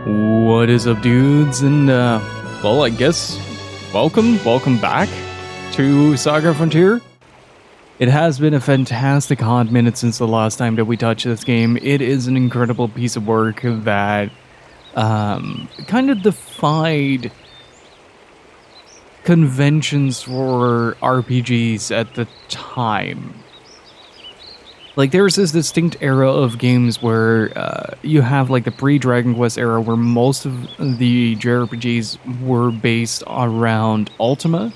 What is up, dudes? And, well, I guess, welcome back to SaGa Frontier. It has been a fantastic hot minute since the last time that we touched this game. It is an incredible piece of work that, kind of defied conventions for RPGs at the time. Like, there's this distinct era of games where you have, like, the pre-Dragon Quest era where most of the JRPGs were based around Ultima.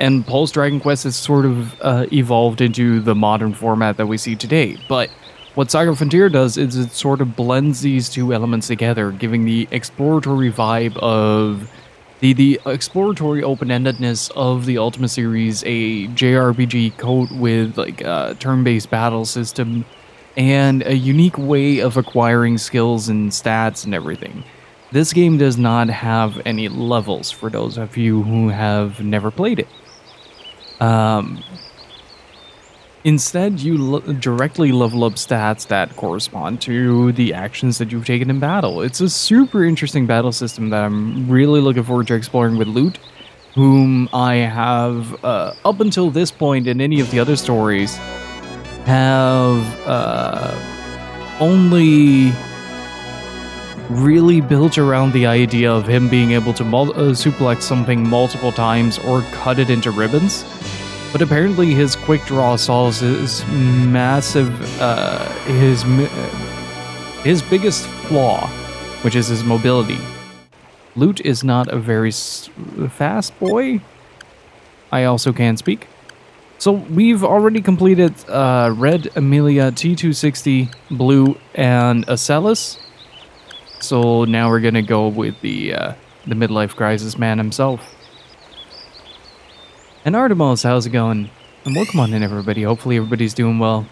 And post-Dragon Quest has sort of evolved into the modern format that we see today. But what SaGa Frontier does is it sort of blends these two elements together, giving the exploratory vibe of the exploratory open-endedness of the Ultima series, a JRPG coat with like a turn-based battle system, and a unique way of acquiring skills and stats and everything. This game does not have any levels for those of you who have never played it. Instead, you directly level up stats that correspond to the actions that you've taken in battle. It's a super interesting battle system that I'm really looking forward to exploring with Lute, whom I have, up until this point in any of the other stories, have only really built around the idea of him being able to suplex something multiple times or cut it into ribbons. But apparently his quick draw solves his massive, his biggest flaw, which is his mobility. Lute is not a very fast boy. I also can't speak. So we've already completed Red, Amelia, T260, Blue, and Acellus. So now we're gonna go with the midlife crisis man himself. And Artemis, how's it going? And welcome on in, everybody. Hopefully everybody's doing well.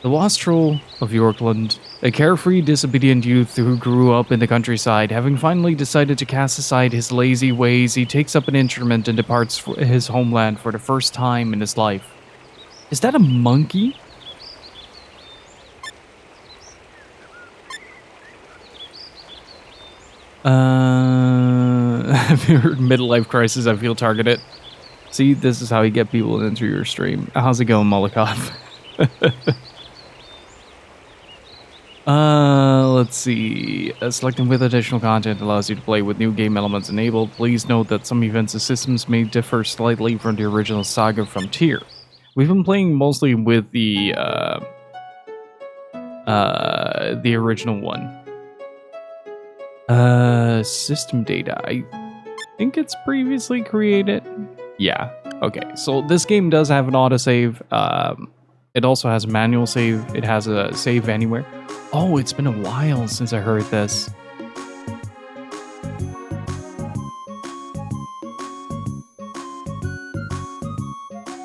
The wastrel of Yorkland, a carefree, disobedient youth who grew up in the countryside, having finally decided to cast aside his lazy ways, he takes up an instrument and departs for his homeland for the first time in his life. Is that a monkey? Have you heard midlife crisis? I feel targeted. See, this is how you get people into your stream. How's it going, Molotov? Let's see. Selecting with additional content allows you to play with new game elements enabled. Please note that some events and systems may differ slightly from the original SaGa Frontier. We've been playing mostly with the original one. System data. I think it's previously created. Yeah. Okay. So this game does have an autosave. It also has a manual save. It has a save anywhere. Oh, it's been a while since I heard this.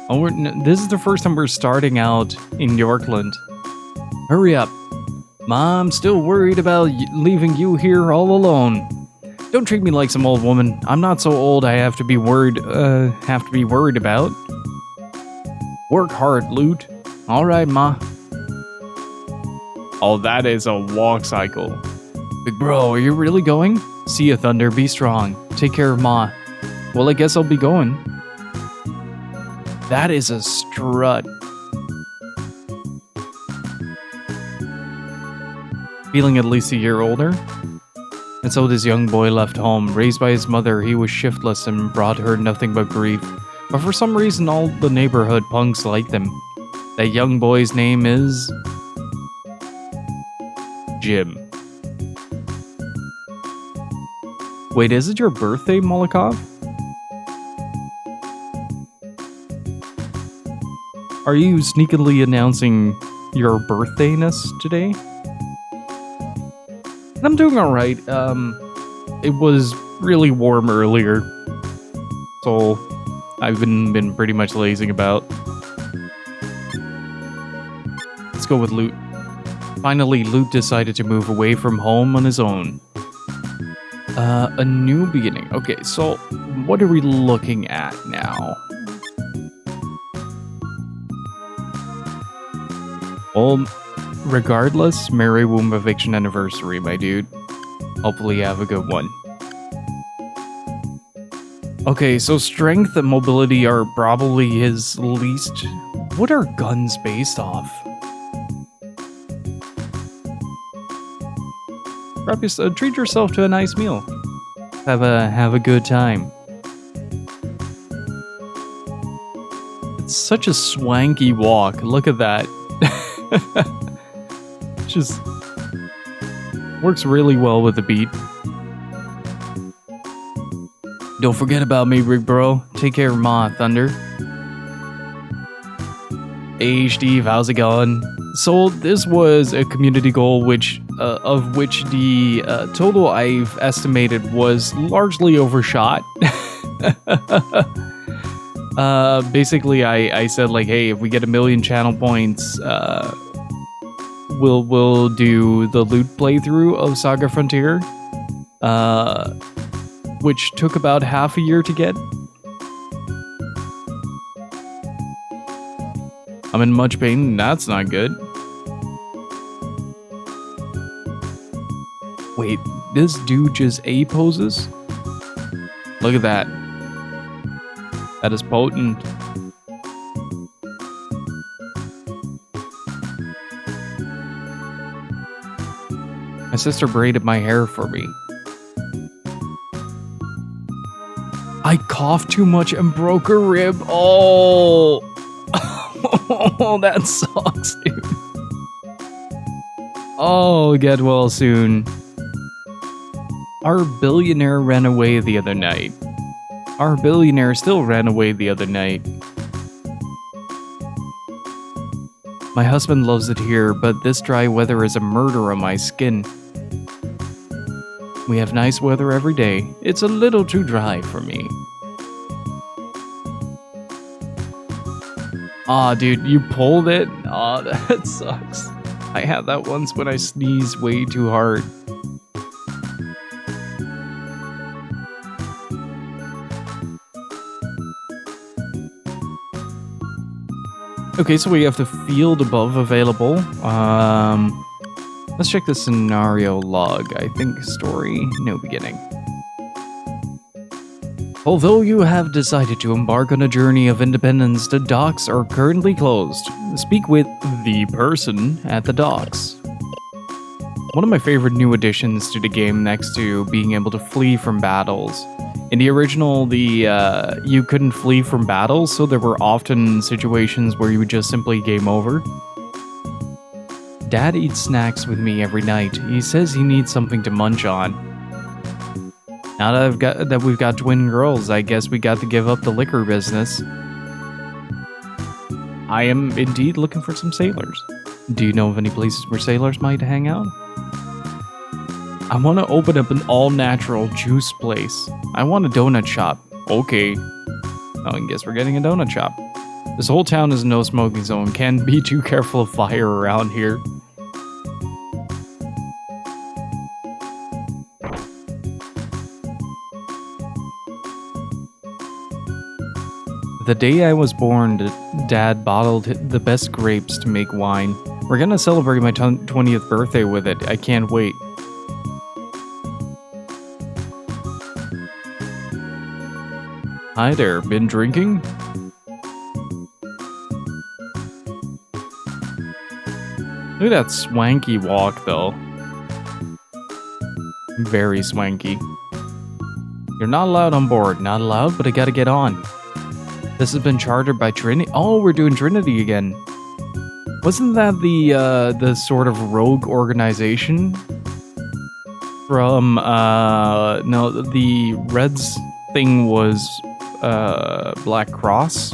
Oh, this is the first time we're starting out in Yorkland. Hurry up. Mom's still worried about leaving you here all alone. Don't treat me like some old woman. I'm not so old I have to be worried about. Work hard, Lute. All right, Ma. Oh, that is a walk cycle. Big bro, are you really going? See ya, Thunder. Be strong. Take care of Ma. Well, I guess I'll be going. That is a strut. Feeling at least a year older? And so this young boy left home. Raised by his mother, he was shiftless and brought her nothing but grief. But for some reason, all the neighborhood punks liked him. That young boy's name is... Jim. Wait, is it your birthday, Molotov? Are you sneakily announcing your birthdayness today? I'm doing alright. It was really warm earlier, so I've been pretty much lazing about. Let's go with Lute. Finally, Lute decided to move away from home on his own. A new beginning. Okay, so what are we looking at now? Well, regardless, Merry Womb Eviction Anniversary, my dude. Hopefully you have a good one. Okay, so strength and mobility are probably his least... What are guns based off? Treat yourself to a nice meal. Have a good time. It's such a swanky walk. Look at that. Just works really well with the beat. Don't forget about me, big bro. Take care of Ma, Thunder. Hey, Steve, how's it going? So this was a community goal, which of which the total I've estimated was largely overshot. Basically, I said like, hey, if we get 1 million channel points, we'll do the loot playthrough of SaGa Frontier, which took about half a year to get. I'm in much pain. That's not good. Wait, this dude just A poses? Look at that. That is potent. My sister braided my hair for me. I coughed too much and broke a rib. Oh! Oh, that sucks, dude. Oh, get well soon. Our billionaire ran away the other night. Our billionaire still ran away the other night. My husband loves it here, but this dry weather is a murder on my skin. We have nice weather every day. It's a little too dry for me. Aw, dude, you pulled it? Aw, that sucks. I had that once when I sneezed way too hard. Okay, so we have the field above available. Let's check the scenario log. I think story, no beginning. Although you have decided to embark on a journey of independence, the docks are currently closed. Speak with the person at the docks. One of my favorite new additions to the game next to being able to flee from battles. In the original, you couldn't flee from battles, so there were often situations where you would just simply game over. Dad eats snacks with me every night. He says he needs something to munch on. Now that we've got twin girls, I guess we got to give up the liquor business. I am indeed looking for some sailors. Do you know of any places where sailors might hang out? I want to open up an all-natural juice place. I want a donut shop. Okay. Oh, I guess we're getting a donut shop. This whole town is a no-smoking zone. Can't be too careful of fire around here. The day I was born, Dad bottled the best grapes to make wine. We're gonna celebrate my 20th birthday with it. I can't wait. Hi there, been drinking? Look at that swanky walk, though. Very swanky. You're not allowed on board. Not allowed, but I gotta get on. This has been chartered by Trinity. Oh, we're doing Trinity again. Wasn't that the sort of rogue organization from no, the Reds thing was Black Cross.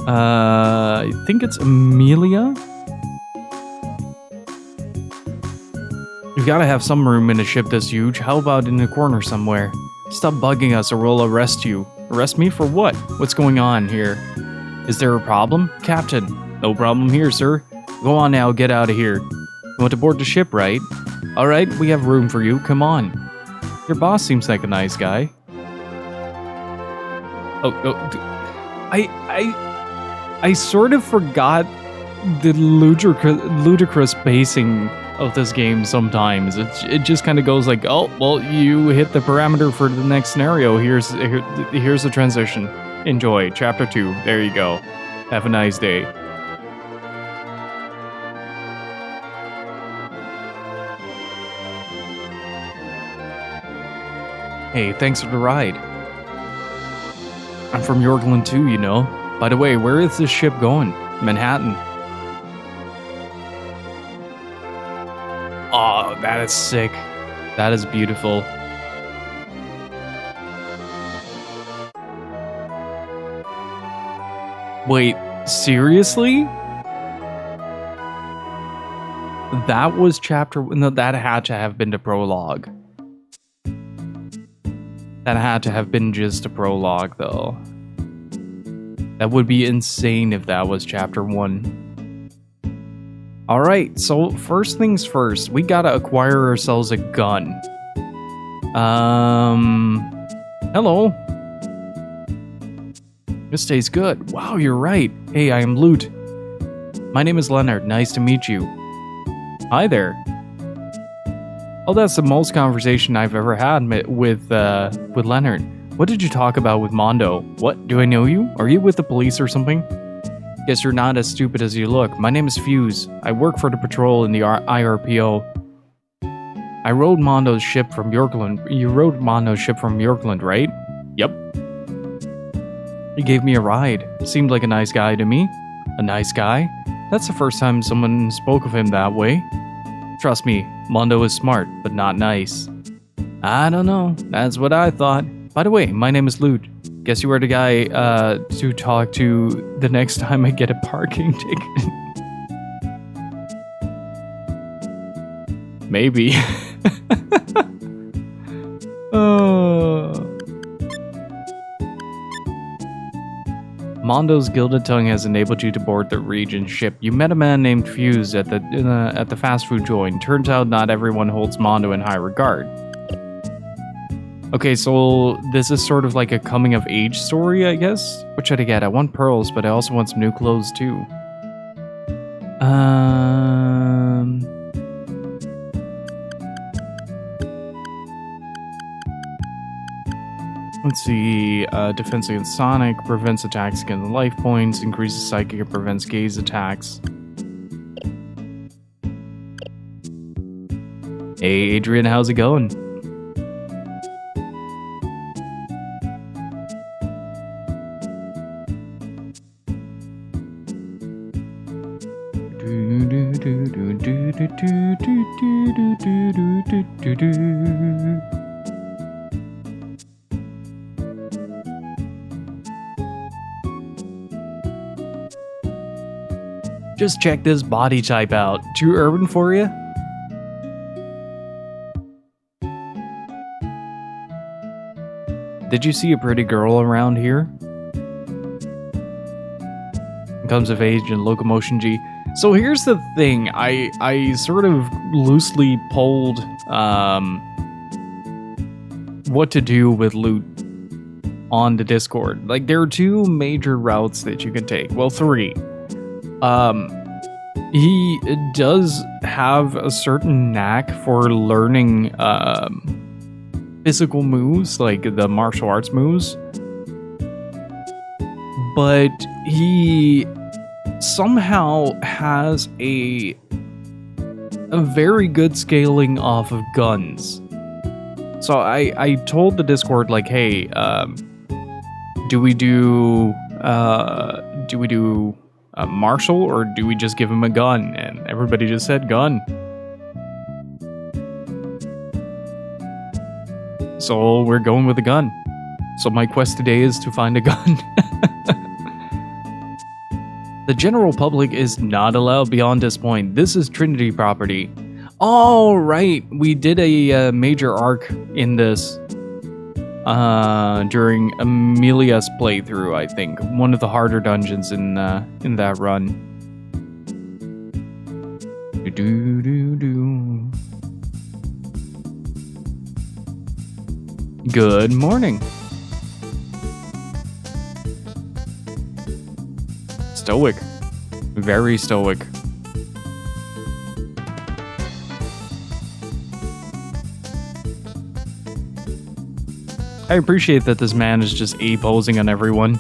I think it's Amelia. You've got to have some room in a ship this huge. How about in a corner somewhere? Stop bugging us or we'll arrest you. Arrest me for what? What's going on here? Is there a problem? Captain, no problem here, sir. Go on now, get out of here. You want to board the ship, right? Alright, we have room for you, come on. Your boss seems like a nice guy. I sort of forgot the ludicrous pacing of this game sometimes. It just kind of goes like, oh, well, you hit the parameter for the next scenario. Here's the transition. Enjoy. Chapter 2. There you go. Have a nice day. Hey, thanks for the ride. I'm from Yorkland too, you know. By the way, where is this ship going? Manhattan. Oh, that is sick. That is beautiful. Wait, seriously? That was chapter... No, that had to have been the prologue. That had to have been just a prologue, though. That would be insane if that was chapter 1. Alright, so first things first, we gotta acquire ourselves a gun. Hello. This tastes good. Wow, you're right. Hey, I am Loot. My name is Leonard. Nice to meet you. Hi there. Oh, that's the most conversation I've ever had with Leonard. What did you talk about with Mondo? What? Do I know you? Are you with the police or something? Guess you're not as stupid as you look. My name is Fuse. I work for the patrol in the IRPO. I rode Mondo's ship from Yorkland. You rode Mondo's ship from Yorkland, right? Yep. He gave me a ride. Seemed like a nice guy to me. A nice guy? That's the first time someone spoke of him that way. Trust me, Mondo is smart, but not nice. I don't know. That's what I thought. By the way, my name is Loot. Guess you were the guy to talk to the next time I get a parking ticket. Maybe. Mondo's gilded tongue has enabled you to board the Regent ship. You met a man named Fuse at the fast food joint. Turns out not everyone holds Mondo in high regard. Okay, so this is sort of like a coming of age story, I guess? What should I get? I want pearls, but I also want some new clothes too. Let's see, defense against Sonic, prevents attacks against life points, increases psychic and prevents gaze attacks. Hey Adrian, how's it going? Just check this body type out. Too urban for you? Did you see a pretty girl around here? Comes of age and locomotion G. So here's the thing. I sort of loosely polled what to do with Loot on the Discord. Like, there are two major routes that you can take. Well, three. He does have a certain knack for learning physical moves, like the martial arts moves. But he somehow has a very good scaling off of guns. So I told the Discord, like, hey, do we do martial, or do we just give him a gun? And everybody just said gun. So we're going with a gun. So my quest today is to find a gun. The general public is not allowed beyond this point. This is Trinity property. All right, we did a major arc in this during Amelia's playthrough, I think. One of the harder dungeons in that run. Good morning. Stoic. Very stoic. I appreciate that this man is just A-posing on everyone.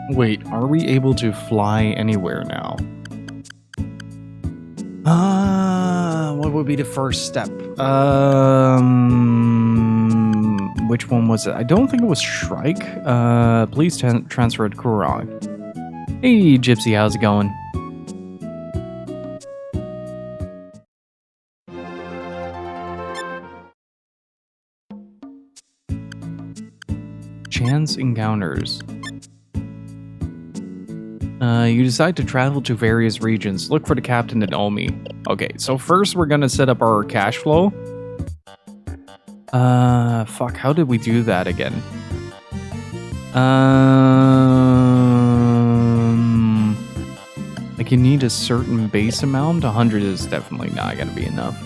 Wait, are we able to fly anywhere now? What would be the first step? Which one was it? I don't think it was Shrike. Please transfer to Kurong. Hey, Gypsy, how's it going? Chance encounters. You decide to travel to various regions. Look for the captain and Omi. Okay, so first we're gonna set up our cash flow. Fuck, how did we do that again? Like you need a certain base amount. 100 is definitely not gonna be enough.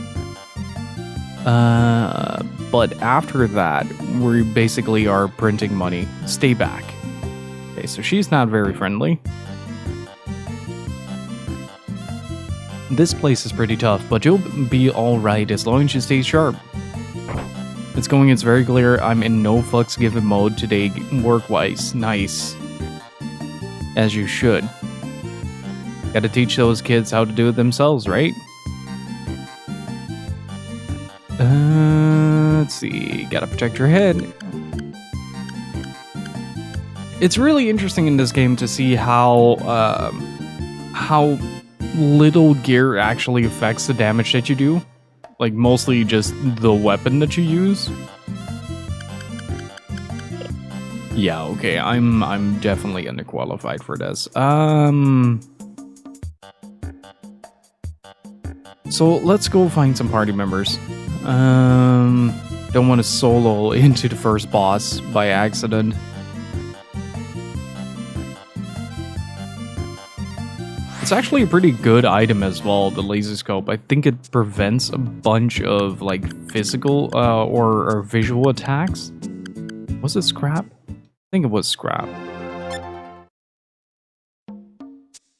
But after that, we basically are printing money. Stay back. Okay, so she's not very friendly. This place is pretty tough, but you'll be alright as long as you stay sharp. It's very clear I'm in no fucks given mode today work-wise. Nice. As you should. Gotta teach those kids how to do it themselves, right? Let's see. Gotta protect your head. It's really interesting in this game to see how little gear actually affects the damage that you do. Like, mostly just the weapon that you use. Yeah, okay, I'm definitely underqualified for this. So let's go find some party members. Don't want to solo into the first boss by accident. It's actually a pretty good item as well, the laser scope. I think it prevents a bunch of like physical or visual attacks. Was it scrap? I think it was scrap.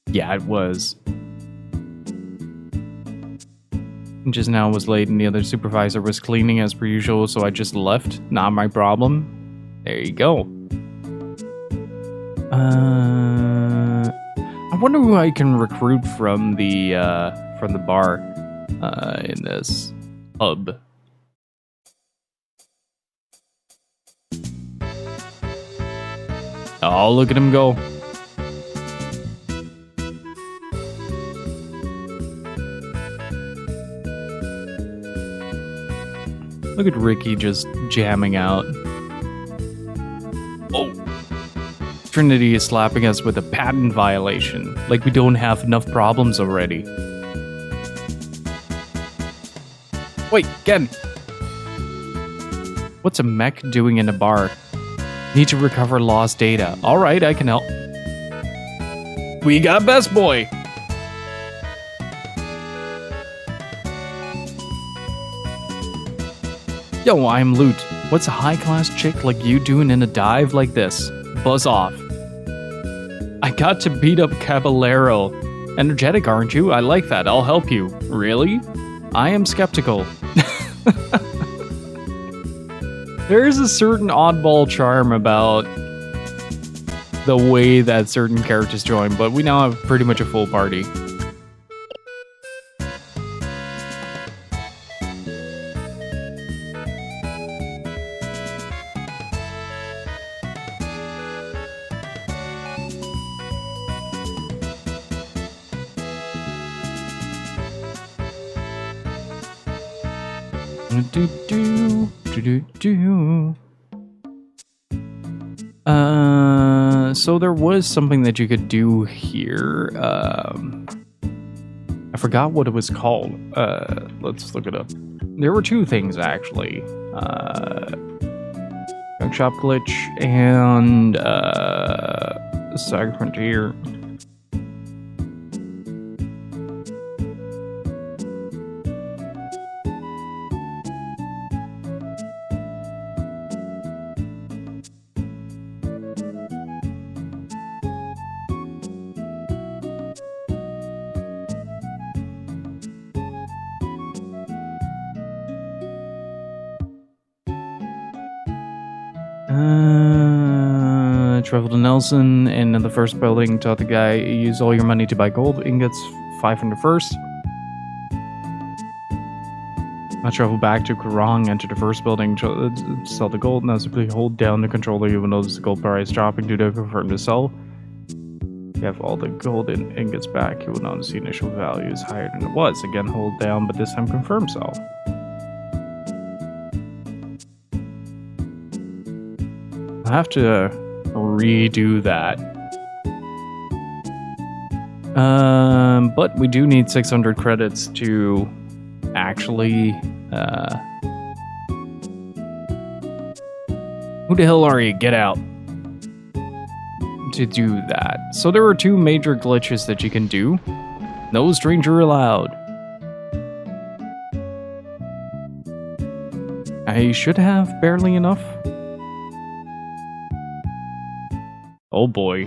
Yeah, it was. Just now it was late and the other supervisor was cleaning as per usual, so I just left. Not my problem. There you go. I wonder who I can recruit from the bar in this hub. Oh, look at him go. Look at Ricky just jamming out. Oh. Trinity is slapping us with a patent violation. Like we don't have enough problems already. Wait, Gen! What's a mech doing in a bar? Need to recover lost data. Alright, I can help. We got Best Boy! Yo, I'm Loot. What's a high-class chick like you doing in a dive like this? Buzz off. I got to beat up Caballero. Energetic, aren't you? I like that. I'll help you. Really? I am skeptical. There is a certain oddball charm about the way that certain characters join, but we now have pretty much a full party. So there was something that you could do here. I forgot what it was called. Let's look it up. There were two things actually. Junk shop glitch and SaGa Frontier. Travel to Nelson, and in the first building, taught the guy, use all your money to buy gold ingots, 500 first. I travel back to Kurong, enter the first building, sell the gold. Now simply hold down the controller. You will notice the gold price dropping to confirm to sell. You have all the gold ingots back. You will notice the initial value is higher than it was. Again, hold down, but this time confirm sell. I have to redo that. But we do need 600 credits to actually... Who the hell are you? Get out. To do that. So there are two major glitches that you can do. No stranger allowed. I should have barely enough. Oh boy.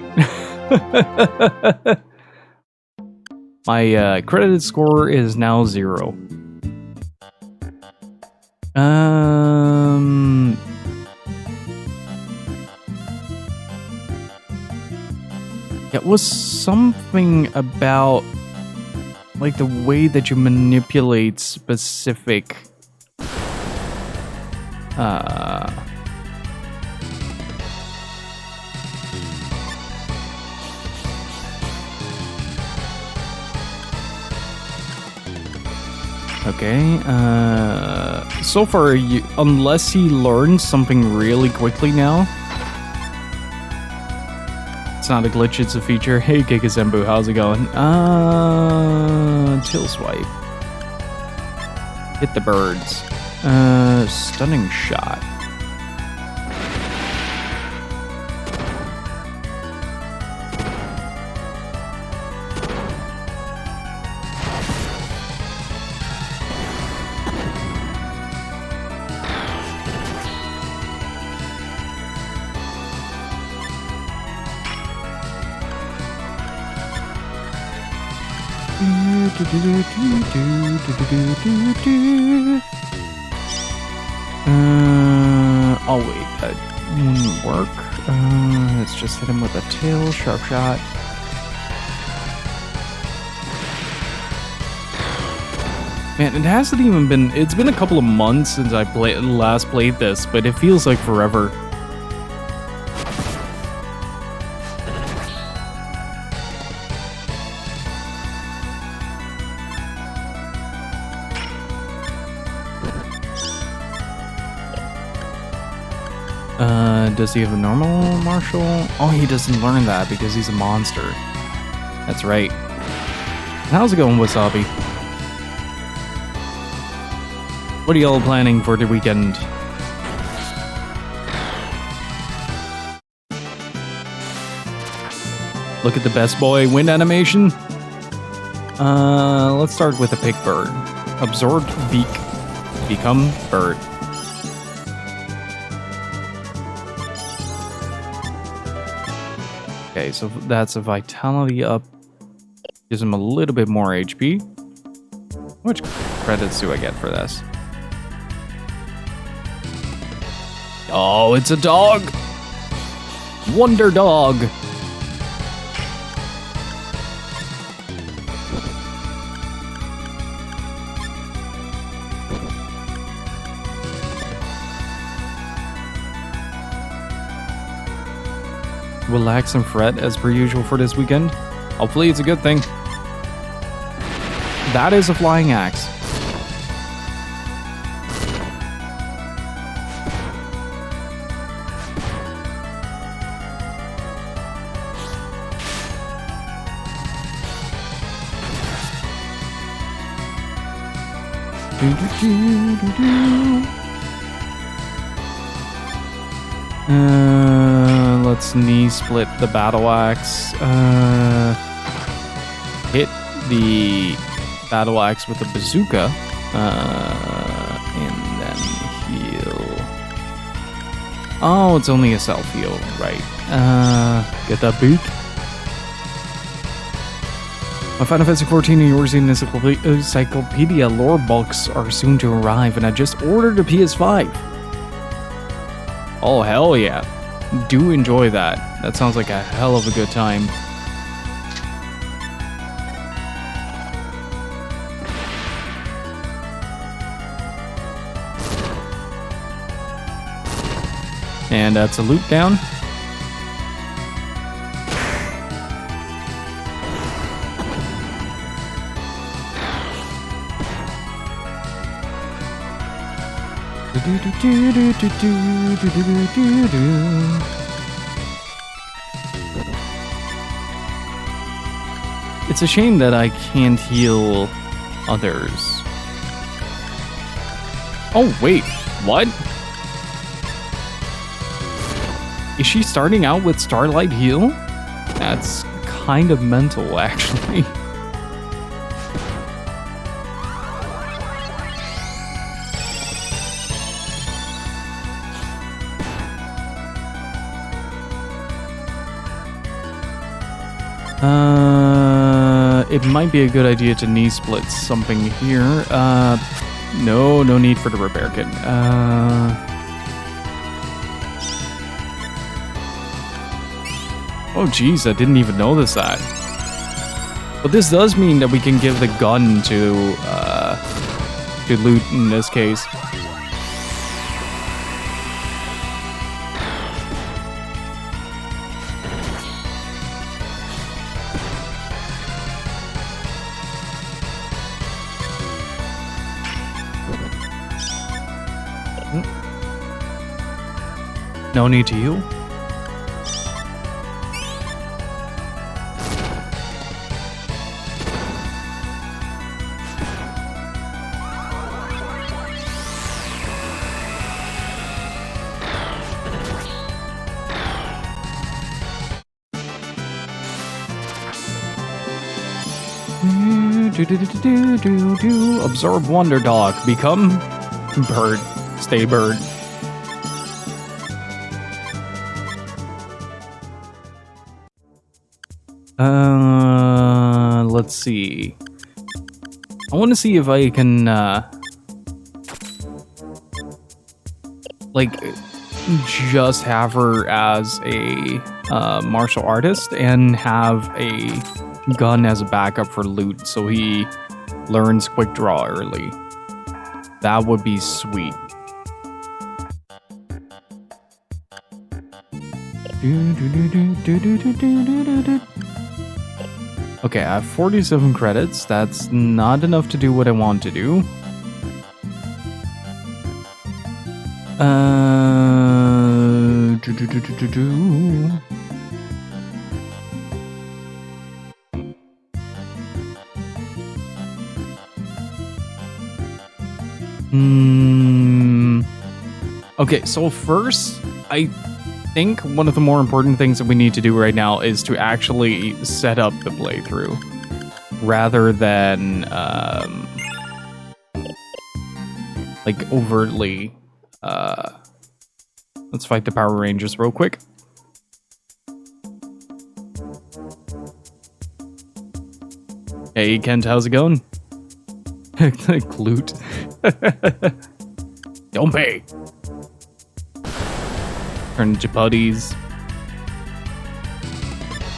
My credited score is now 0. It was something about like the way that you manipulate specific Okay, so far, unless he learns something really quickly now, it's not a glitch, it's a feature. Hey, Kikazembu, how's it going? Chill swipe. Hit the birds. Stunning shot. Oh wait, that wouldn't work. Let's just hit him with a tail, sharp shot. Man, it hasn't even been, it's been a couple of months since I last played this, but it feels like forever. Does he have a normal martial? Oh, he doesn't learn that because he's a monster. That's right. How's it going, Wasabi? What are y'all planning for the weekend? Look at the best boy wind animation. Let's start with a pick bird. Absorbed beak. Become bird. Okay, so that's a vitality up. Gives him a little bit more HP. How much credits do I get for this? Oh, it's a dog! Wonder dog! Relax and fret as per usual for this weekend. Hopefully it's a good thing. That is a flying axe. Let's knee split the battle axe. Hit the battle axe with the bazooka. And then heal. Oh, it's only a self heal, right? Get that boot. My Final Fantasy 14 and yours in Encyclopedia lore books are soon to arrive, and I just ordered a PS5. Oh, hell yeah. Do enjoy that. That sounds like a hell of a good time. And that's a loot down. It's a shame that I can't heal others. Oh, wait, what? Is she starting out with Starlight Heal? That's kind of mental, actually. It might be a good idea to knee split something here. No need for the repair kit. Oh geez, I didn't even notice that. But this does mean that we can give the gun to loot in this case. No need to heal. Absorb Wonder Dog. Become bird. Stay bird. Let's see. I want to see if I can, like, just have her as a martial artist and have a gun as a backup for loot so he learns quick draw early. That would be sweet. Okay, I have 47 credits. That's not enough to do what I want to do. Okay, so first, I think one of the more important things that we need to do right now is to actually set up the playthrough rather than like overtly let's fight the Power Rangers real quick. Hey Kent, how's it going? Glute. Don't pay. Turn into putties.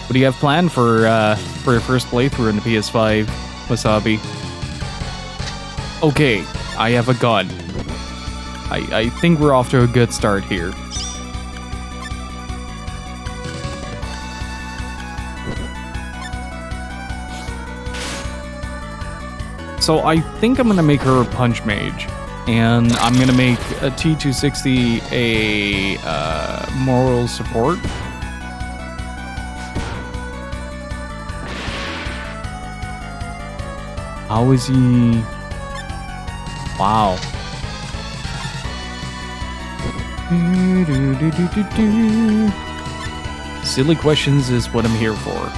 What do you have planned for your first playthrough in the PS5, Wasabi? Okay, I have a gun. I think we're off to a good start here. So I think I'm gonna make her a punch mage. And I'm gonna make a T260 a moral support. How is he? Wow. Silly questions is what I'm here for.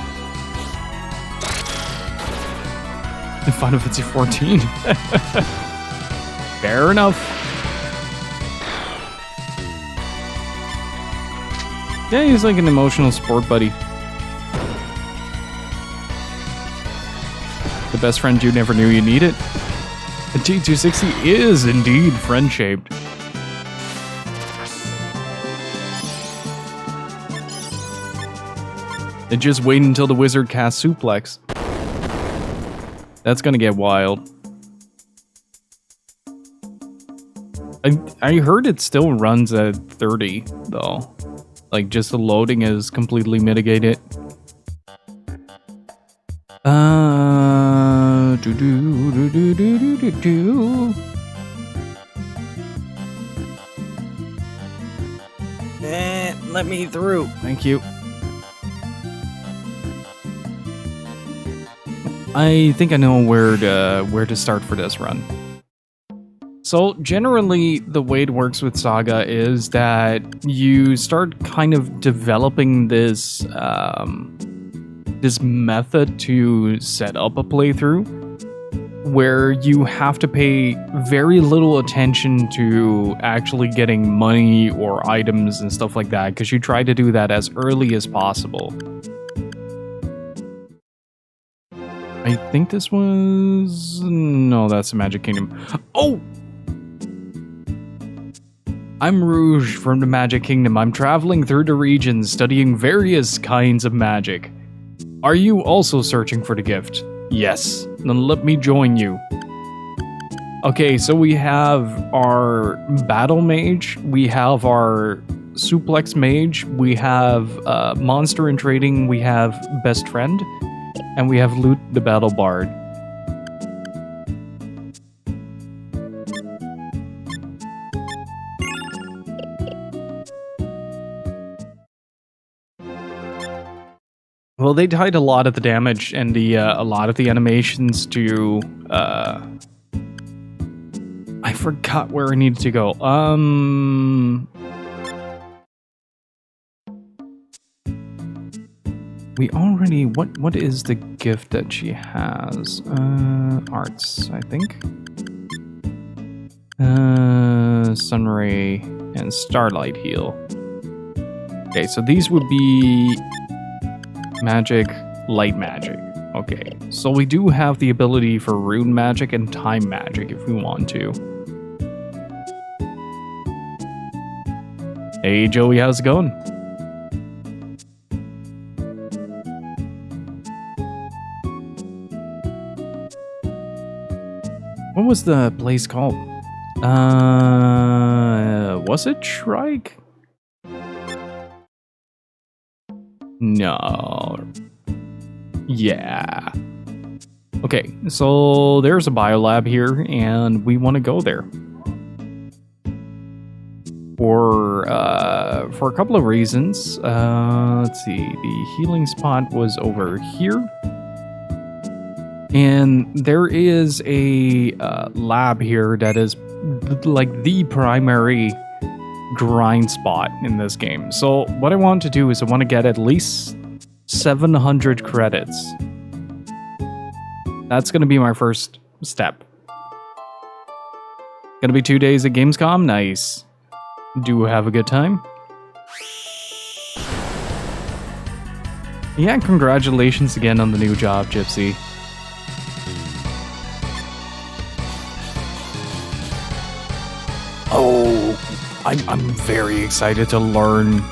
Final Fantasy 14. Fair enough. Yeah, he's like an emotional sport buddy. The best friend you never knew you needed. The T260 is indeed friend-shaped. And just wait until the wizard casts Suplex. That's gonna get wild. I heard it still runs at 30, though. Like, just the loading is completely mitigated. Let me through. Thank you. I think I know where to start for this run. So generally, the way it works with SaGa is that you start kind of developing this this method to set up a playthrough, where you have to pay very little attention to actually getting money or items and stuff like that, because you try to do that as early as possible. I think this was... No, that's the Magic Kingdom. Oh! I'm Rouge from the Magic Kingdom. I'm traveling through the regions, studying various kinds of magic. Are you also searching for the gift? Yes. Then let me join you. Okay, so we have our Battle Mage, we have our Suplex Mage, we have Monster in Trading, we have Best Friend, and we have Loot the Battle Bard. Well, they tied a lot of the damage and a lot of the animations to I forgot where I needed to go. We already... What is the gift that she has? Arts, I think. Sunray and Starlight Heal. Okay, so these would be magic, light magic. Okay, so we do have the ability for rune magic and time magic if we want to. Hey Joey, how's it going? What was the place called? Was it Shrike? No. Yeah. Okay, so there's a biolab here, and we want to go there. For a couple of reasons. Let's see. The healing spot was over here. And there is a lab here that is like the primary grind spot in this game. So what I want to do is I want to get at least 700 credits. That's going to be my first step. Gonna be 2 days at Gamescom? Nice. Do have a good time? Yeah, congratulations again on the new job, Gypsy. Oh, I'm very excited to learn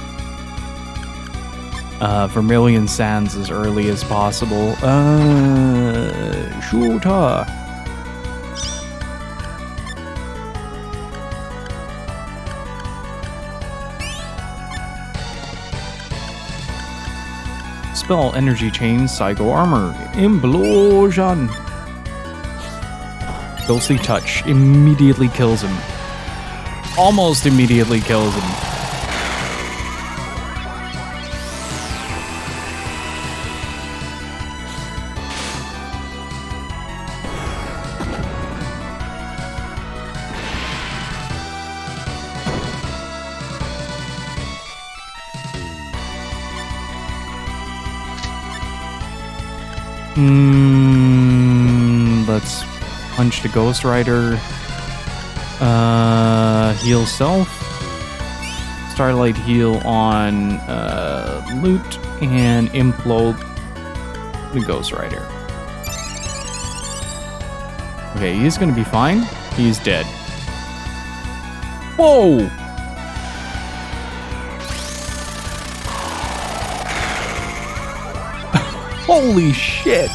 Vermilion Sands as early as possible. Shooter. Spell Energy Chain, Psycho Armor, Implosion. Ghostly Touch immediately kills him. Almost immediately kills him. Let's punch the Ghost Rider. Heal self. Starlight heal on loot and implode the Ghost Rider. Okay, he's gonna be fine. He's dead. Whoa! Holy shit!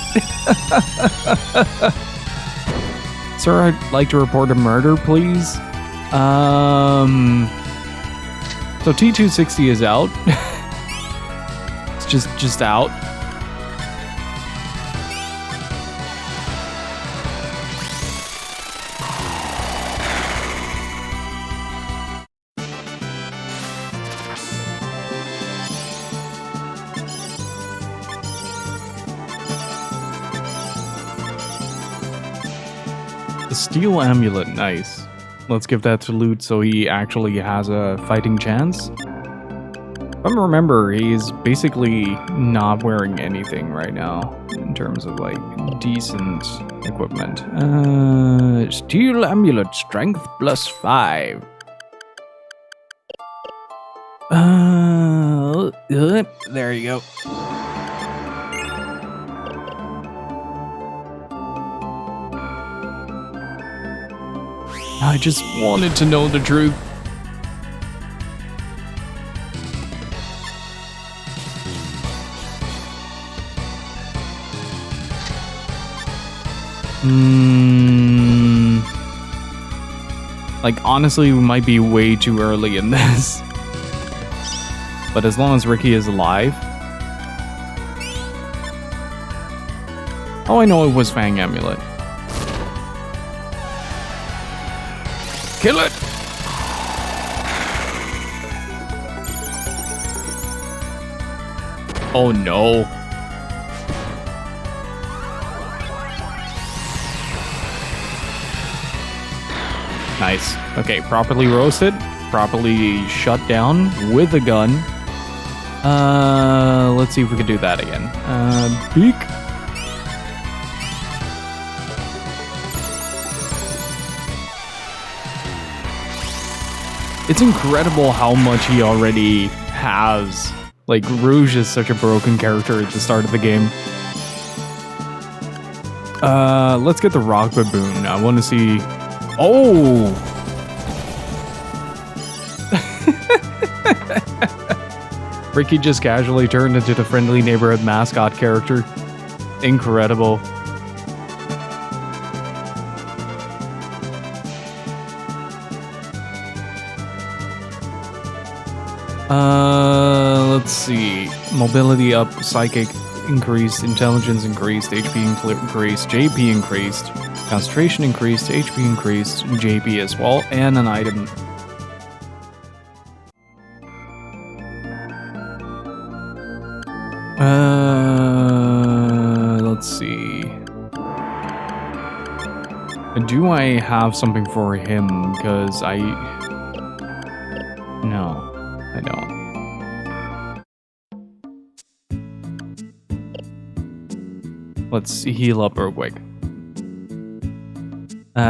Sir, I'd like to report a murder, please. So T260 is out. It's just out. The steel amulet, nice. Let's give that to Loot so he actually has a fighting chance. If I remember, he's basically not wearing anything right now in terms of like decent equipment. Steel amulet, strength +5. There you go. I just wanted to know the truth. Like, honestly, we might be way too early in this. But as long as Ricky is alive... Oh, I know it was Fang Amulet. Kill it! Oh no. Nice. Okay, properly roasted, properly shut down with a gun. Let's see if we can do that again. Beak. It's incredible how much he already has. Like, Rouge is such a broken character at the start of the game. Let's get the Rock Baboon. I want to see... Oh! Ricky just casually turned into the friendly neighborhood mascot character. Incredible. Let's see. Mobility up, psychic increased, intelligence increased, HP increased, JP increased, concentration increased, HP increased, JP as well, and an item. Let's see. Do I have something for him? Because No, I don't. Let's heal up real quick.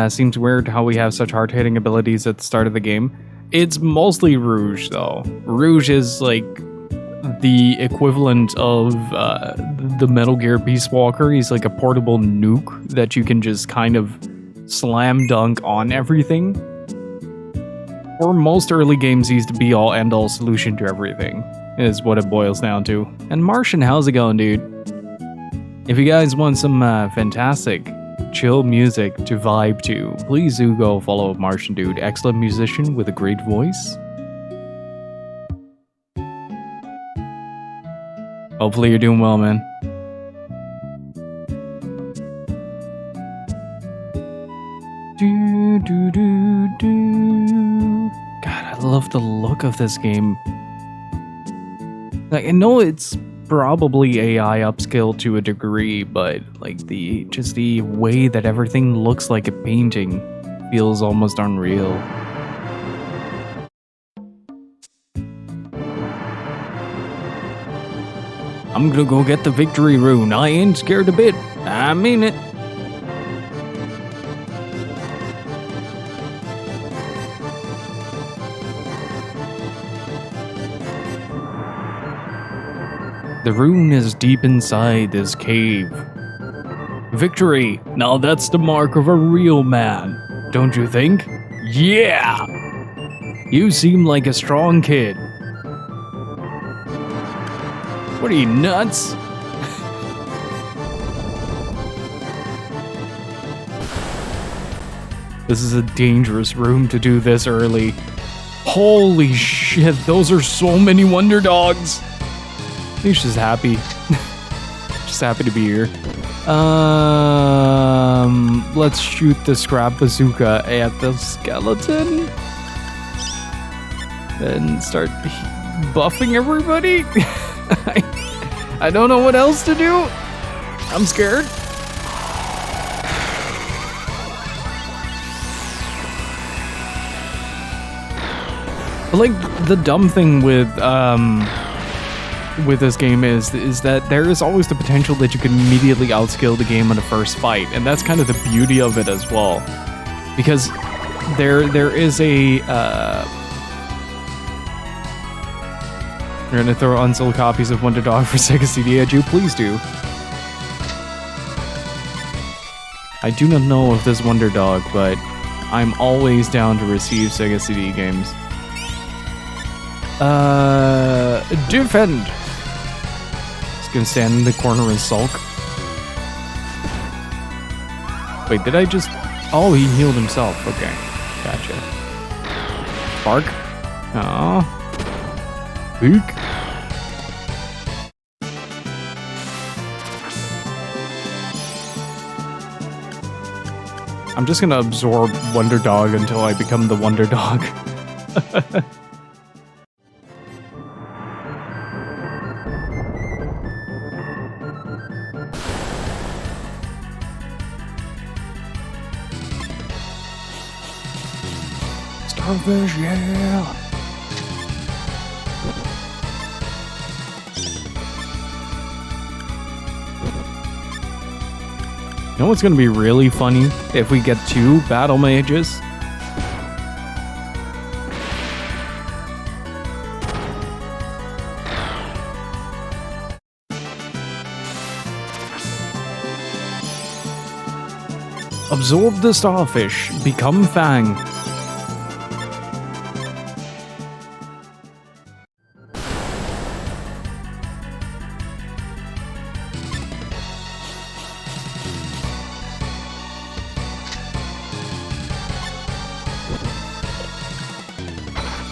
Seems weird how we have such hard-hitting abilities at the start of the game. It's mostly Rouge, though. Rouge is, like, the equivalent of the Metal Gear Peace Walker. He's like a portable nuke that you can just kind of slam dunk on everything. For most early games, he's the be-all, end-all solution to everything, is what it boils down to. And Martian, how's it going, dude? If you guys want some fantastic, chill music to vibe to, please do go follow Martian Dude. Excellent musician with a great voice. Hopefully you're doing well, man. God, I love the look of this game. Like, I know it's probably AI upscale to a degree, but like the way that everything looks like a painting feels almost unreal. I'm gonna go get the victory rune. I ain't scared a bit. I mean it. The rune is deep inside this cave. Victory! Now that's the mark of a real man, don't you think? Yeah! You seem like a strong kid. What are you, nuts? This is a dangerous room to do this early. Holy shit, those are so many Wonder Dogs. He's just happy. Just happy to be here. Let's shoot the scrap bazooka at the skeleton. Then start buffing everybody. I don't know what else to do. I'm scared. But like the dumb thing with this game is that there is always the potential that you can immediately outskill the game in the first fight, and that's kind of the beauty of it as well, because there is a you're gonna throw unsold copies of Wonder Dog for Sega CD at you? Please do. I do not know if this Wonder Dog, but I'm always down to receive Sega CD games. Defend! Just gonna stand in the corner and sulk. Wait, did I just... Oh, he healed himself. Okay, gotcha. Bark. Aww. Book. I'm just gonna absorb Wonder Dog until I become the Wonder Dog. Starfish, yeah! You know what's gonna be really funny? If we get 2 battle mages. Absorb the starfish, become Fang.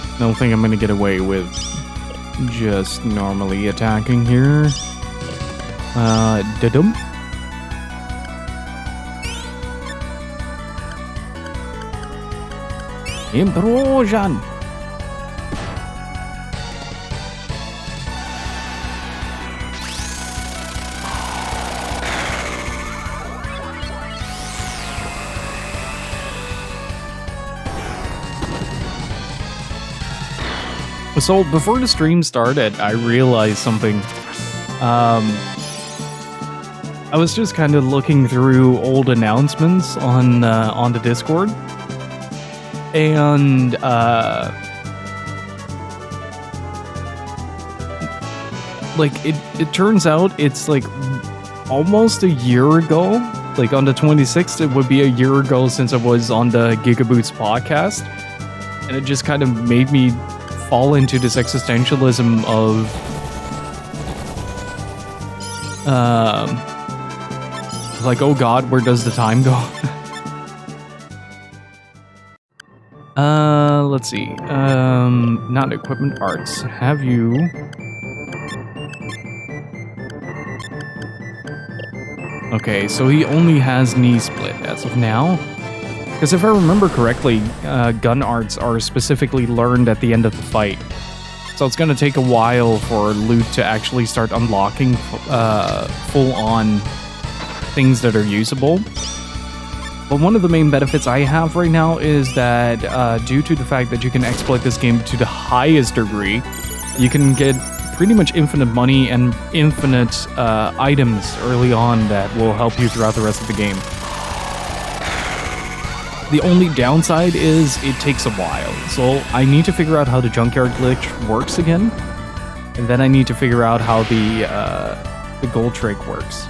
I don't think I'm gonna get away with just normally attacking here. Da-dum. Implosion! So before the stream started, I realized something. I was just kind of looking through old announcements on the Discord, and like it turns out it's like almost a year ago. Like on the 26th, it would be a year ago since I was on the Gigaboots podcast, and it just kind of made me fall into this existentialism of like, oh god, where does the time go? Let's see. Not equipment parts. Have you... Okay, so he only has knee split as of now. Because if I remember correctly, gun arts are specifically learned at the end of the fight. So it's going to take a while for loot to actually start unlocking full-on things that are usable. But one of the main benefits I have right now is that due to the fact that you can exploit this game to the highest degree, you can get pretty much infinite money and infinite items early on that will help you throughout the rest of the game. The only downside is it takes a while, so I need to figure out how the junkyard glitch works again, and then I need to figure out how the gold trick works.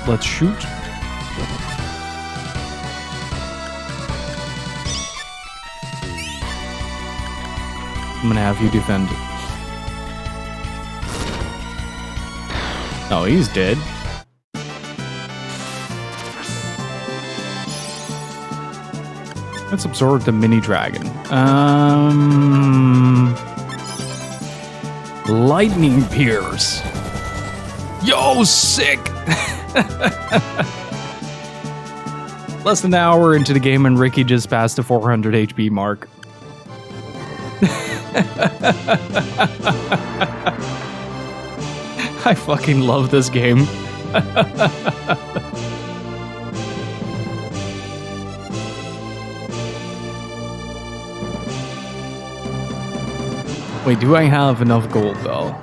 Let's shoot. I'm gonna have you defend. Oh, he's dead. Let's absorb the mini dragon. Lightning Pierce. Yo, sick! Less than an hour into the game and Ricky just passed the 400 HP mark. I fucking love this game. Wait, do I have enough gold though?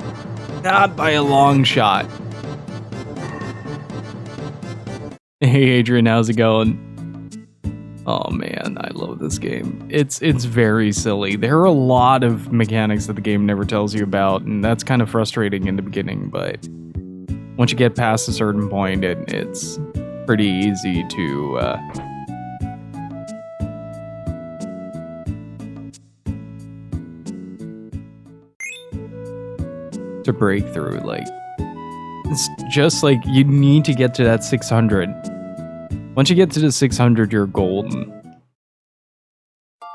Not by a long shot. Hey Adrian, how's it going? Oh man, I love this game. It's very silly. There are a lot of mechanics that the game never tells you about, and that's kind of frustrating in the beginning, but once you get past a certain point, it's pretty easy to break through. Like, it's just like you need to get to that 600. Once you get to the 600, you're golden.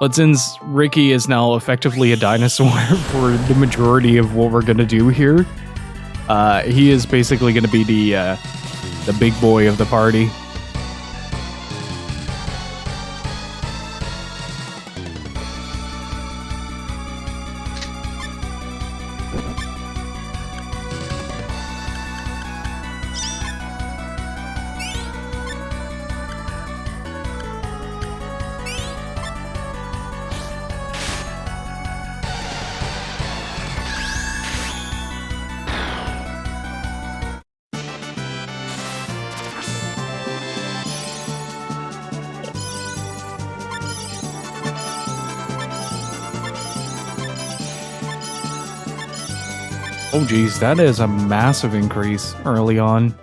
But since Ricky is now effectively a dinosaur for the majority of what we're gonna do here, he is basically gonna be the big boy of the party. Oh geez, that is a massive increase early on.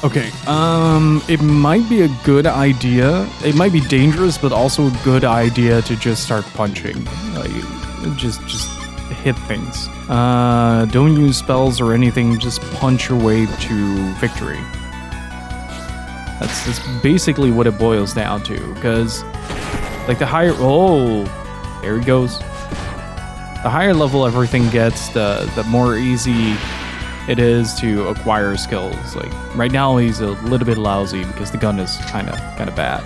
Okay, it might be a good idea. It might be dangerous, but also a good idea to just start punching. Just hit things. Don't use spells or anything, just punch your way to victory. That's basically what it boils down to, because like the higher, oh, there he goes. The higher level everything gets, the more easy it is to acquire skills. Like right now he's a little bit lousy because the gun is kind of bad.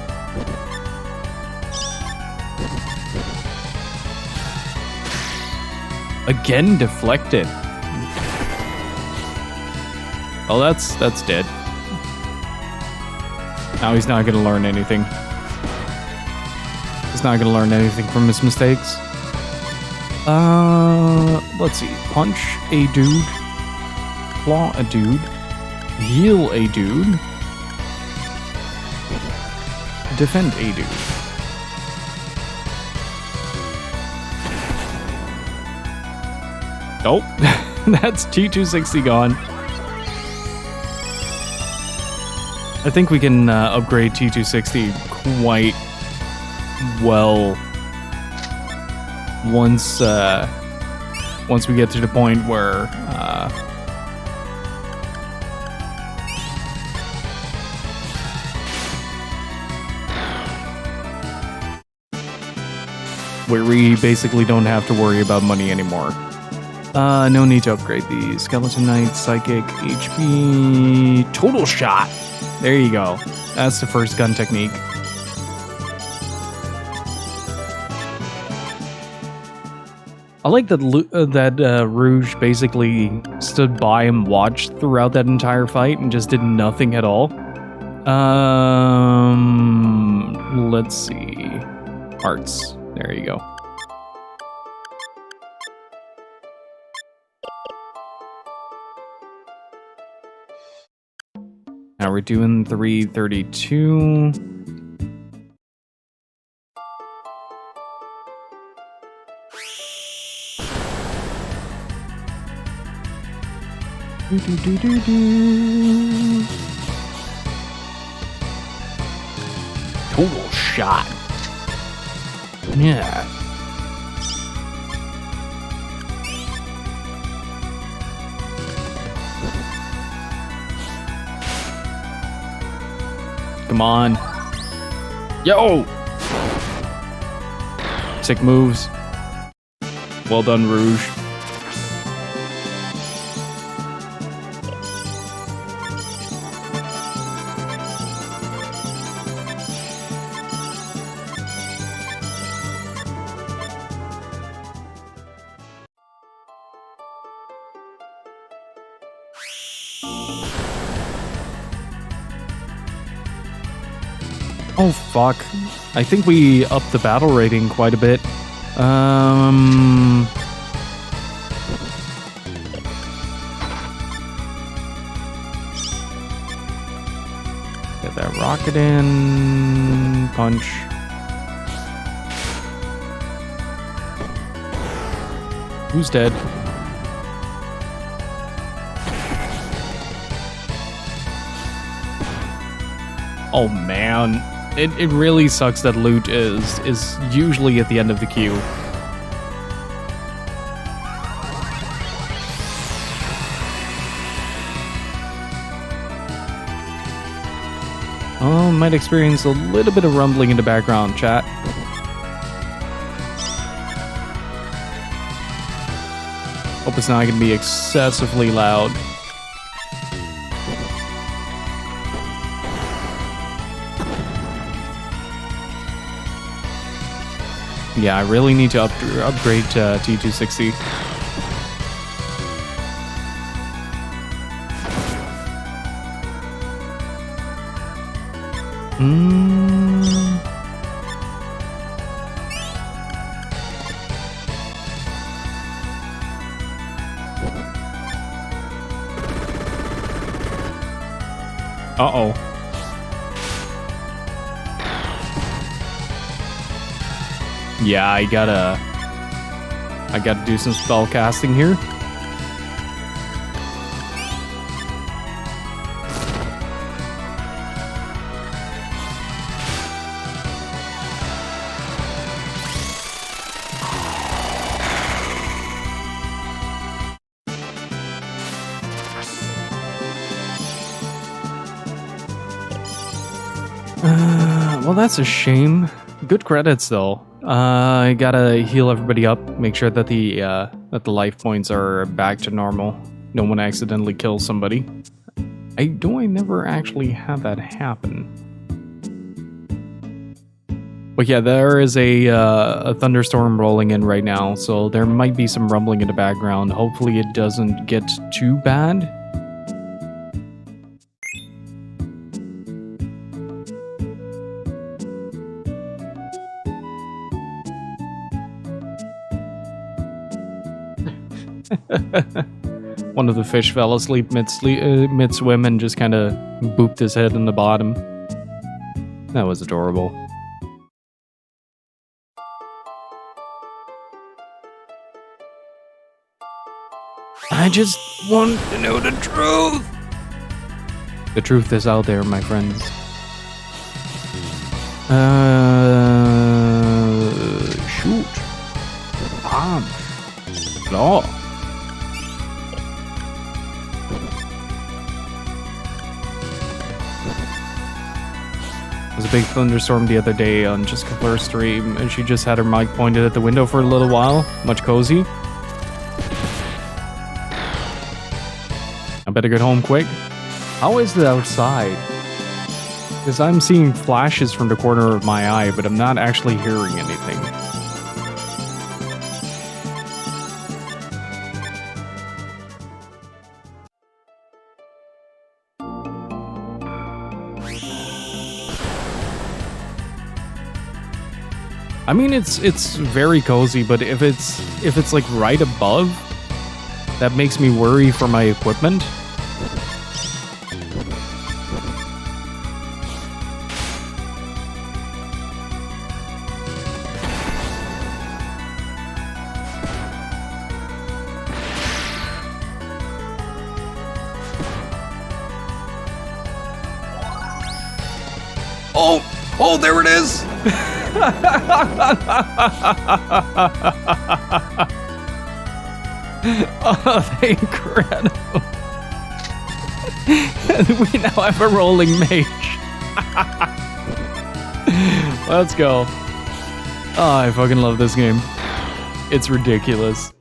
Again deflected. Oh, that's dead. Now he's not gonna learn anything. He's not gonna learn anything from his mistakes. Let's see. Punch a dude. Claw a dude. Heal a dude. Defend a dude. Oh, that's T260 gone. I think we can upgrade T260 quite well once we get to the point where we basically don't have to worry about money anymore. No need to upgrade the Skeleton Knight, Psychic, HP, Total Shot. There you go. That's the first gun technique. I like that Rouge basically stood by and watched throughout that entire fight and just did nothing at all. Let's see. Arts. There you go. Now we're doing 332. Total shot. Yeah. Come on. Yo! Sick moves. Well done, Rouge. Oh, fuck. I think we upped the battle rating quite a bit. Get that rocket in. Punch. Who's dead? Oh, man. It really sucks that loot is usually at the end of the queue. Oh, might experience a little bit of rumbling in the background, chat. Hope it's not gonna be excessively loud. Yeah, I really need to upgrade to T260. Uh-oh. Yeah, I gotta do some spell casting here. Well, that's a shame. Good credits though. I gotta heal everybody up, make sure that the life points are back to normal. No one accidentally kills somebody. I never actually had that happen. But yeah, there is a thunderstorm rolling in right now, so there might be some rumbling in the background. Hopefully it doesn't get too bad. One of the fish fell asleep mid-swim and just kind of booped his head in the bottom. That was adorable. I just want to know the truth! The truth is out there, my friends. Shoot. Punch. Law. There was a big thunderstorm the other day on Jessica Flur's stream, and she just had her mic pointed at the window for a little while. Much cozy. I better get home quick. How is it outside? Because I'm seeing flashes from the corner of my eye, but I'm not actually hearing anything. I mean, it's very cozy, but if it's like right above, that makes me worry for my equipment. Oh, there it is! Oh, incredible. We now have a rolling mage. Let's go. Oh, I fucking love this game. It's ridiculous.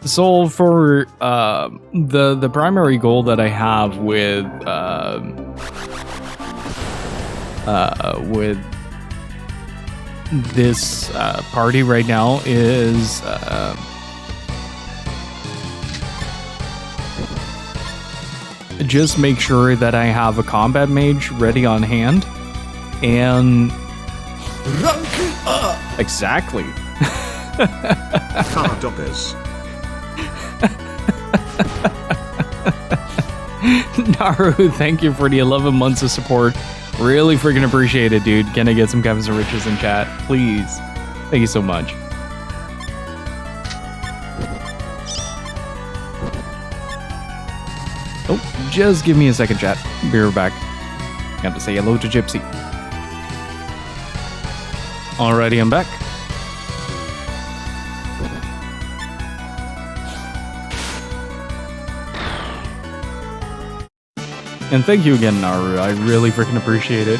So for the primary goal that I have with this party right now is just make sure that I have a combat mage ready on hand, and rank up. Exactly. Cardoppers. Naru, thank you for the 11 months of support. Really freaking appreciate it, dude. Can I get some Kevins and Riches in chat, please? Thank you so much. Oh, just give me a second, chat. Be right back. Got to say hello to Gypsy. Alrighty, I'm back. And thank you again, Naru. I really freaking appreciate it.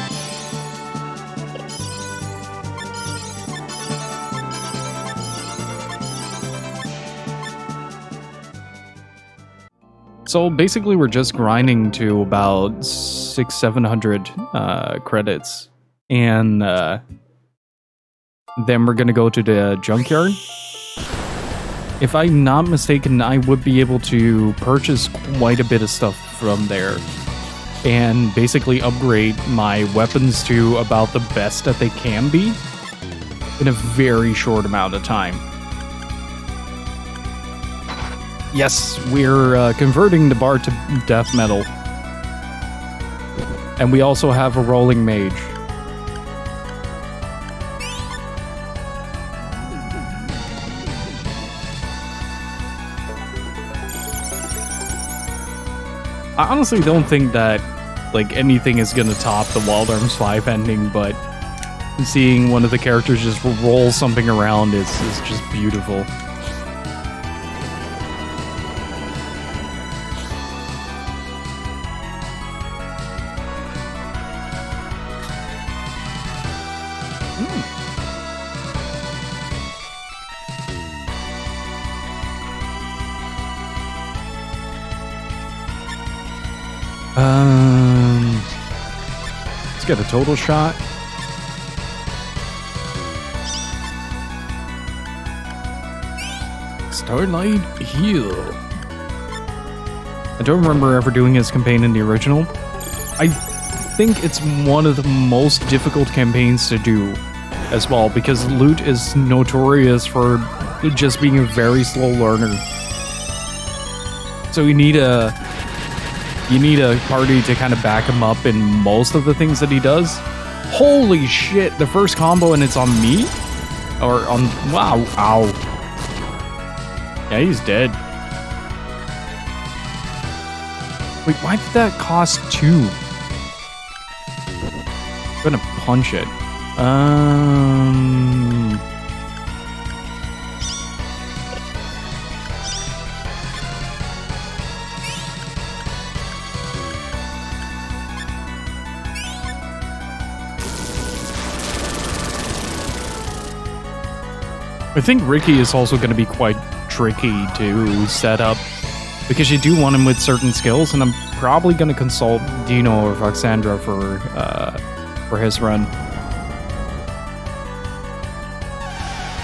So basically, we're just grinding to about 600-700 credits, and then we're gonna go to the junkyard. If I'm not mistaken, I would be able to purchase quite a bit of stuff from there, and basically upgrade my weapons to about the best that they can be in a very short amount of time. Yes, we're converting the bar to death metal. And we also have a rolling mage. I honestly don't think that like anything is gonna top the Wild Arms 5 ending, but seeing one of the characters just roll something around is just beautiful. Let's get a total shot. Starlight Heal. I don't remember ever doing his campaign in the original. I think it's one of the most difficult campaigns to do as well, because Lute is notorious for just being a very slow learner. So you need a party to kind of back him up in most of the things that he does. Holy shit, the first combo and it's on me? Or on... Wow, ow. Yeah, he's dead. Wait, why did that cost 2? I'm gonna punch it. I think Ricky is also going to be quite tricky to set up, because you do want him with certain skills, and I'm probably going to consult Dino or Voxandra for his run.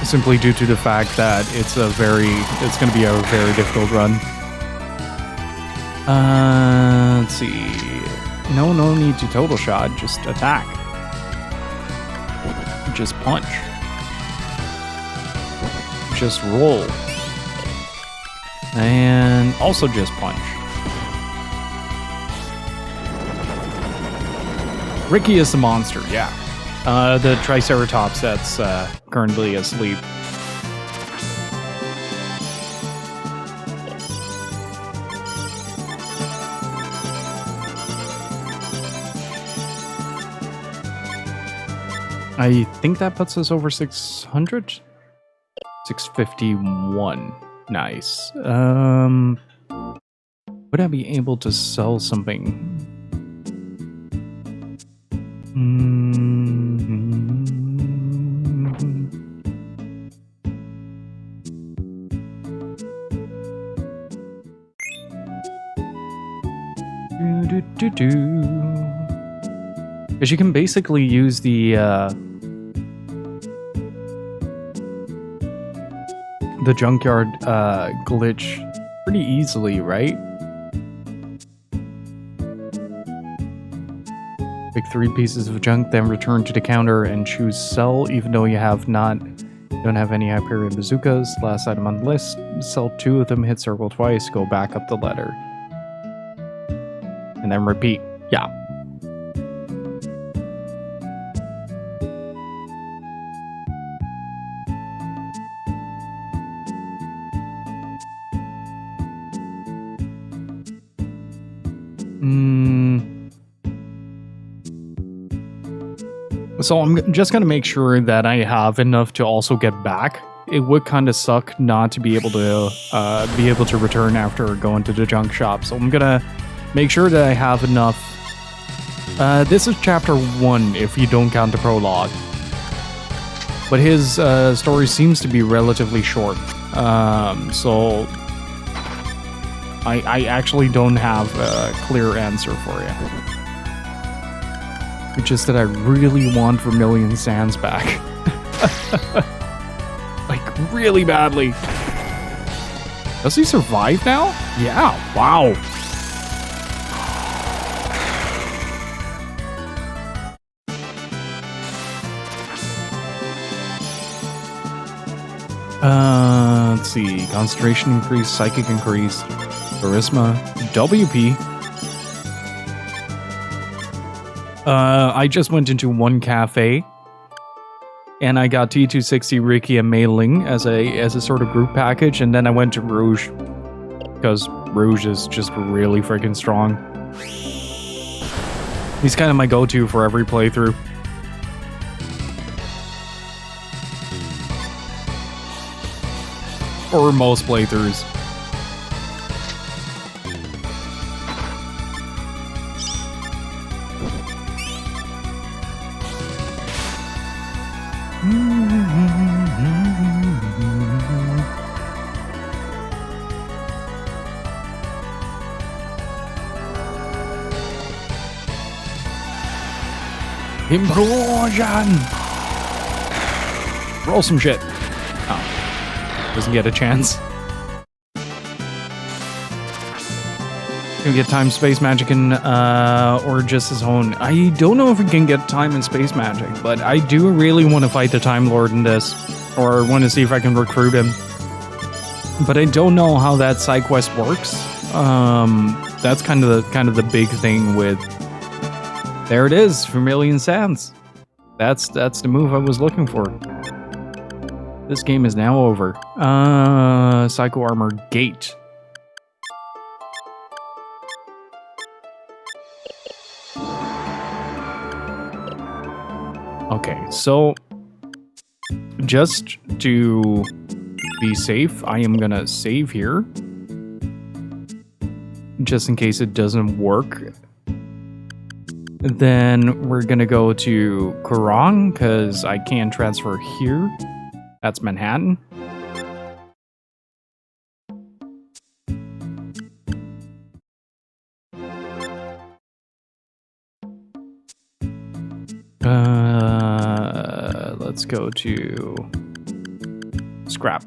simply due to the fact that it's going to be a very difficult run. Let's see. No need to total shot, just attack. Just punch. Just roll. And also just punch. Ricky is the monster, yeah. The Triceratops that's currently asleep. I think that puts us over 600? 651. Nice. Would I be able to sell something? Because you can basically use the junkyard glitch pretty easily, right? Pick 3 pieces of junk, then return to the counter and choose sell, even though you don't have any Hyperion bazookas. Last item on the list, sell 2 of them, hit circle twice, go back up the ladder. And then repeat. Yeah. So I'm just gonna make sure that I have enough to also get back. It would kind of suck not to be able to return after going to the junk shop. So I'm gonna make sure that I have enough. This is chapter 1 if you don't count the prologue. But his story seems to be relatively short. So I actually don't have a clear answer for you. It's just that I really want Vermilion Sands back. Like, really badly. Does he survive now? Yeah, wow. Let's see. Concentration increase, psychic increase, charisma, WP. I just went into one cafe and I got T260, Ricky, and Mei Ling as a sort of group package, and then I went to Rouge because Rouge is just really freaking strong. He's kind of my go-to for every playthrough. Or most playthroughs. Implosion! Roll some shit. Oh. Doesn't get a chance. Can we get time, space magic, and or just his own? I don't know if we can get time and space magic, but I do really want to fight the Time Lord in this, or want to see if I can recruit him. But I don't know how that side quest works. That's kind of the big thing with. There it is, Vermilion Sands. That's the move I was looking for. This game is now over. Psycho Armor Gate. Okay, so just to be safe, I am gonna save here. Just in case it doesn't work. Then we're gonna go to Kurong, because I can transfer here. That's Manhattan. Let's go to Scrap.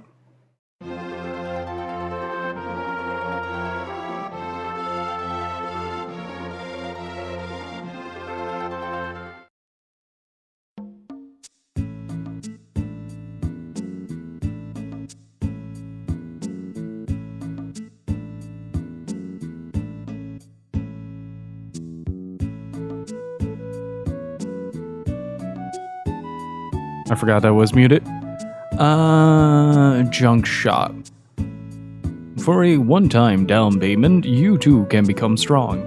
I forgot I was muted. Junk shop. For a one-time down payment, you too can become strong.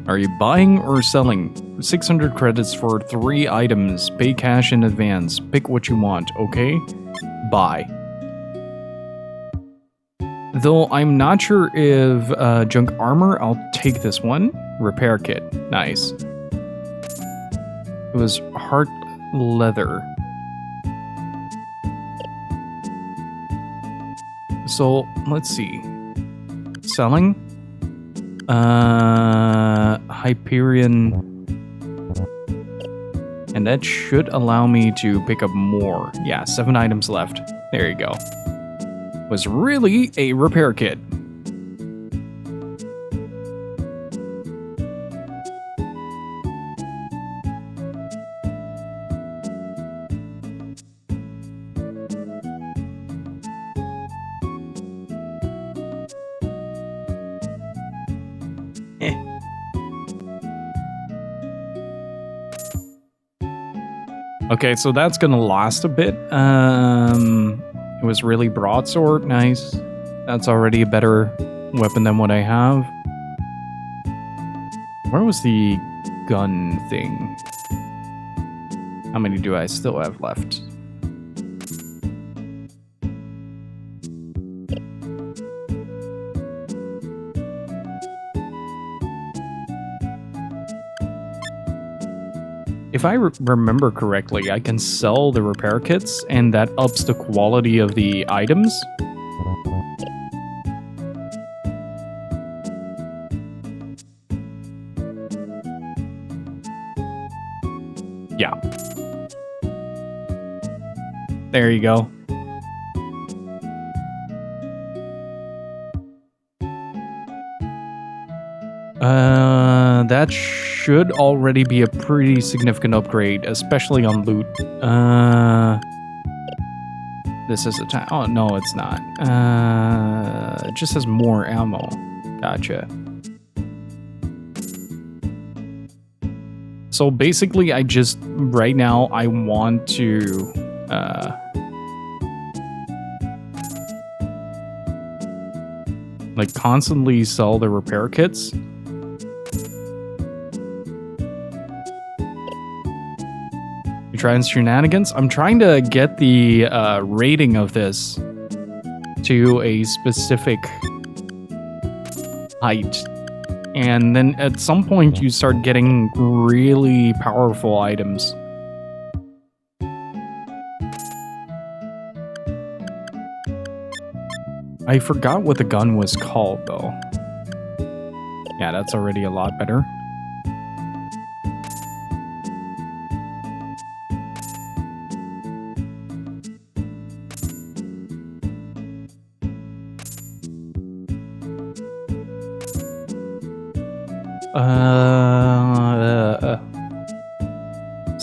Are you buying or selling? 600 credits for 3 items. Pay cash in advance. Pick what you want, okay? Buy. Though I'm not sure if junk armor, I'll take this one. Repair kit. Nice. It was heart leather. So, let's see. Selling? Hyperion. And that should allow me to pick up more. Yeah, 7 items left. There you go. Was really a repair kit. Okay, so that's gonna last a bit. It was really broadsword, nice. That's already a better weapon than what I have. Where was the gun thing? How many do I still have left? If I remember correctly, I can sell the repair kits, and that ups the quality of the items. Yeah. There you go. That should already be a pretty significant upgrade, especially on loot. This is a time. Oh, no, it's not. It just has more ammo. Gotcha. So basically, right now, I want to, like, constantly sell the repair kits. Trying shenanigans. I'm trying to get the rating of this to a specific height, and then at some point you start getting really powerful items. I forgot what the gun was called though. Yeah, that's already a lot better.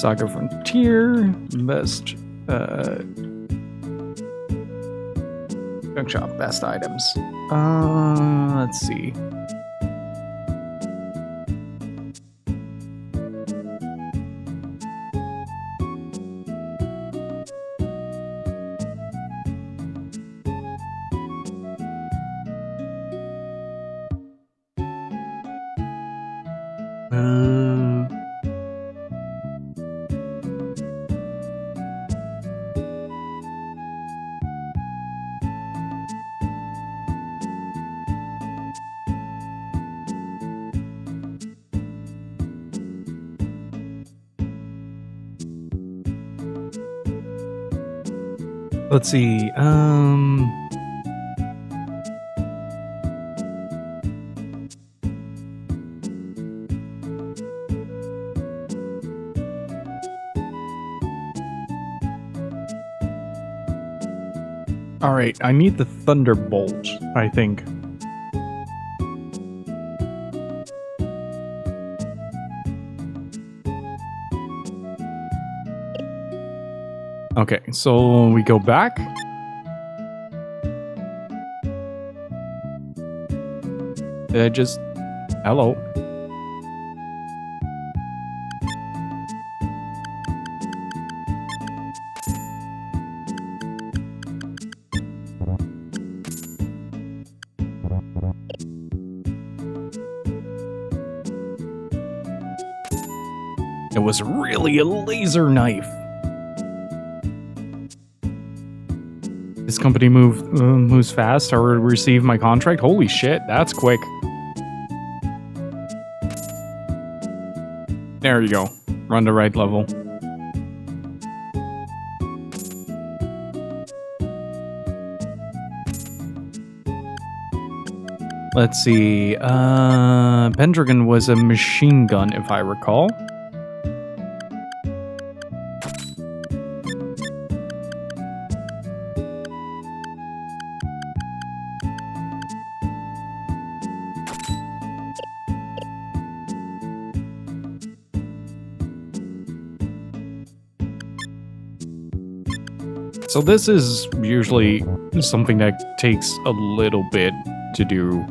SaGa Frontier, best junk shop, best items. Let's see. Let's see. Alright, I need the Thunderbolt, I think. Okay, so we go back. Did I just... Hello. It was really a laser knife. This company moves fast. I receive my contract. Holy shit, that's quick. There you go. Run to right level. Let's see. Pendragon was a machine gun, if I recall. So this is usually something that takes a little bit to do.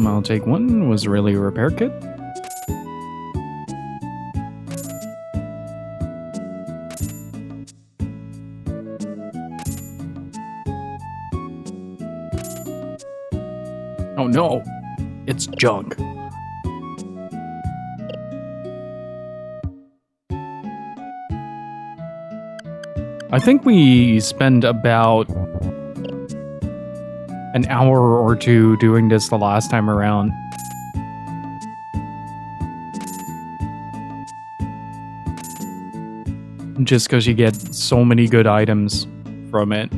I'll take one. Was really a repair kit. Oh no, it's junk. I think we spend about an hour or two doing this the last time around. Just because you get so many good items from it.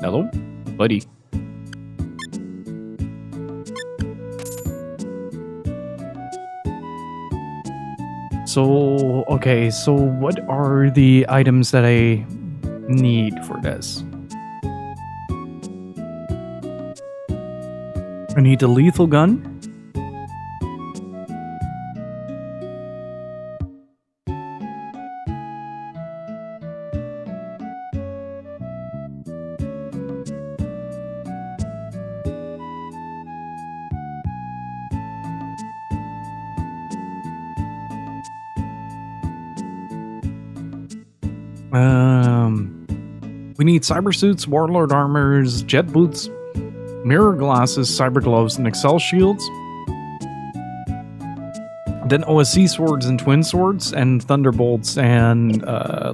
Hello, buddy. So, okay, so what are the items that I need for this? I need a lethal gun. We need cyber suits, warlord armors, jet boots, mirror glasses, cyber gloves, and Excel shields. Then OSC swords and twin swords, and thunderbolts and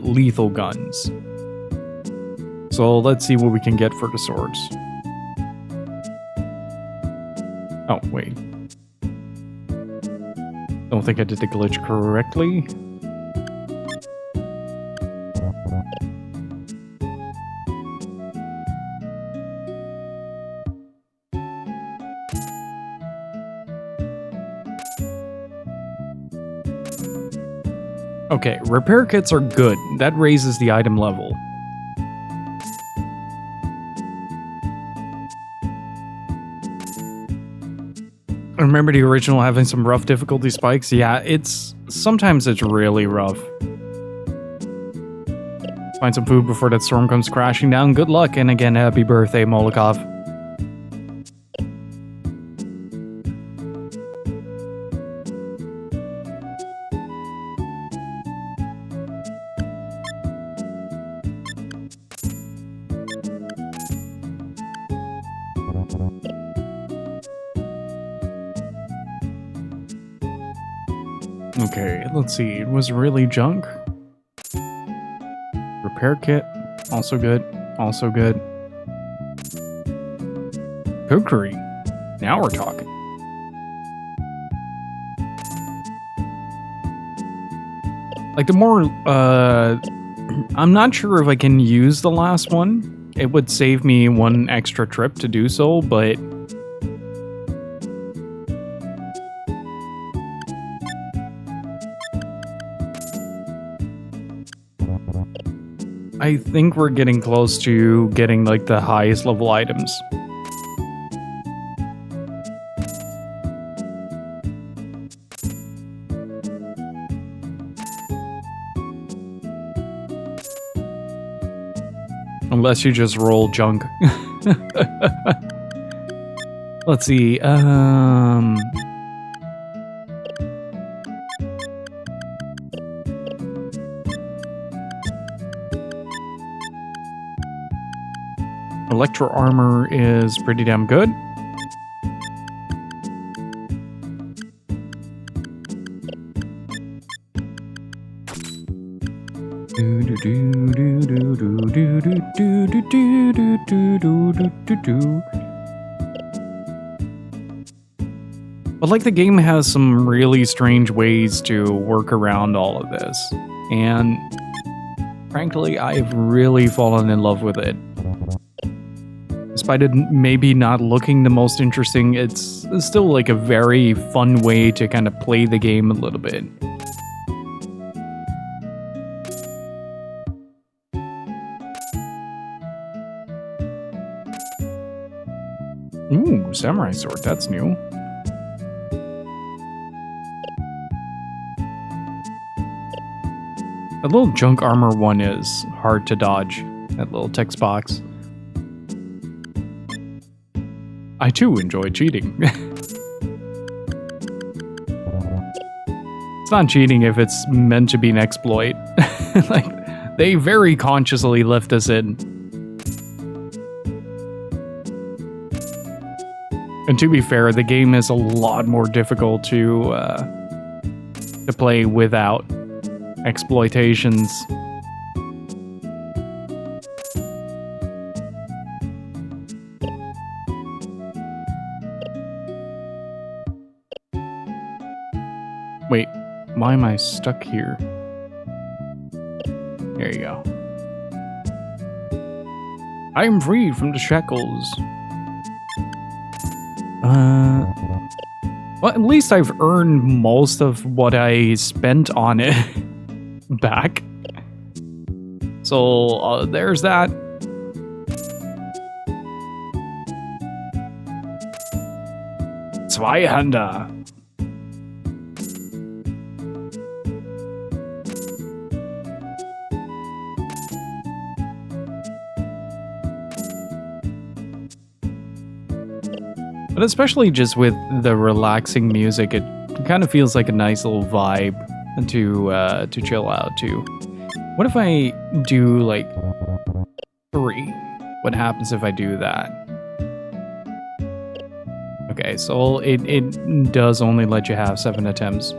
lethal guns. So let's see what we can get for the swords. Oh, wait. Don't think I did the glitch correctly. Okay, repair kits are good. That raises the item level. I remember the original having some rough difficulty spikes. Yeah, sometimes it's really rough. Find some food before that storm comes crashing down. Good luck, and again, happy birthday, Molokov. Okay, let's see. It was really junk. Repair kit, also good. Also good. Cookery. Now we're talking. Like the more, I'm not sure if I can use the last one. it would save me one extra trip to do so, but I think we're getting close to getting like the highest level items. Unless you just roll junk. Let's see. Electro armor is pretty damn good. But like the game has some really strange ways to work around all of this, and frankly, I've really fallen in love with it. Despite it maybe not looking the most interesting, it's still like a very fun way to kind of play the game a little bit. Ooh, samurai sword, that's new. That little junk armor one is hard to dodge, that little text box. I too enjoy cheating. It's not cheating if it's meant to be an exploit. Like, they very consciously left us in. And to be fair, the game is a lot more difficult to play without exploitations. Wait, why am I stuck here? There you go. I am free from the shackles. Well, at least I've earned most of what I spent on it back. So, there's that. Zweihänder. But especially just with the relaxing music, it kind of feels like a nice little vibe to chill out to. What if I do like 3? What happens if I do that? Okay, so it does only let you have 7 attempts.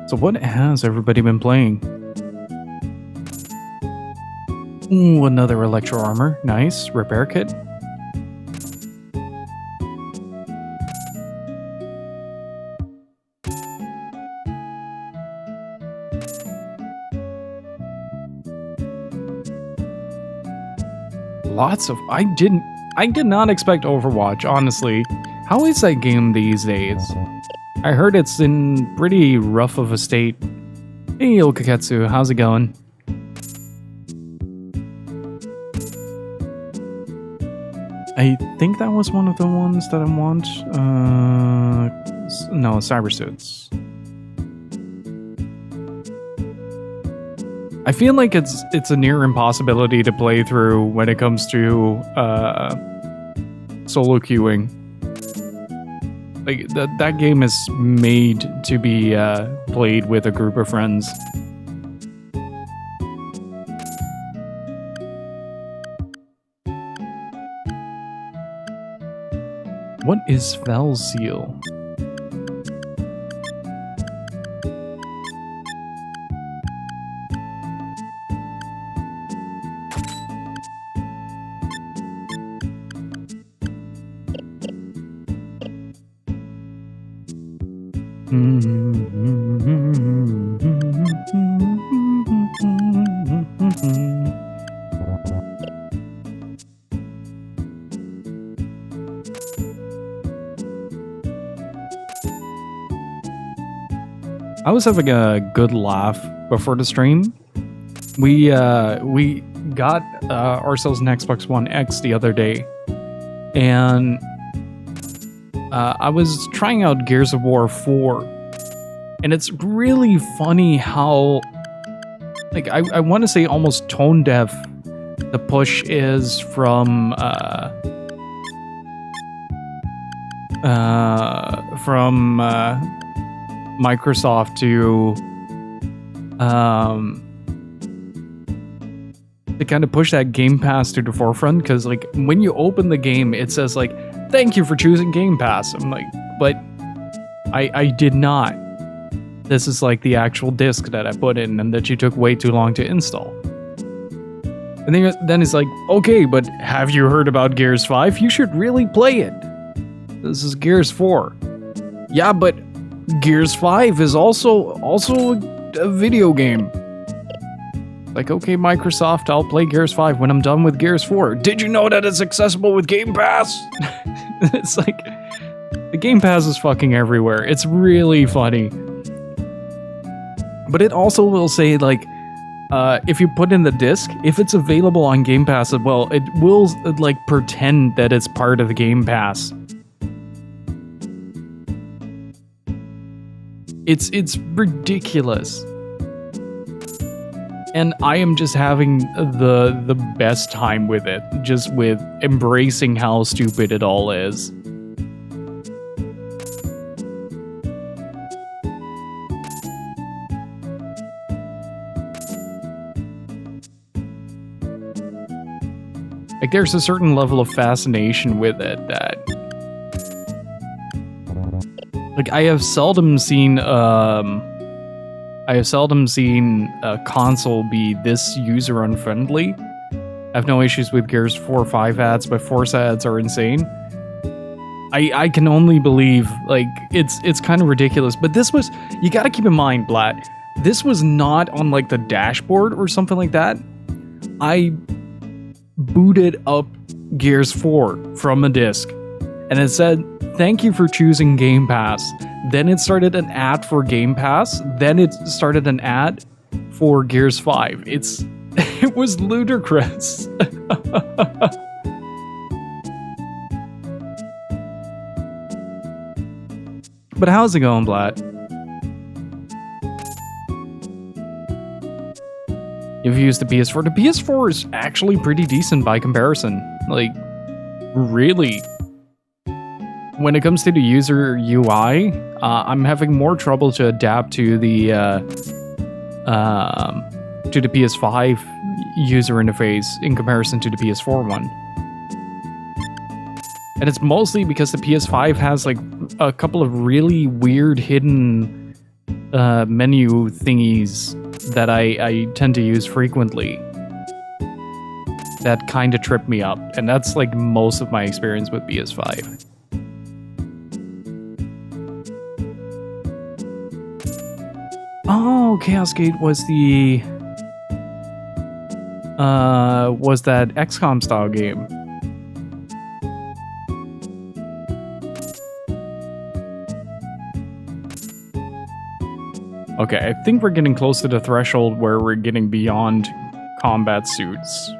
So what has everybody been playing? Ooh, another electro armor. Nice. Repair kit. Lots of... I did not expect Overwatch, honestly. How is that game these days? I heard it's in pretty rough of a state. Hey, Okaketsu, how's it going? I think that was one of the ones that I want. No, cyber suits. I feel like it's a near impossibility to play through when it comes to solo queuing. Like that game is made to be played with a group of friends. What is Fell Seal? I was having a good laugh before the stream. We got ourselves an Xbox One X the other day, and I was trying out Gears of War 4, and it's really funny how, like, I want to say almost tone deaf the push is from Microsoft to kind of push that Game Pass to the forefront, because like when you open the game it says like, thank you for choosing Game Pass. I'm like, but I did not. This is like the actual disc that I put in and that you took way too long to install. And then it's like, okay, but have you heard about Gears 5? You should really play it. This is Gears 4. Yeah, but Gears 5 is also a video game. Like, okay, Microsoft, I'll play Gears 5 when I'm done with Gears 4. Did you know that it's accessible with Game Pass? It's like, the Game Pass is fucking everywhere. It's really funny. But it also will say, like, if you put in the disc, if it's available on Game Pass as well, it will, like, pretend that it's part of the Game Pass. It's ridiculous. And I am just having the best time with it, just with embracing how stupid it all is. Like, there's a certain level of fascination with it that, like, I have seldom seen a console be this user unfriendly. I have no issues with Gears 4 5 ads, but Forza ads are insane. I can only believe, like, it's kind of ridiculous. But this was, you gotta keep in mind, Blatt, this was not on like the dashboard or something like that. I booted up Gears 4 from a disc, and it said, thank you for choosing Game Pass. Then it started an ad for Game Pass. Then it started an ad for Gears 5. It was ludicrous. But how's it going, Blatt? You've used the PS4. The PS4 is actually pretty decent by comparison. Like, really. When it comes to the user UI, I'm having more trouble to adapt to the PS5 user interface in comparison to the PS4 one. And it's mostly because the PS5 has like a couple of really weird hidden menu thingies that I tend to use frequently. That kind of trip me up, and that's like most of my experience with PS5. Oh, Chaos Gate was that XCOM style game. Okay, I think we're getting close to the threshold where we're getting beyond combat suits.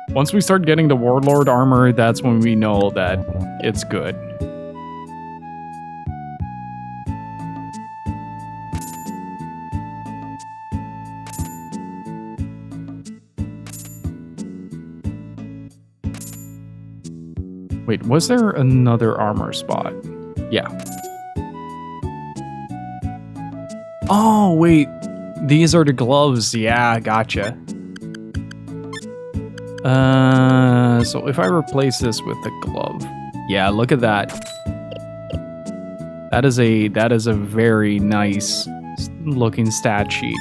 Once we start getting the Warlord armor, that's when we know that it's good. Wait, was there another armor spot? Yeah. Oh, wait. These are the gloves. Yeah, gotcha. So if I replace this with the glove, Yeah, look at that. That is a very nice looking stat sheet.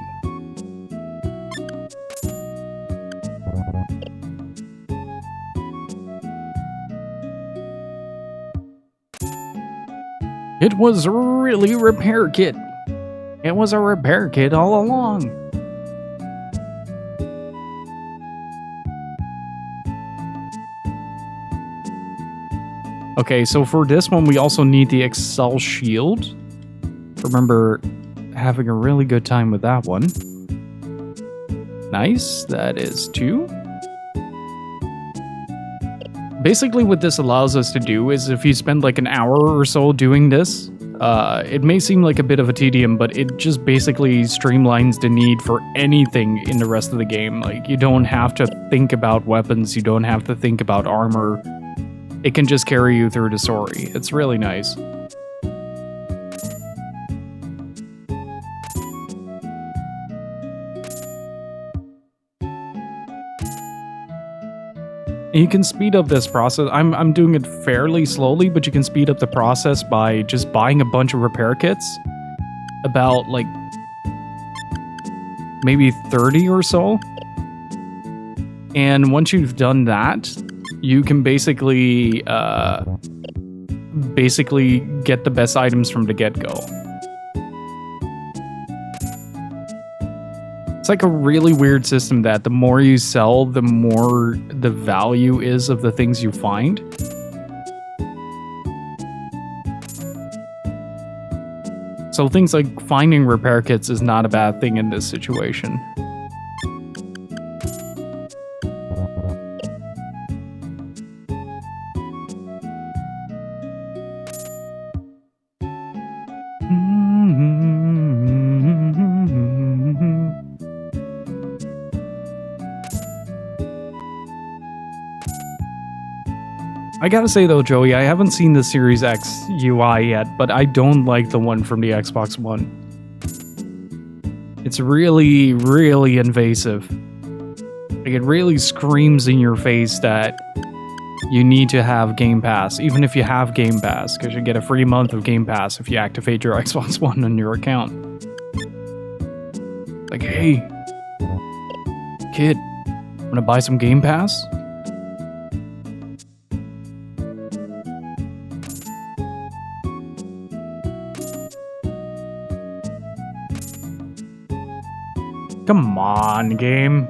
It was really repair kit. It was a repair kit all along. Okay, so for this one, we also need the Excel shield. Remember having a really good time with that one. Nice, that is 2. Basically, what this allows us to do is if you spend like an hour or so doing this, it may seem like a bit of a tedium, but it just basically streamlines the need for anything in the rest of the game. Like, you don't have to think about weapons, you don't have to think about armor. It can just carry you through the story. It's really nice. You can speed up this process. I'm doing it fairly slowly, but you can speed up the process by just buying a bunch of repair kits. About, like, maybe 30 or so. And once you've done that, you can basically get the best items from the get-go. It's like a really weird system that the more you sell, the more the value is of the things you find. So things like finding repair kits is not a bad thing in this situation. I gotta say though, Joey, I haven't seen the Series X UI yet, but I don't like the one from the Xbox One. It's really, really invasive. Like, it really screams in your face that you need to have Game Pass, even if you have Game Pass, because you get a free month of Game Pass if you activate your Xbox One on your account. Like, hey, kid, wanna buy some Game Pass? Come on, game.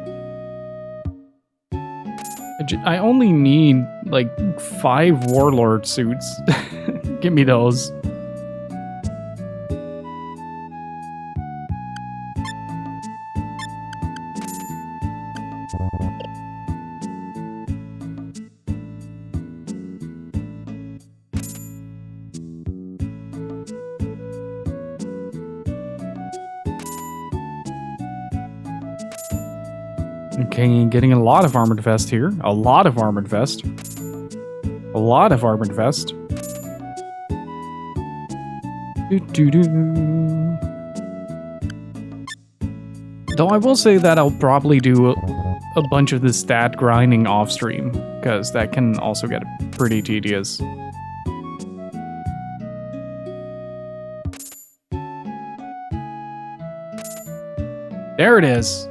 I only need, like, 5 Warlord suits. Give me those. Okay, getting a lot of armored vest here. A lot of armored vest. A lot of armored vest. Though I will say that I'll probably do a bunch of the stat grinding off stream, because that can also get pretty tedious. There it is.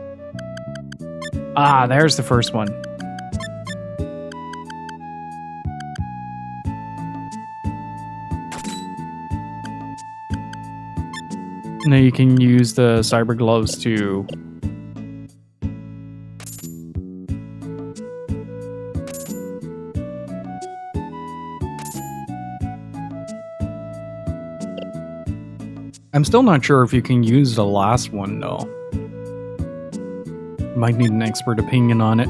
Ah, there's the first one. Now you can use the cyber gloves to... I'm still not sure if you can use the last one, though. Might need an expert opinion on it.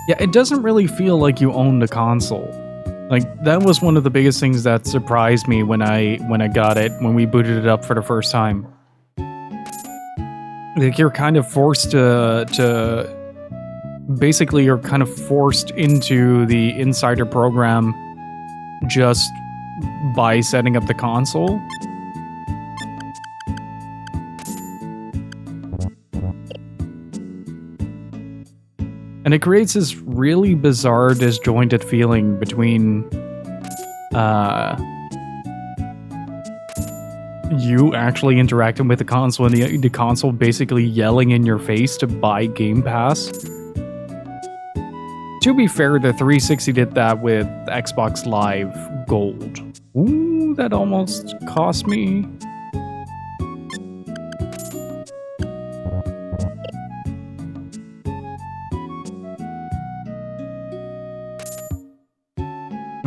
Yeah, it doesn't really feel like you own the console. Like, that was one of the biggest things that surprised me when I got it, when we booted it up for the first time. Like, you're kind of forced to basically, you're kind of forced into the Insider program just by setting up the console. And it creates this really bizarre, disjointed feeling between you actually interacting with the console and the console basically yelling in your face to buy Game Pass. To be fair, the 360 did that with Xbox Live Gold. Ooh, that almost cost me.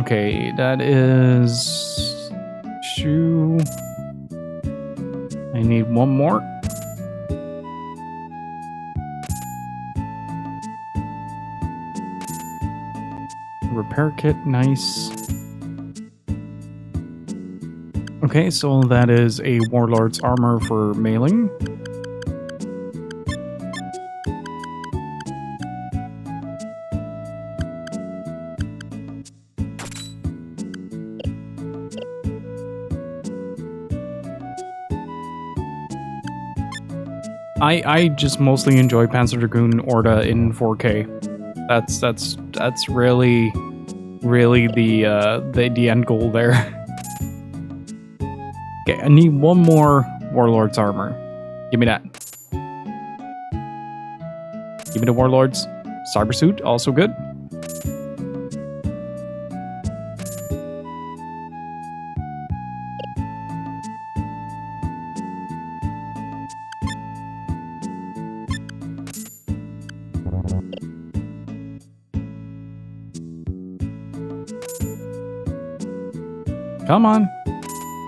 Okay, that is 2. I need 1 more. Repair kit, nice. Okay, so that is a Warlord's armor for mailing. I just mostly enjoy Panzer Dragoon Orda in 4K. That's really the end goal there. Okay, I need 1 more Warlord's armor. Give me that. Give me the Warlord's cyber suit, also good. Come on.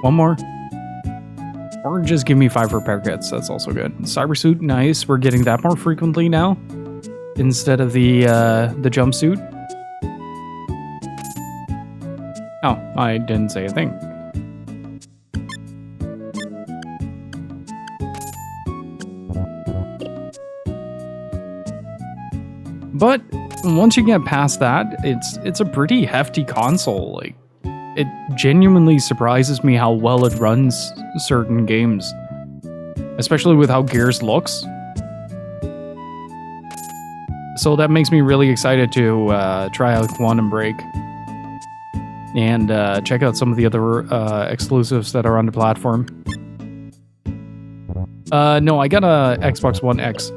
1 more. Or just give me 5 repair kits. That's also good. Cyber suit, nice. We're getting that more frequently now. Instead of the jumpsuit. Oh, I didn't say a thing. But once you get past that, it's a pretty hefty console. Like, it genuinely surprises me how well it runs certain games, especially with how Gears looks. So that makes me really excited to try out Quantum Break and check out some of the other exclusives that are on the platform. No, I got a Xbox One X.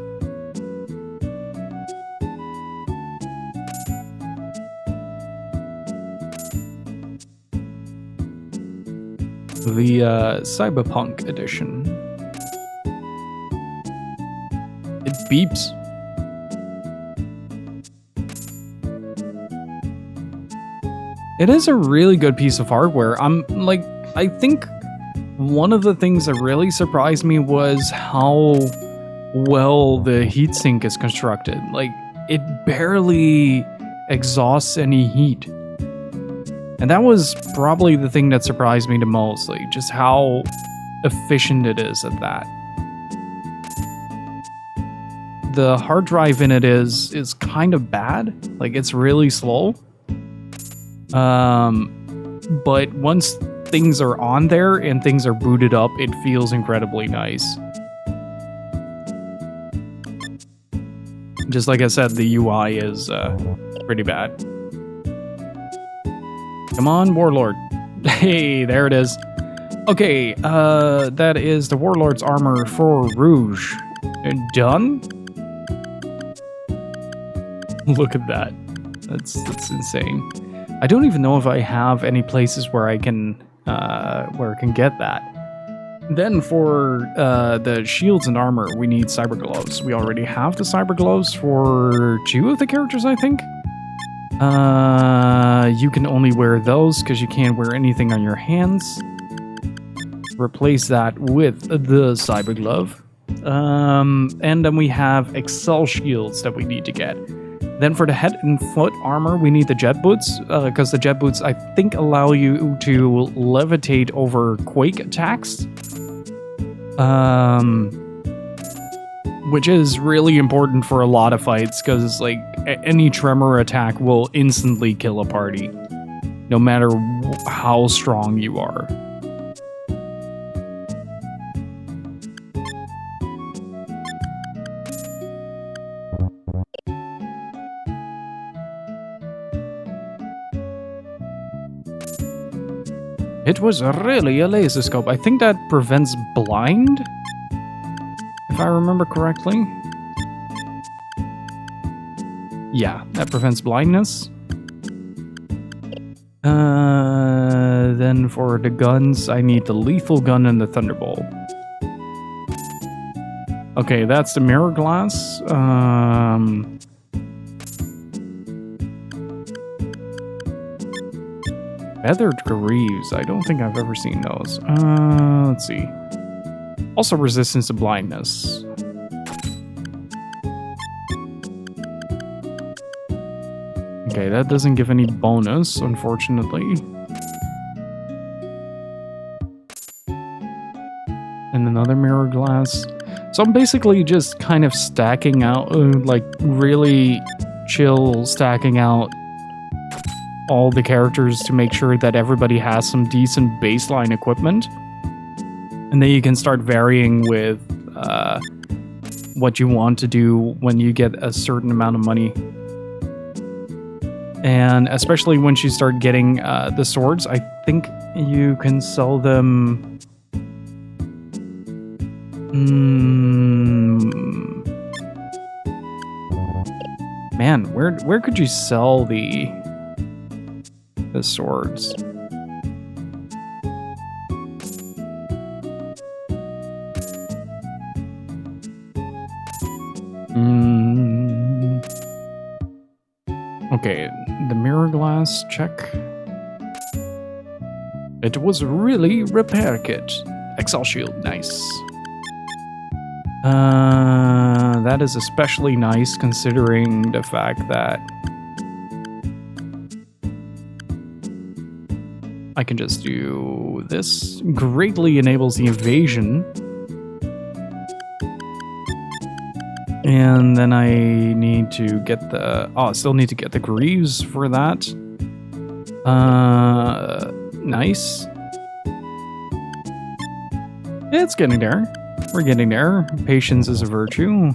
The Cyberpunk edition. It beeps. It is a really good piece of hardware. I think one of the things that really surprised me was how well the heatsink is constructed. Like, it barely exhausts any heat. And that was probably the thing that surprised me the most, like just how efficient it is at that. The hard drive in it is kind of bad, like it's really slow. But once things are on there and things are booted up, it feels incredibly nice. Just like I said, the UI is pretty bad. Come on, Warlord. Hey, there it is. Okay, that is the Warlord's armor for Rouge. Done? Look at that. That's insane. I don't even know if I have any places where I can get that. Then for the shields and armor, we need cyber gloves. We already have the cyber gloves for 2 of the characters, I think. You can only wear those because you can't wear anything on your hands. Replace that with the cyber glove. And then we have Excel shields that we need to get. Then for the head and foot armor, we need the jet boots, because the jet boots, I think, allow you to levitate over quake attacks. Which is really important for a lot of fights, because like any tremor attack will instantly kill a party, no matter how strong you are. It was really a laser scope. I think that prevents blind, if I remember correctly. Yeah, that prevents blindness. Then for the guns, I need the lethal gun and the thunderbolt. Okay, that's the mirror glass. Feathered greaves. I don't think I've ever seen those. Let's see. Also resistance to blindness. Okay, that doesn't give any bonus, unfortunately. And another mirror glass. So I'm basically just kind of stacking out, like really chill stacking out all the characters to make sure that everybody has some decent baseline equipment. And then you can start varying with what you want to do when you get a certain amount of money. And especially once you start getting the swords, I think you can sell them. Man, where could you sell the swords? Okay, the mirror glass, check. It was really repair kit. Excel shield, nice. That is especially nice considering the fact that I can just do this. Greatly enables the evasion. And then I need to get the... Oh, I still need to get the greaves for that. Nice. It's getting there. We're getting there. Patience is a virtue.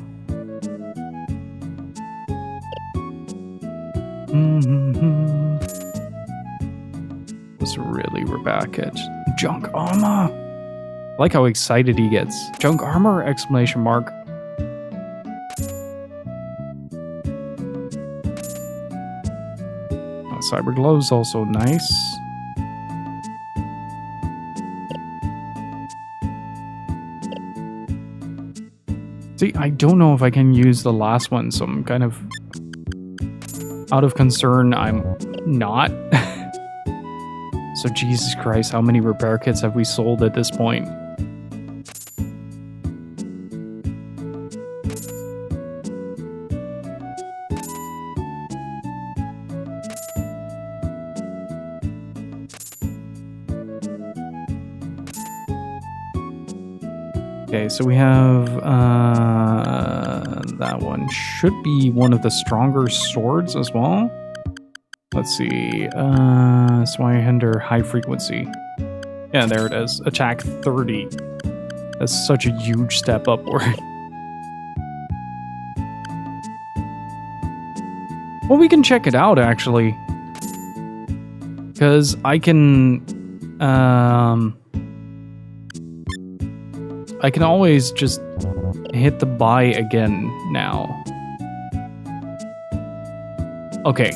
Was really, we're back at junk armor. I like how excited he gets. Junk armor! Exclamation mark. Cyber gloves also nice. See, I don't know if I can use the last one, so I'm kind of out of concern. I'm not. So Jesus Christ, how many repair kits have we sold at this point? Okay, so we have that one should be one of the stronger swords as well. Let's see, Swihender high frequency. Yeah, there it is. Attack 30. That's such a huge step upward. Well, we can check it out actually, because I can always just hit the buy again now. Okay.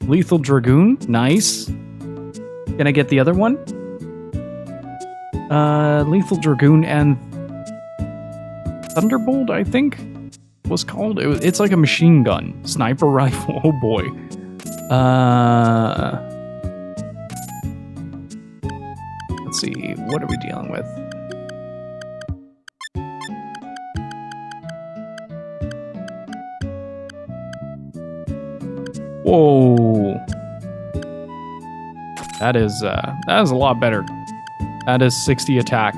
Lethal Dragoon, nice. Can I get the other one? Lethal Dragoon and Thunderbolt, I think was called. It's like a machine gun. Sniper rifle, oh boy. Let's see, what are we dealing with? Whoa. That is a lot better. That is 60 attack.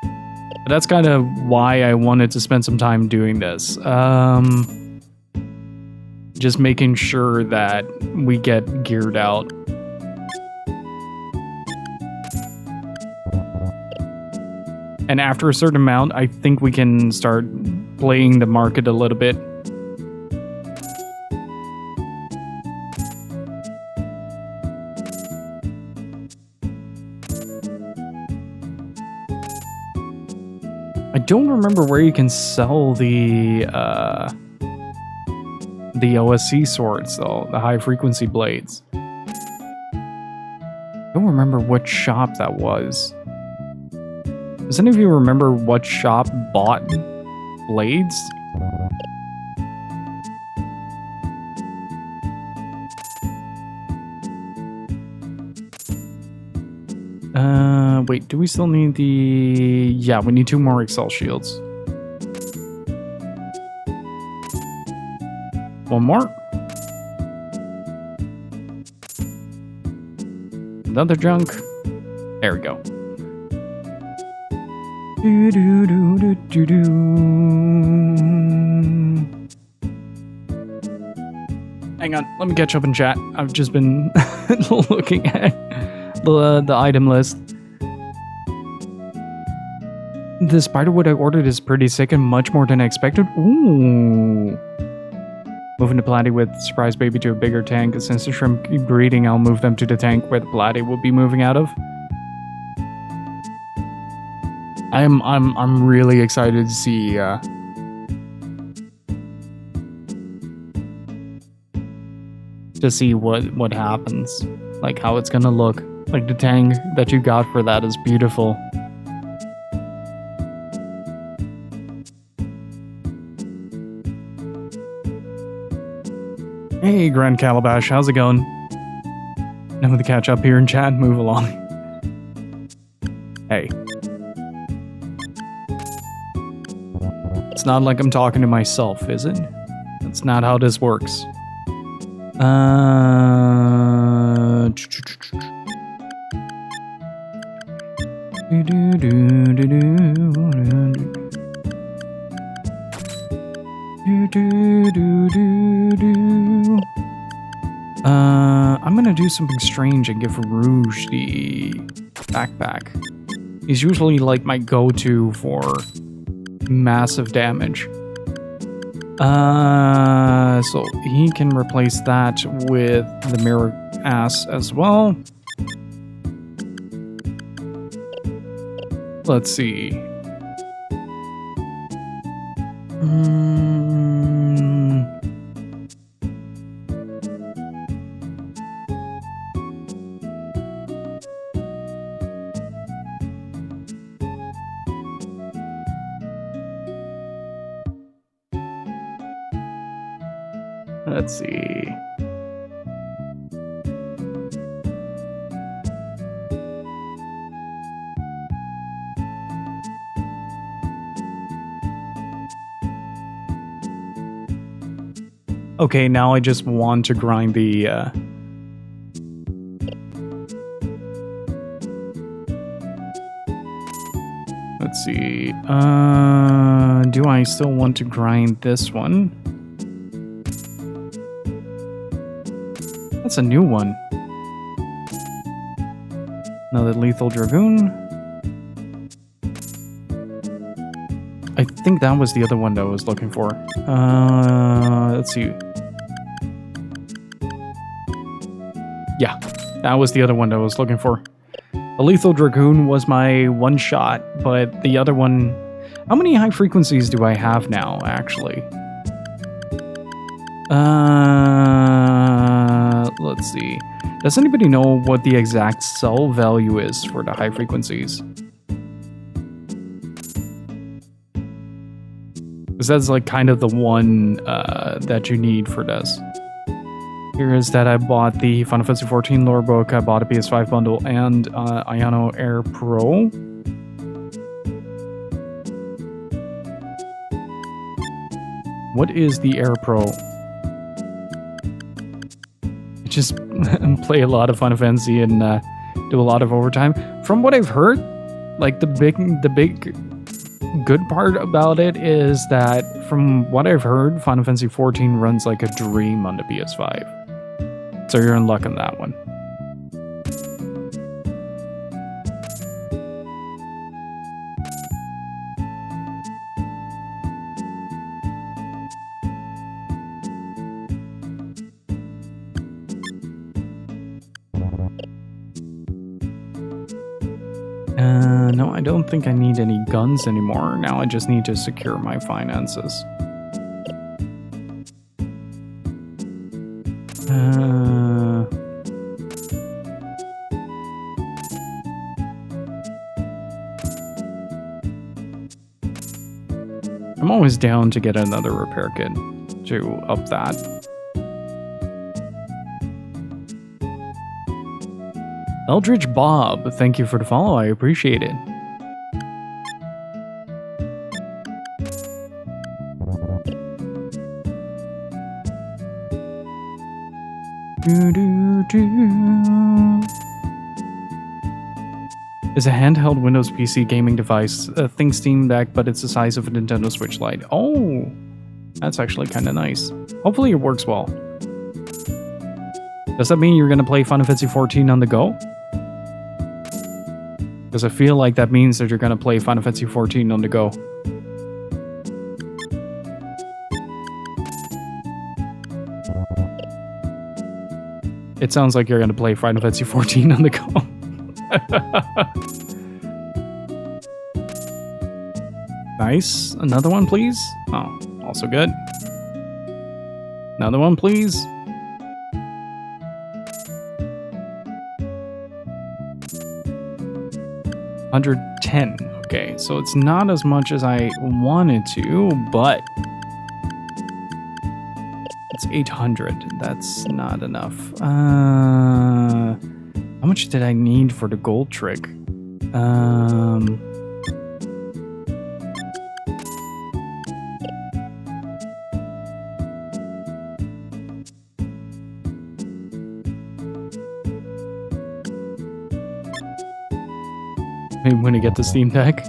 But that's kind of why I wanted to spend some time doing this. Just making sure that we get geared out. And after a certain amount, I think we can start playing the market a little bit. don't remember where you can sell the OSC swords, though, the high frequency blades. I don't remember what shop that was. Does any of you remember what shop bought blades? Wait, do we still need the... Yeah, we need 2 more Excel shields. 1 more. Another junk. There we go. Hang on, let me catch up in chat. I've just been looking at the item list. The spiderwood I ordered is pretty sick and much more than I expected. Ooh. Moving the platy with surprise baby to a bigger tank. Since the shrimp keep breeding, I'll move them to the tank where the platy will be moving out of. I'm really excited to see what happens, like how it's gonna look. Like the tank that you got for that is beautiful. Hey, Grand Calabash, how's it going? Now to catch up here in chat, move along. Hey. It's not like I'm talking to myself, is it? That's not how this works. I'm gonna do something strange and give Rouge the backpack. He's usually like my go-to for massive damage. So he can replace that with the mirror ass as well. Let's see. Let's see. Okay, now I just want to grind the let's see. Do I still want to grind this one? That's a new one. Another lethal dragoon. I think that was the other one that I was looking for. Let's see. Yeah, that was the other one that I was looking for. The lethal dragoon was my one shot, but the other one... How many high frequencies do I have now, actually? Let's see. Does anybody know what the exact sell value is for the high frequencies? Because that's like kind of the one that you need for this. Here is that I bought the Final Fantasy XIV lore book, I bought a PS5 bundle, and Ayano Air Pro. What is the Air Pro? I just play a lot of Final Fantasy and do a lot of overtime. From what I've heard, like the big good part about it is that from what I've heard, Final Fantasy XIV runs like a dream on the PS5. So you're in luck on that one. No, I don't think I need any guns anymore. Now I just need to secure my finances. I'm always down to get another repair kit to up that. Eldridge Bob, thank you for the follow. I appreciate it. Is a handheld Windows PC gaming device. Think Steam Deck, but it's the size of a Nintendo Switch Lite. Oh, that's actually kind of nice. Hopefully it works well. Does that mean you're going to play Final Fantasy XIV on the go? Because I feel like that means that you're going to play Final Fantasy XIV on the go. It sounds like you're going to play Final Fantasy XIV on the go. Nice. Another one, please. Oh, also good. Another one, please. $110. Okay, so it's not as much as I wanted to, but it's 800. That's not enough. How much did I need for the gold trick? Maybe when I get the Steam Deck.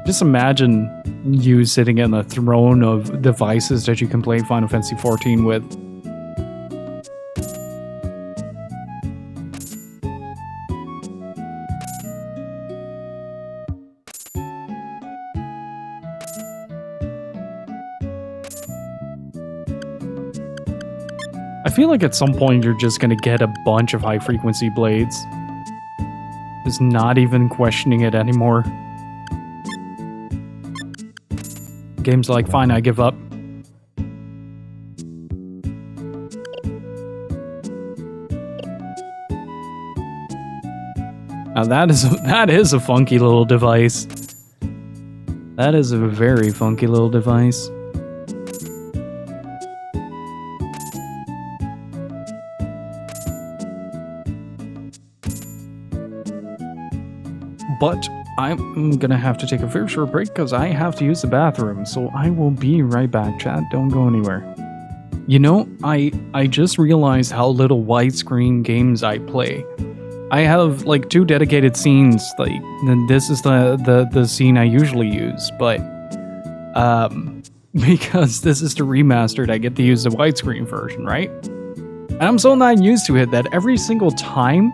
Just imagine you sitting in the throne of devices that you can play Final Fantasy XIV with. I feel like at some point you're just gonna get a bunch of high frequency blades. Just not even questioning it anymore. Game's like, fine, I give up. Now that is a funky little device. That is a very funky little device. But I'm gonna have to take a very short break because I have to use the bathroom, so I will be right back, chat. Don't go anywhere. You know, I just realized how little widescreen games I play. I have like 2 dedicated scenes, like this is the scene I usually use, but because this is the remastered, I get to use the widescreen version, right? And I'm so not used to it that every single time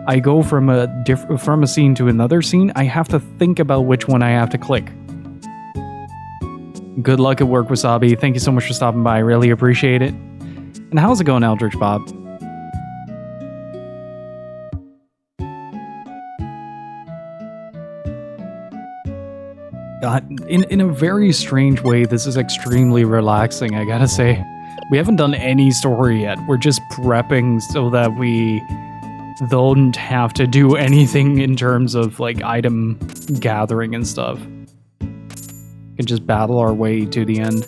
I go from a scene to another scene, I have to think about which one I have to click. Good luck at work, Wasabi. Thank you so much for stopping by. I really appreciate it. And how's it going, Eldritch Bob? God, in a very strange way, this is extremely relaxing, I gotta say. We haven't done any story yet. We're just prepping so that we don't have to do anything in terms of like item gathering and stuff. We can just battle our way to the end.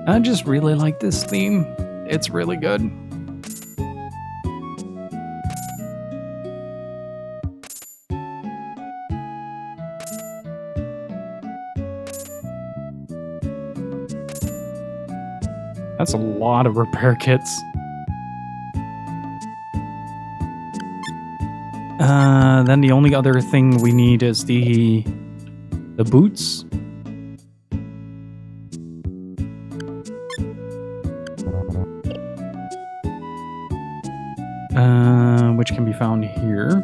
I just really like this theme. It's really good. That's a lot of repair kits. Then the only other thing we need is the boots. which can be found here.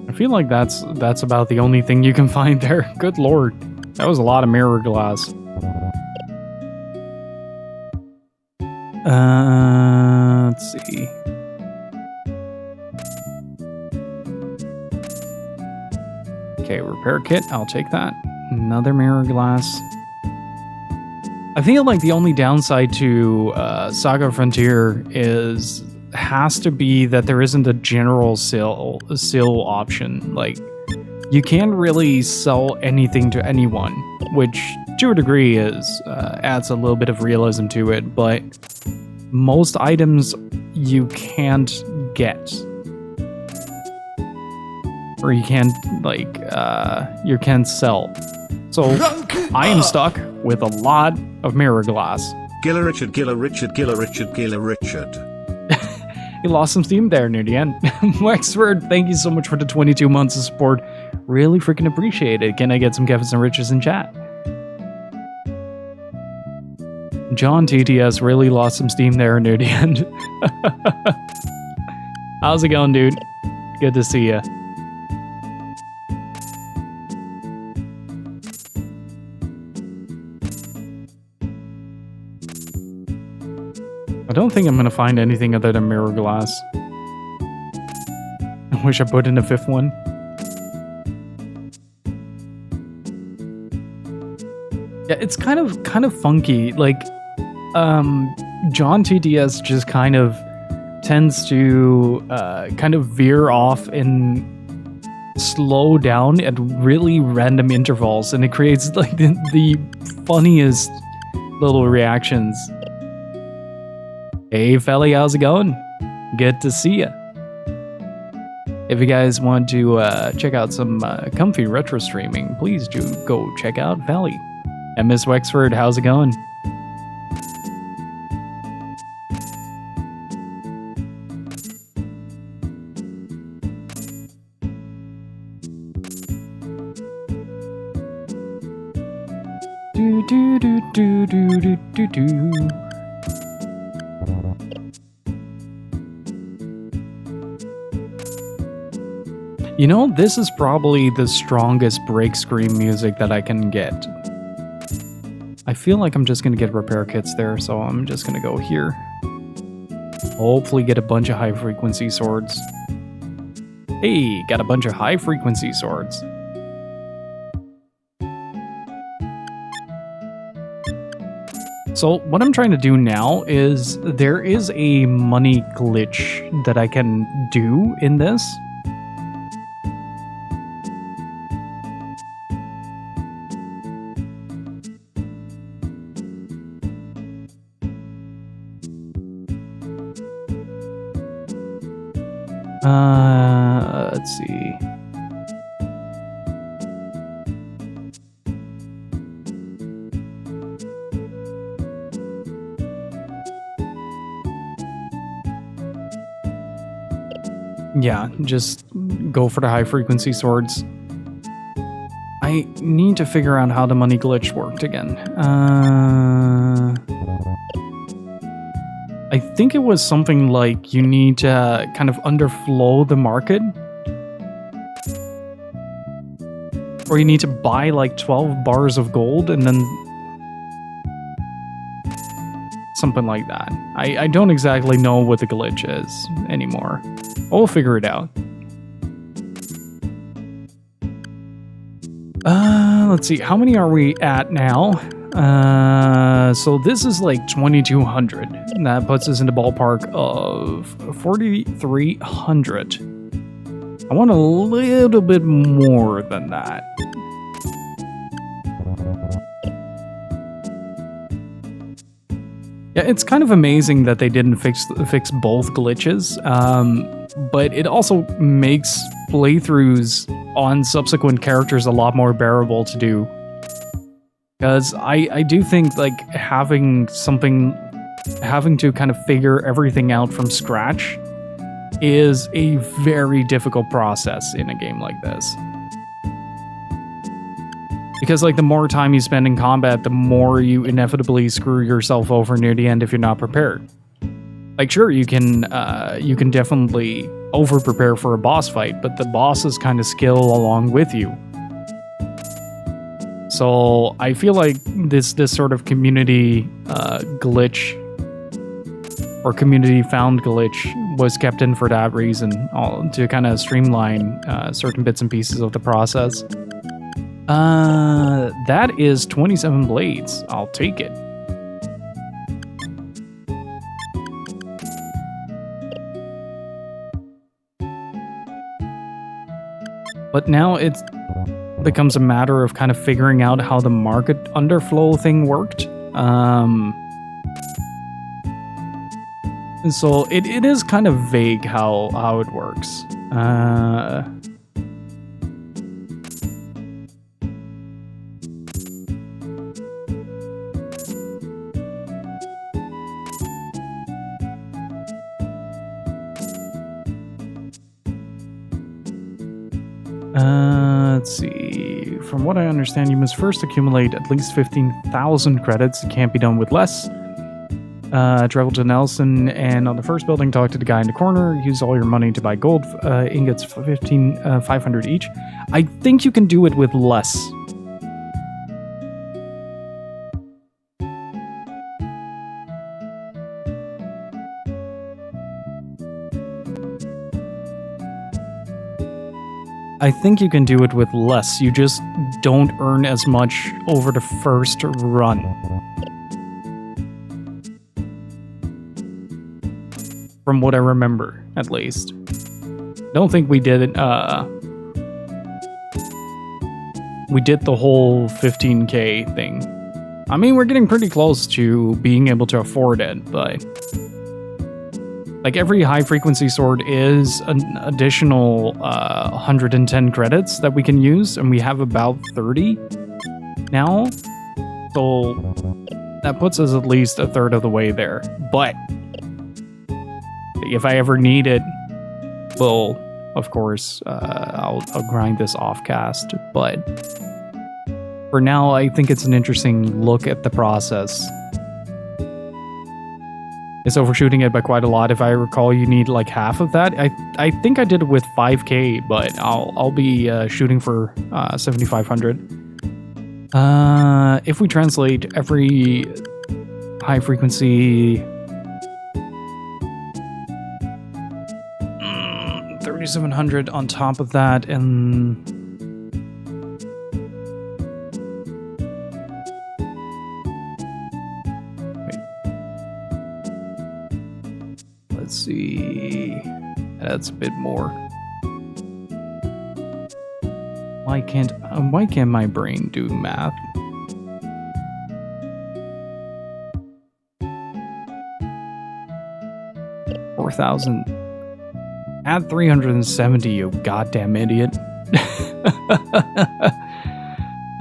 I feel like that's about the only thing you can find there. Good lord. That was a lot of mirror glass. Let's see. Okay, repair kit. I'll take that. Another mirror glass. I feel like the only downside to SaGa Frontier has to be that there isn't a general sell option. Like, you can't really sell anything to anyone, which to a degree adds a little bit of realism to it, but most items you can't get. Or you can't, like, you can't sell. So, I am stuck with a lot of mirror glass. Gilla Richard, Gilla Richard, Gilla Richard, Gilla Richard. You lost some steam there near the end. Wexford, thank you so much for the 22 months of support. Really freaking appreciate it. Can I get some Kevins and Riches in chat? John TTS really lost some steam there near the end. How's it going, dude? Good to see you. I don't think I'm going to find anything other than mirror glass. I wish I put in a fifth one. Yeah, it's kind of funky. Like, John TDS just kind of tends to kind of veer off and slow down at really random intervals, and it creates like the funniest little reactions. Hey, Felly, how's it going? Good to see ya. If you guys want to check out some comfy retro streaming, please do go check out Felly. And Miss Wexford, how's it going? Do do do do do do do do. You know, this is probably the strongest break screen music that I can get. I feel like I'm just gonna get repair kits there, so I'm just gonna go here. Hopefully get a bunch of high frequency swords. Hey, got a bunch of high frequency swords. So what I'm trying to do now is there is a money glitch that I can do in this. Let's see. Yeah, just go for the high frequency swords. I need to figure out how the money glitch worked again. I think it was something like you need to kind of underflow the market. Or you need to buy like 12 bars of gold and then... something like that. I don't exactly know what the glitch is anymore. We'll figure it out. Let's see, how many are we at now? So this is like 2,200. And that puts us in the ballpark of 4,300. I want a little bit more than that. Yeah, it's kind of amazing that they didn't fix both glitches, but it also makes playthroughs on subsequent characters a lot more bearable to do. Because I do think like having to kind of figure everything out from scratch is a very difficult process in a game like this. Because like the more time you spend in combat, the more you inevitably screw yourself over near the end if you're not prepared. Like sure, you can definitely over prepare for a boss fight, but the bosses kind of skill along with you. So I feel like this sort of community glitch or community found glitch was kept in for that reason, to kind of streamline certain bits and pieces of the process. That is 27 blades. I'll take it. But now it becomes a matter of kind of figuring out how the market underflow thing worked. And so it is kind of vague how it works. Let's see. From what I understand, you must first accumulate at least 15,000 credits. It can't be done with less. Travel to Nelson, and on the first building, talk to the guy in the corner. Use all your money to buy gold ingots, 500 each. I think you can do it with less. I think you can do it with less. You just don't earn as much over the first run. From what I remember, at least. Don't think we did it, we did the whole 15k thing. I mean, we're getting pretty close to being able to afford it, but... like, every high-frequency sword is an additional 110 credits that we can use, and we have about 30 now. So, that puts us at least a third of the way there. But... if I ever need it, well, of course, I'll grind this off-cast. But for now, I think it's an interesting look at the process. It's overshooting it by quite a lot. If I recall, you need like half of that. I think I did it with 5k, but I'll be shooting for 7,500. If we translate every high-frequency... 3,700 on top of that, and wait. Let's see. That's a bit more. Why can't my brain do math? $4,000. Add 370, you goddamn idiot.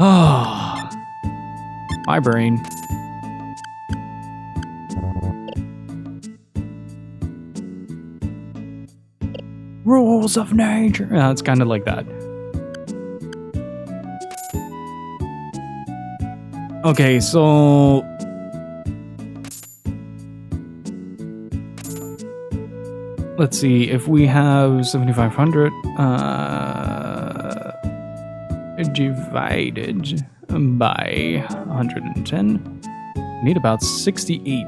Oh, my brain. Rules of nature. Yeah, it's kind of like that. Okay, so... let's see, if we have 7,500 divided by 110, we need about 68.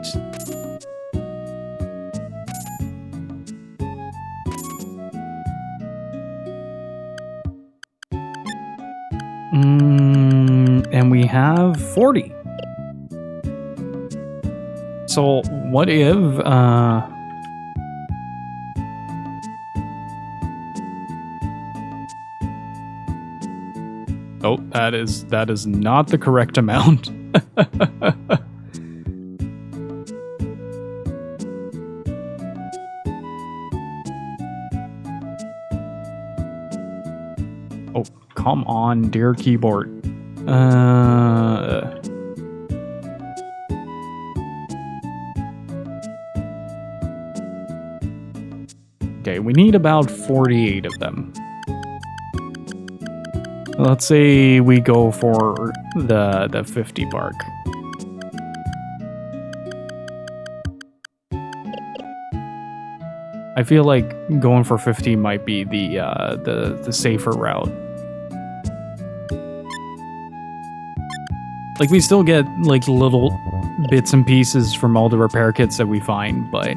And we have 40. So what if... oh, that is not the correct amount. Oh, come on, dear keyboard. Okay, we need about 48 of them. Let's say we go for the 50 park. I feel like going for 50 might be the safer route. Like, we still get like little bits and pieces from all the repair kits that we find, but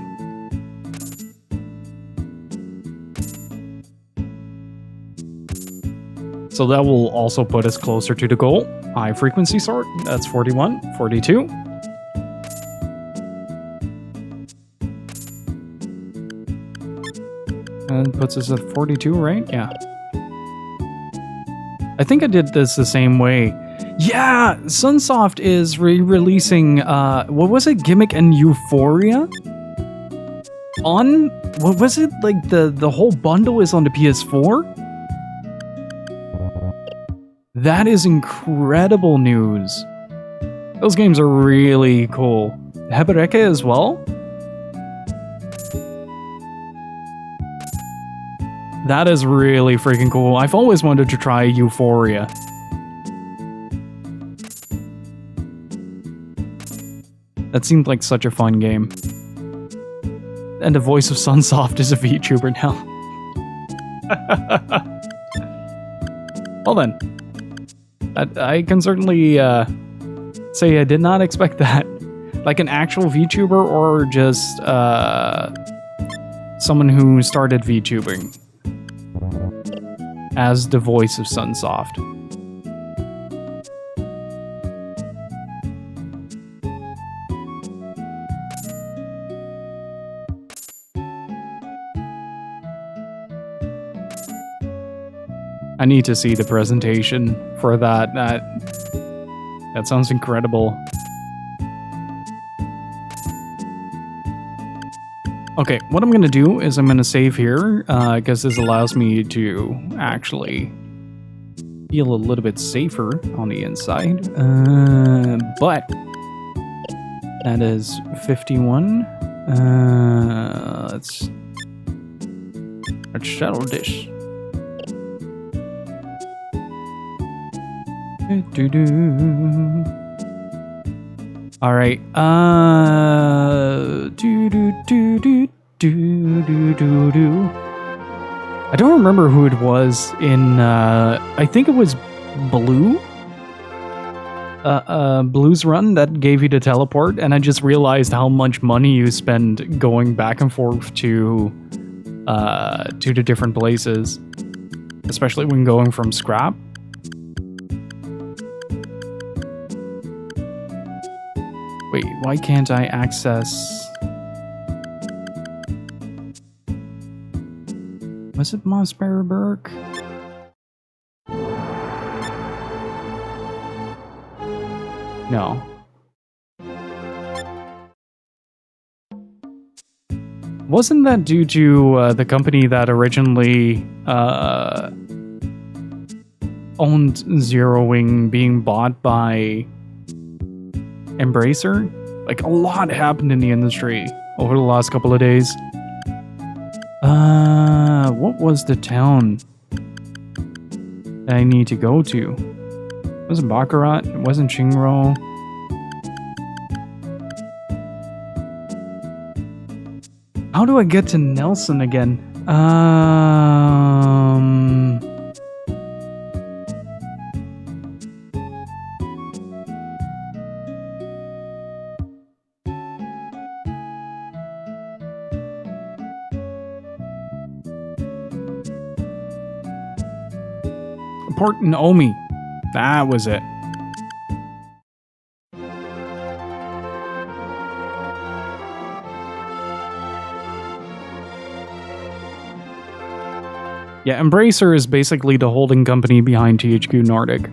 so that will also put us closer to the goal. High frequency sort, that's 41, 42. And puts us at 42, right? Yeah. I think I did this the same way. Yeah, Sunsoft is re-releasing, what was it? Gimmick and Euphoria? On, what was it? Like, the whole bundle is on the PS4? That is incredible news. Those games are really cool. Hirameki as well? That is really freaking cool. I've always wanted to try Euphoria. That seemed like such a fun game. And the voice of Sunsoft is a VTuber now. Well then. I can certainly say I did not expect that. Like an actual VTuber or just someone who started VTubing as the voice of Sunsoft. I need to see the presentation for that. That sounds incredible. Okay, what I'm gonna do is I'm gonna save here, because this allows me to actually feel a little bit safer on the inside. But that is 51. Let's settle this. All right. I don't remember who it was in. I think it was Blue. Blue's Run that gave you the teleport, and I just realized how much money you spend going back and forth to the different places, especially when going from scrap. Wait, why can't I access... Was it Mossberg? No. Wasn't that due to the company that originally owned Zero Wing being bought by Embracer? Like, a lot happened in the industry over the last couple of days. What was the town that I need to go to? It wasn't Baccarat, it wasn't Shinro. How do I get to Nelson again? Port Naomi. That was it. Yeah, Embracer is basically the holding company behind THQ Nordic.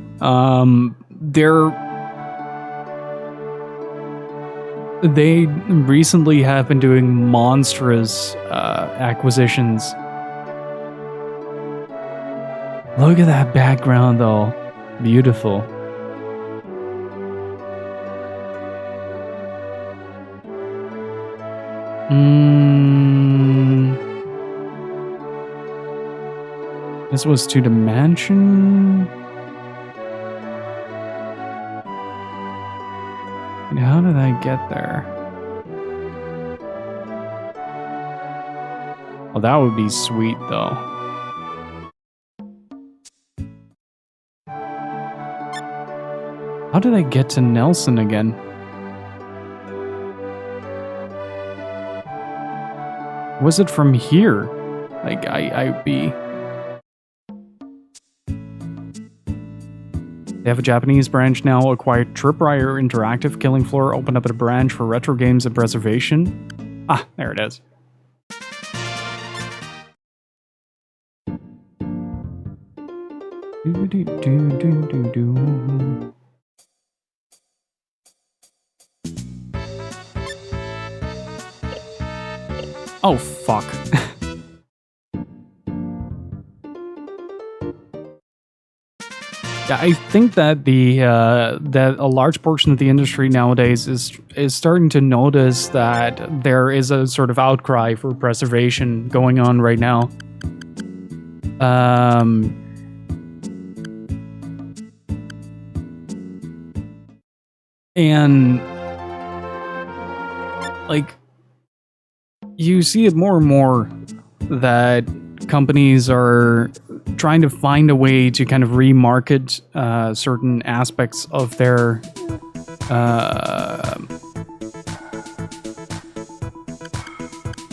They recently have been doing monstrous acquisitions. Look at that background, though. Beautiful. This was to the mansion. And how did I get there? Well, that would be sweet, though. How did I get to Nelson again? Was it from here? Like, I'd be... They have a Japanese branch now, acquired Tripwire Interactive, Killing Floor, opened up a branch for retro games and preservation. Ah, there it is. Oh, fuck. Yeah, I think that that a large portion of the industry nowadays is starting to notice that there is a sort of outcry for preservation going on right now. And like you see it more and more that companies are trying to find a way to kind of remarket certain aspects of their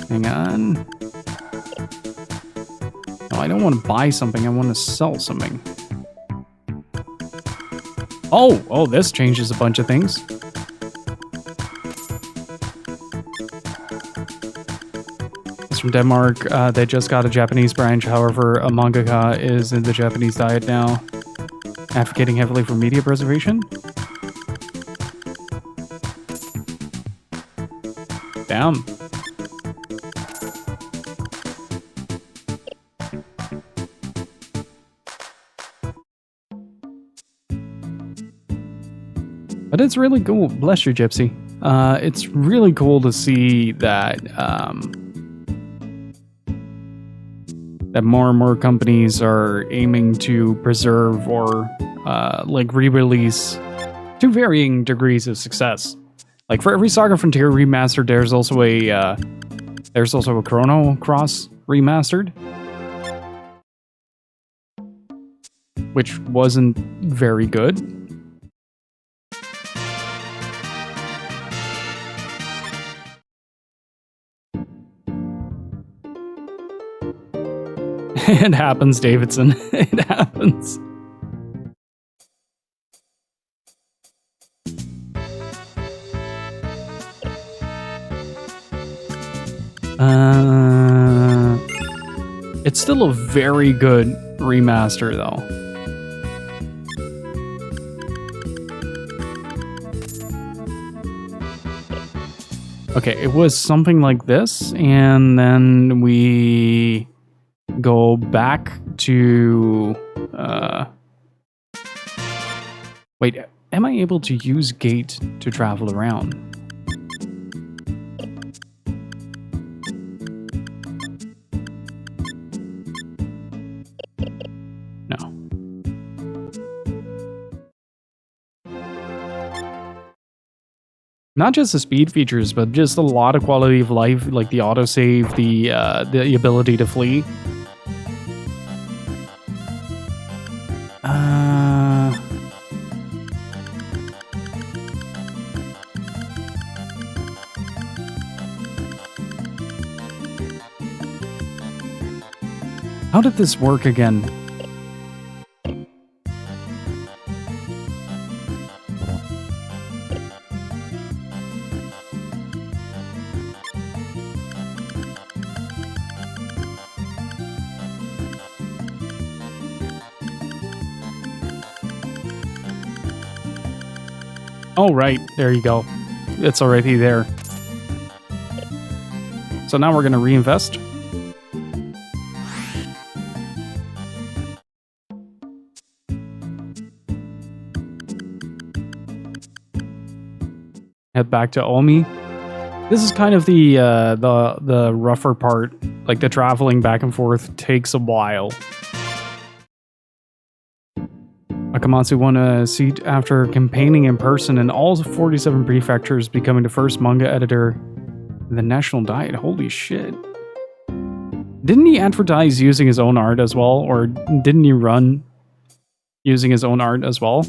hang on. No, I don't want to buy something, I want to sell something. Oh, this changes a bunch of things. From Denmark, they just got a Japanese branch. However, a mangaka is in the Japanese diet now, advocating heavily for media preservation. Damn. But it's really cool. Bless you, Gypsy. It's really cool to see that that more and more companies are aiming to preserve or like re-release to varying degrees of success. Like for every SaGa Frontier remastered, there's also a Chrono Cross remastered, which wasn't very good. It happens, Davidson. It happens. It's still a very good remaster, though. Okay, it was something like this, and then we go back to wait, am I able to use gate to travel around? No. Not just the speed features, but just a lot of quality of life, like the autosave, the ability to flee. How did this work again? Oh, right. There you go. It's already there. So now we're going to reinvest. Head back to Omi. This is kind of the rougher part. Like the traveling back and forth takes a while. Akamatsu won a seat after campaigning in person in all 47 prefectures, becoming the first manga editor in the national diet. Holy shit. Didn't he advertise using his own art as well? Or didn't he run using his own art as well?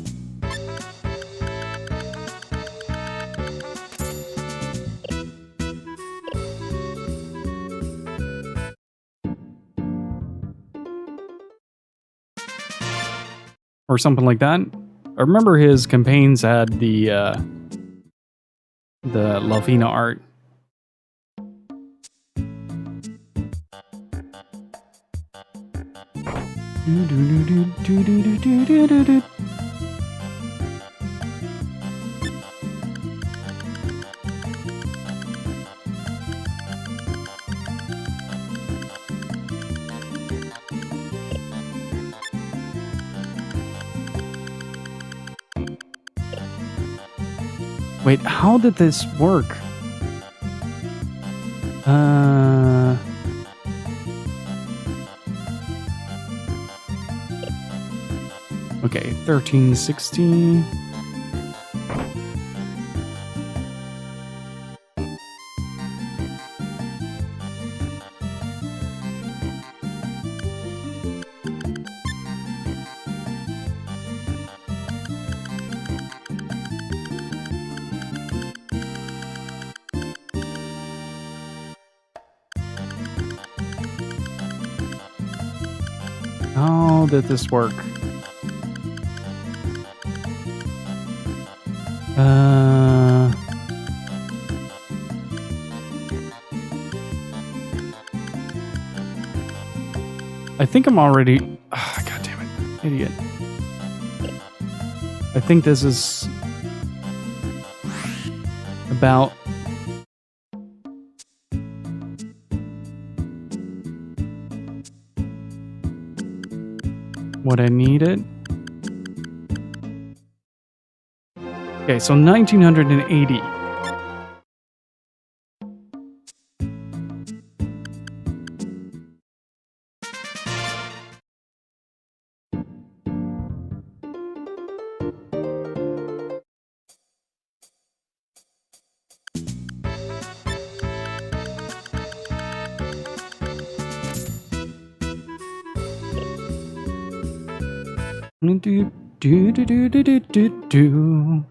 Or something like that. I remember his campaigns had the Lavina art. Wait, how did this work? Okay, 1360. How did this work? I think I'm already... God damn it. Idiot. I think this is... about... what I needed. Okay, so 1980. Do.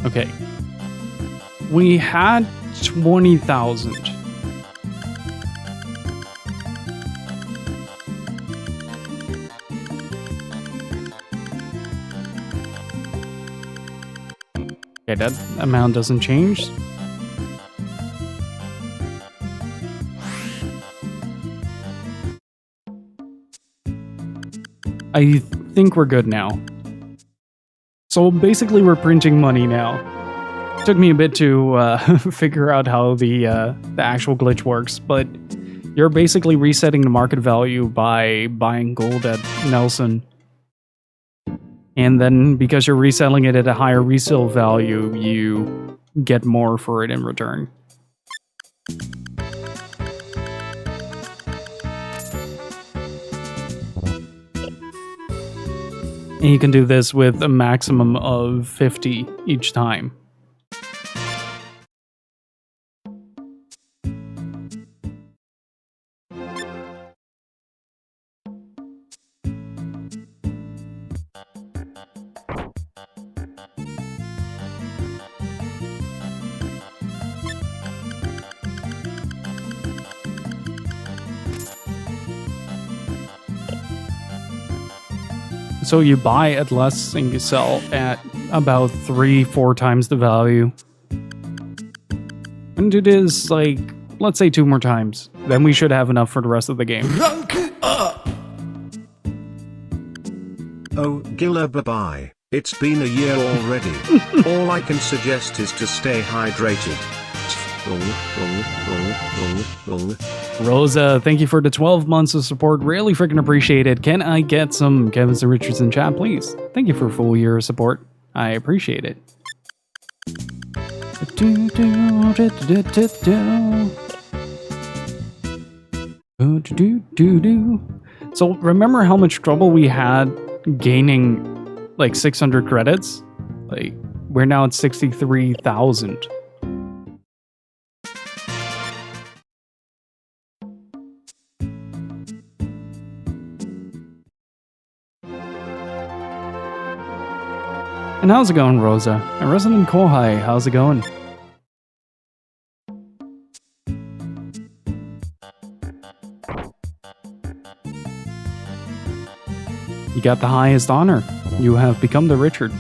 Okay. We had 20,000. Okay, that amount doesn't change. I think we're good now. So basically we're printing money now. It took me a bit to figure out how the actual glitch works, but you're basically resetting the market value by buying gold at Nelson. And then because you're reselling it at a higher resale value, you get more for it in return. And you can do this with a maximum of 50 each time. So you buy at less and you sell at about 3-4 times the value. And it is like, let's say 2 more times. Then we should have enough for the rest of the game. Rank up! Oh, Gilla, bye-bye. It's been a year already. All I can suggest is to stay hydrated. Rosa, thank you for the 12 months of support. Really freaking appreciate it. Can I get some Kevins and Richards in chat, please? Thank you for a full year of support. I appreciate it. So remember how much trouble we had gaining like 600 credits? Like we're now at 63,000. And how's it going, Rosa? And Resident Kohai, how's it going? You got the highest honor. You have become the Richard.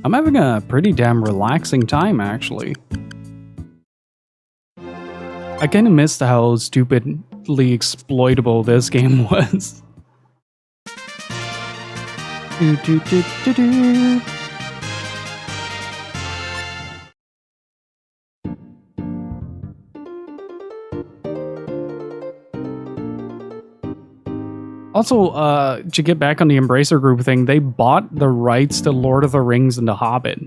I'm having a pretty damn relaxing time, actually. I kind of missed how stupidly exploitable this game was. Also, to get back on the Embracer Group thing, they bought the rights to Lord of the Rings and The Hobbit.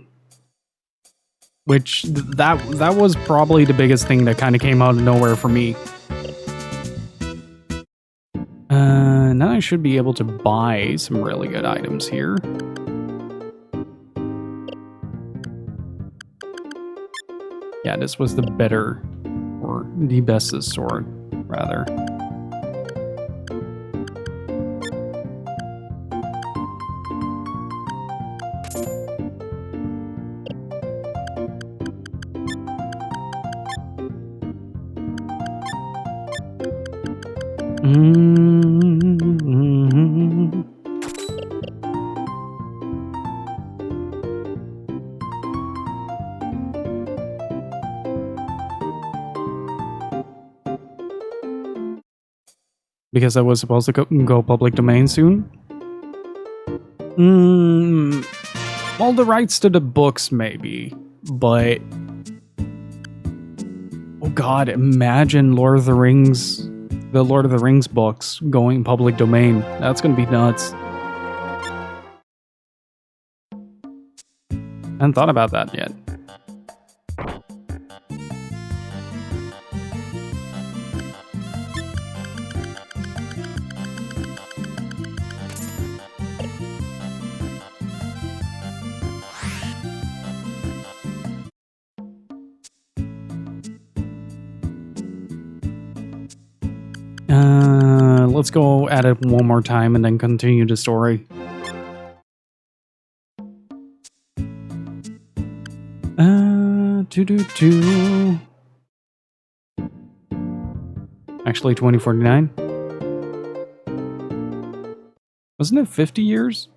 Which, that was probably the biggest thing that kind of came out of nowhere for me. Now I should be able to buy some really good items here. Yeah, this was the better, or the bestest sword, rather. Because I was supposed to go public domain soon? Well, the rights to the books, maybe. But... oh god, imagine the Lord of the Rings books going public domain. That's gonna be nuts. I hadn't thought about that yet. Let's go at it one more time and then continue the story. Actually, 2049. Wasn't it 50 years?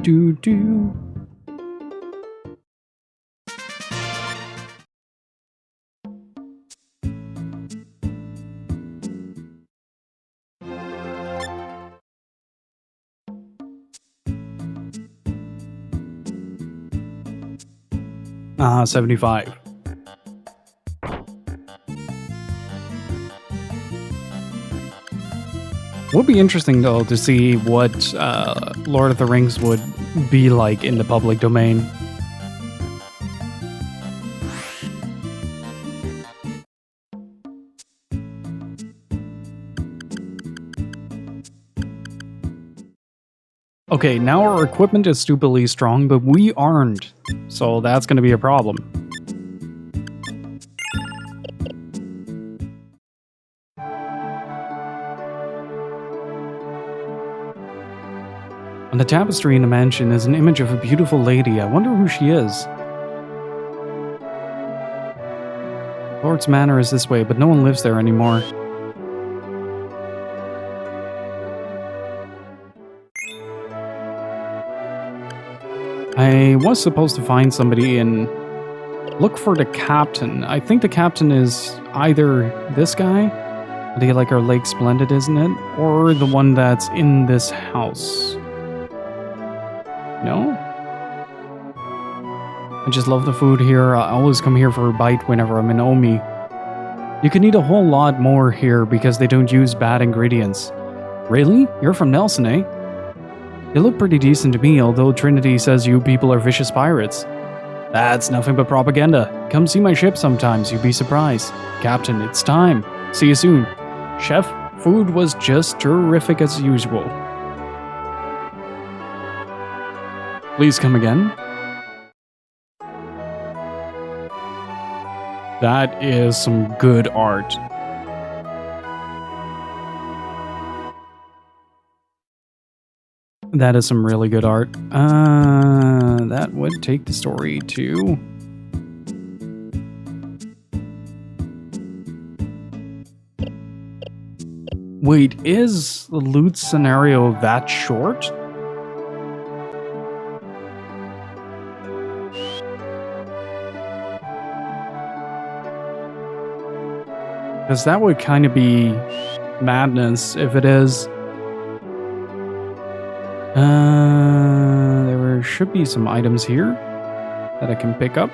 Do. 75. Would be interesting though to see what Lord of the Rings would be like in the public domain. Okay, now our equipment is stupidly strong, but we aren't, so that's going to be a problem. On the tapestry in the mansion is an image of a beautiful lady. I wonder who she is. Lord's Manor is this way, but no one lives there anymore. I was supposed to find somebody and look for the captain. I think the captain is either this guy, I think like our Lake Splendid, isn't it? Or the one that's in this house. No? I just love the food here. I always come here for a bite whenever I'm in Omi. You can eat a whole lot more here because they don't use bad ingredients. Really? You're from Nelson, eh? You look pretty decent to me, although Trinity says you people are vicious pirates. That's nothing but propaganda. Come see my ship sometimes, you'd be surprised. Captain, it's time. See you soon. Chef, food was just terrific as usual. Please come again. That is some good art. That is some really good art. That would take the story to... Wait, is the loot scenario that short? Because that would kind of be madness if it is. There should be some items here that I can pick up.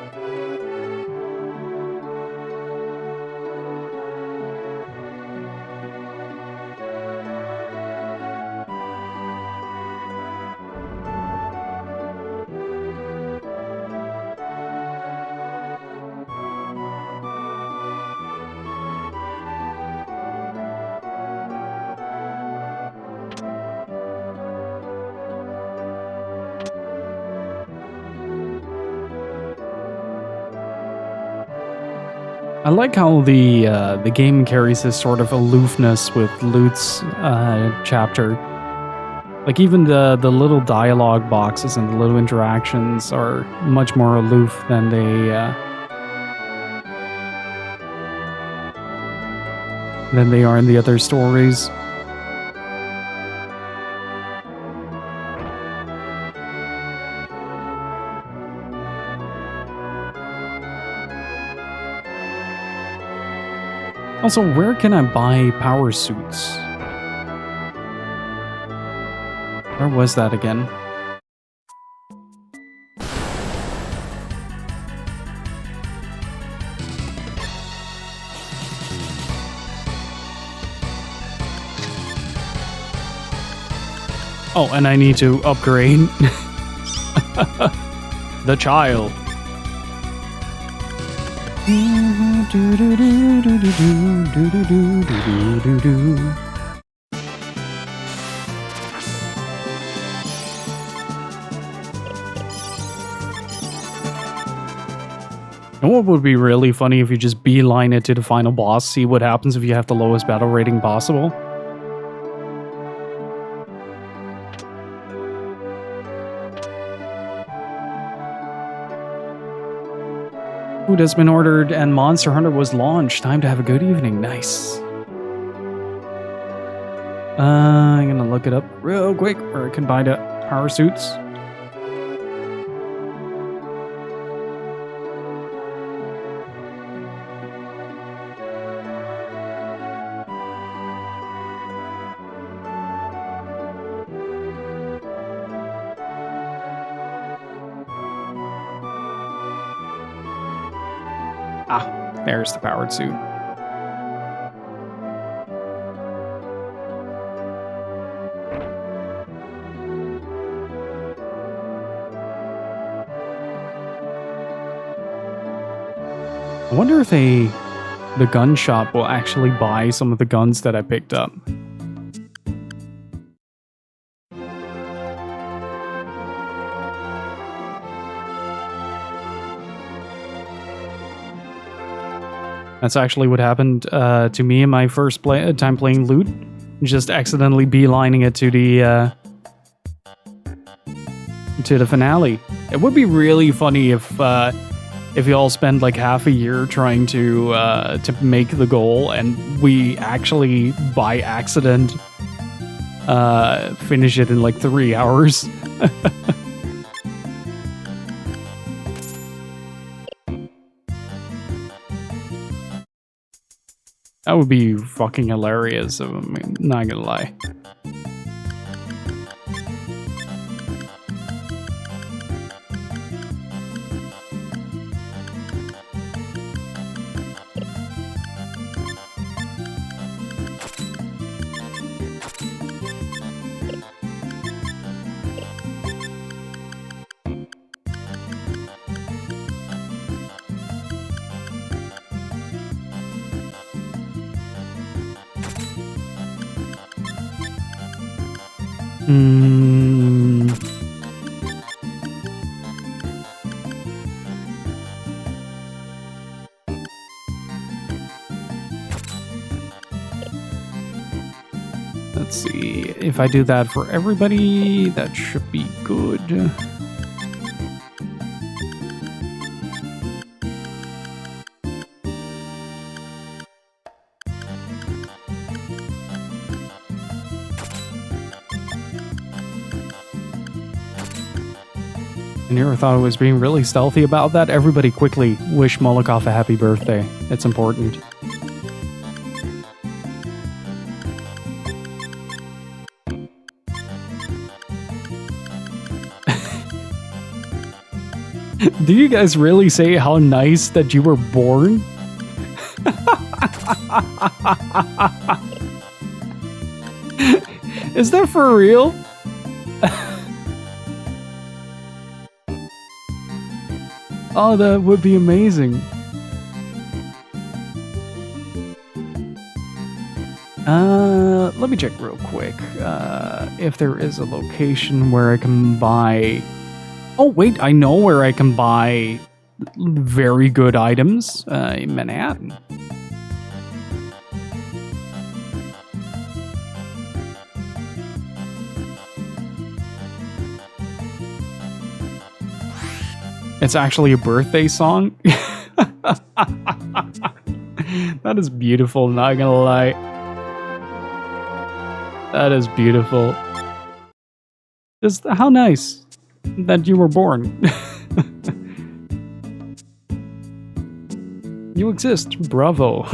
I like how the game carries this sort of aloofness with Loot's chapter. Like even the little dialogue boxes and the little interactions are much more aloof than they are in the other stories. Also, where can I buy power suits? Where was that again? Oh, and I need to upgrade the child. And what would be really funny if you just beeline it to the final boss, see what happens if you have the lowest battle rating possible? Food has been ordered and Monster Hunter was launched. Time to have a good evening. Nice. I'm gonna look it up real quick where I can buy the power suits. Ah, there's the powered suit. I wonder if the gun shop will actually buy some of the guns that I picked up. That's actually what happened to me in my first time playing Loot. Just accidentally beelining it to the finale. It would be really funny if you all spend like half a year trying to make the goal, and we actually by accident finish it in like 3 hours. That would be fucking hilarious. I mean, not gonna lie. Let's see. If I do that for everybody, that should be good. I never thought I was being really stealthy about that. Everybody quickly wish Molokov a happy birthday. It's important. Do you guys really say how nice that you were born? Is that for real? Oh, that would be amazing. Let me check real quick if there is a location where I can buy... Oh, wait, I know where I can buy very good items in Manhattan. It's actually a birthday song. That is beautiful, not gonna lie. That is beautiful. Just how nice that you were born. You exist. Bravo.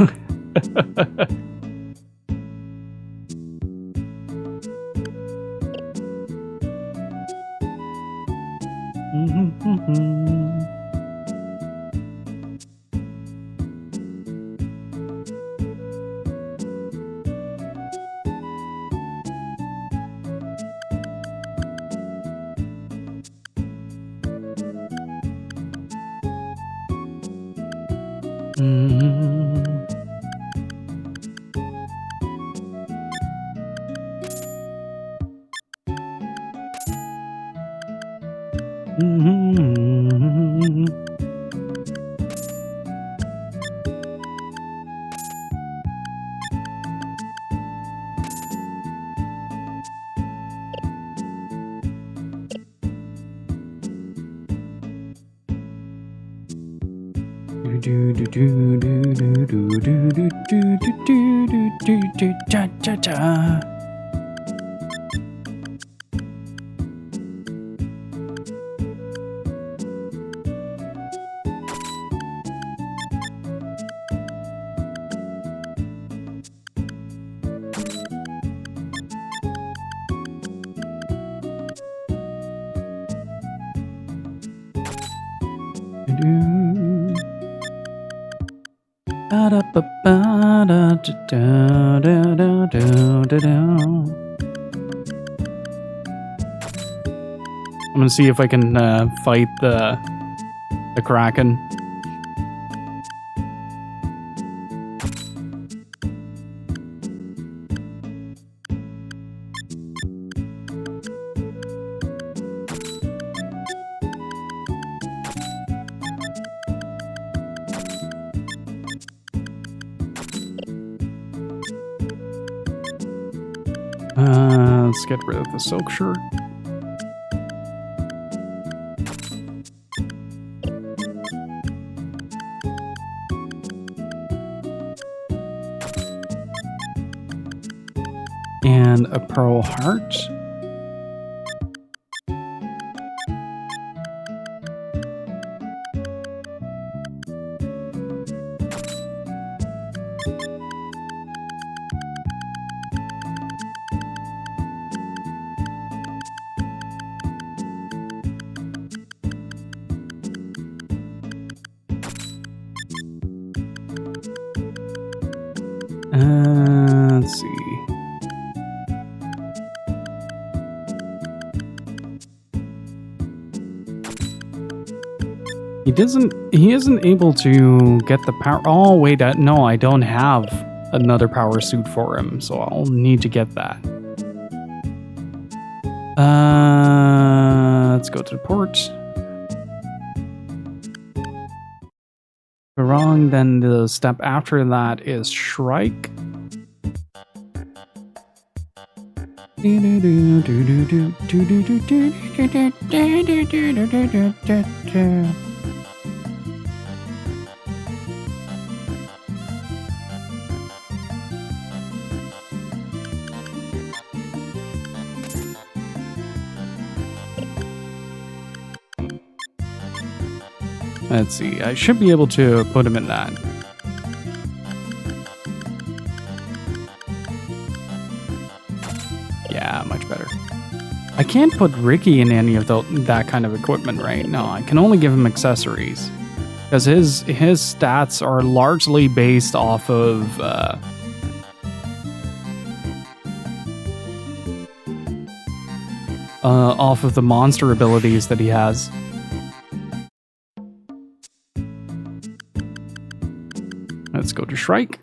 I'm gonna see if I can fight the Kraken. Let's get rid of the silk shirt. And a pearl heart. He isn't able to get the power. Oh, wait, no, I don't have another power suit for him, so I'll need to get that. Let's go to the port. Wrong, then the step after that is Shrike. Let's see, I should be able to put him in that. Yeah, much better. I can't put Ricky in any of that kind of equipment, right? No, I can only give him accessories. Because his stats are largely based off of... off of the monster abilities that he has. Let's go to Shrike.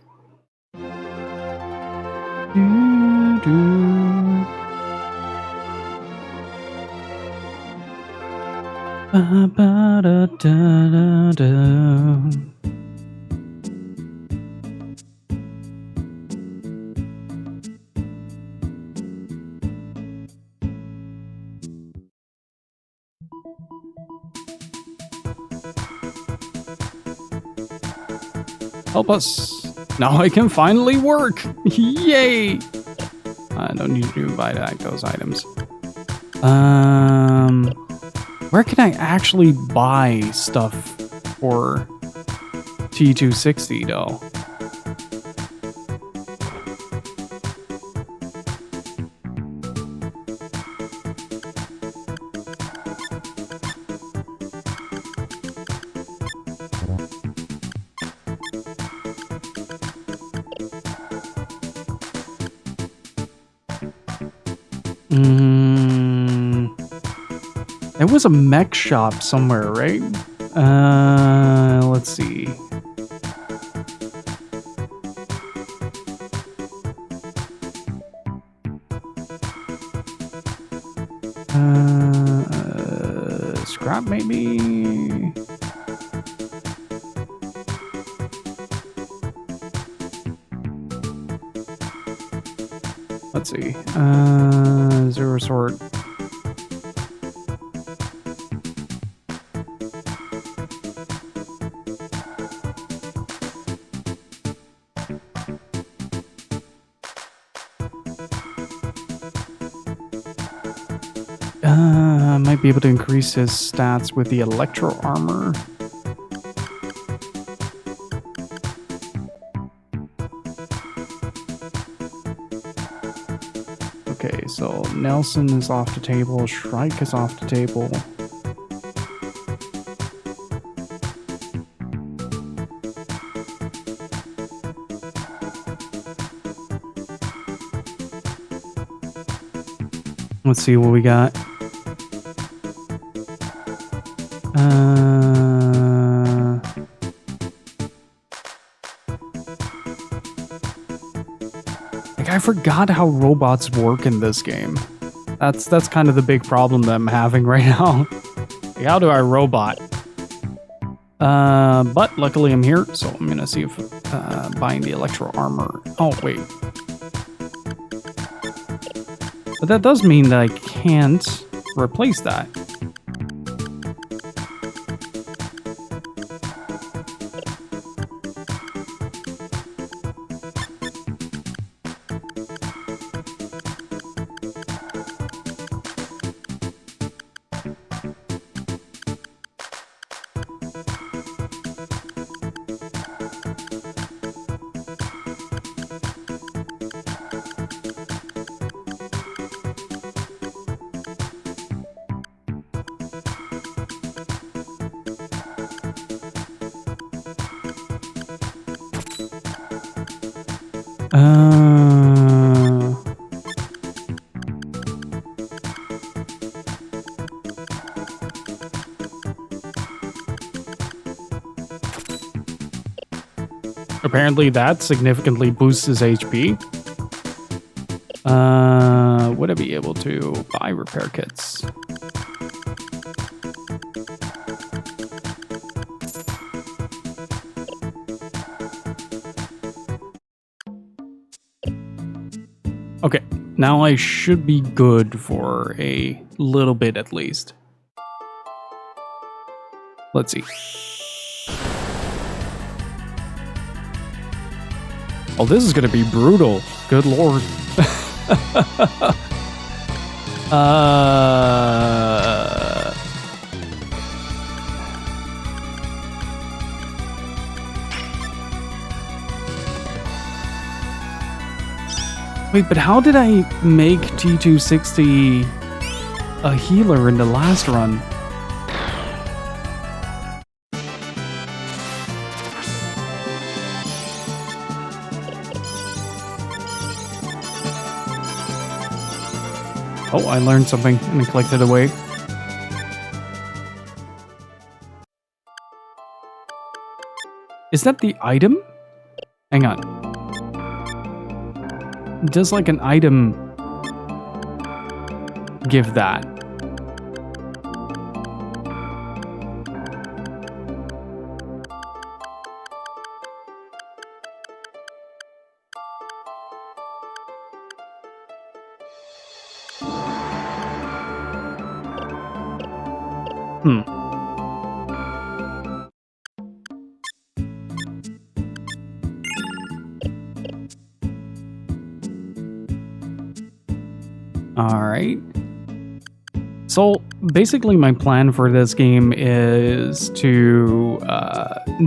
Help us. Now I can finally work. Yay. I don't need to buy back those items. Where can I actually buy stuff for T260 though? There was a mech shop somewhere, right? Let's see. Scrap maybe? Let's see. Zero sort. Might be able to increase his stats with the electro armor. Okay, so Nelson is off the table, Shrike is off the table. Let's see what we got. I forgot how robots work in this game. That's kind of the big problem that I'm having right now. Like, how do I robot? But luckily I'm here, so I'm gonna see if buying the electro armor. Oh wait. But that does mean that I can't replace that. Apparently that significantly boosts his HP. Would I be able to buy repair kits? Okay, now I should be good for a little bit at least. Let's see. Oh, this is gonna be brutal. Good lord. Wait, but how did I make T260 a healer in the last run? Oh, I learned something and I clicked it away. Is that the item? Hang on. Does like an item give that? Alright. So, basically my plan for this game is to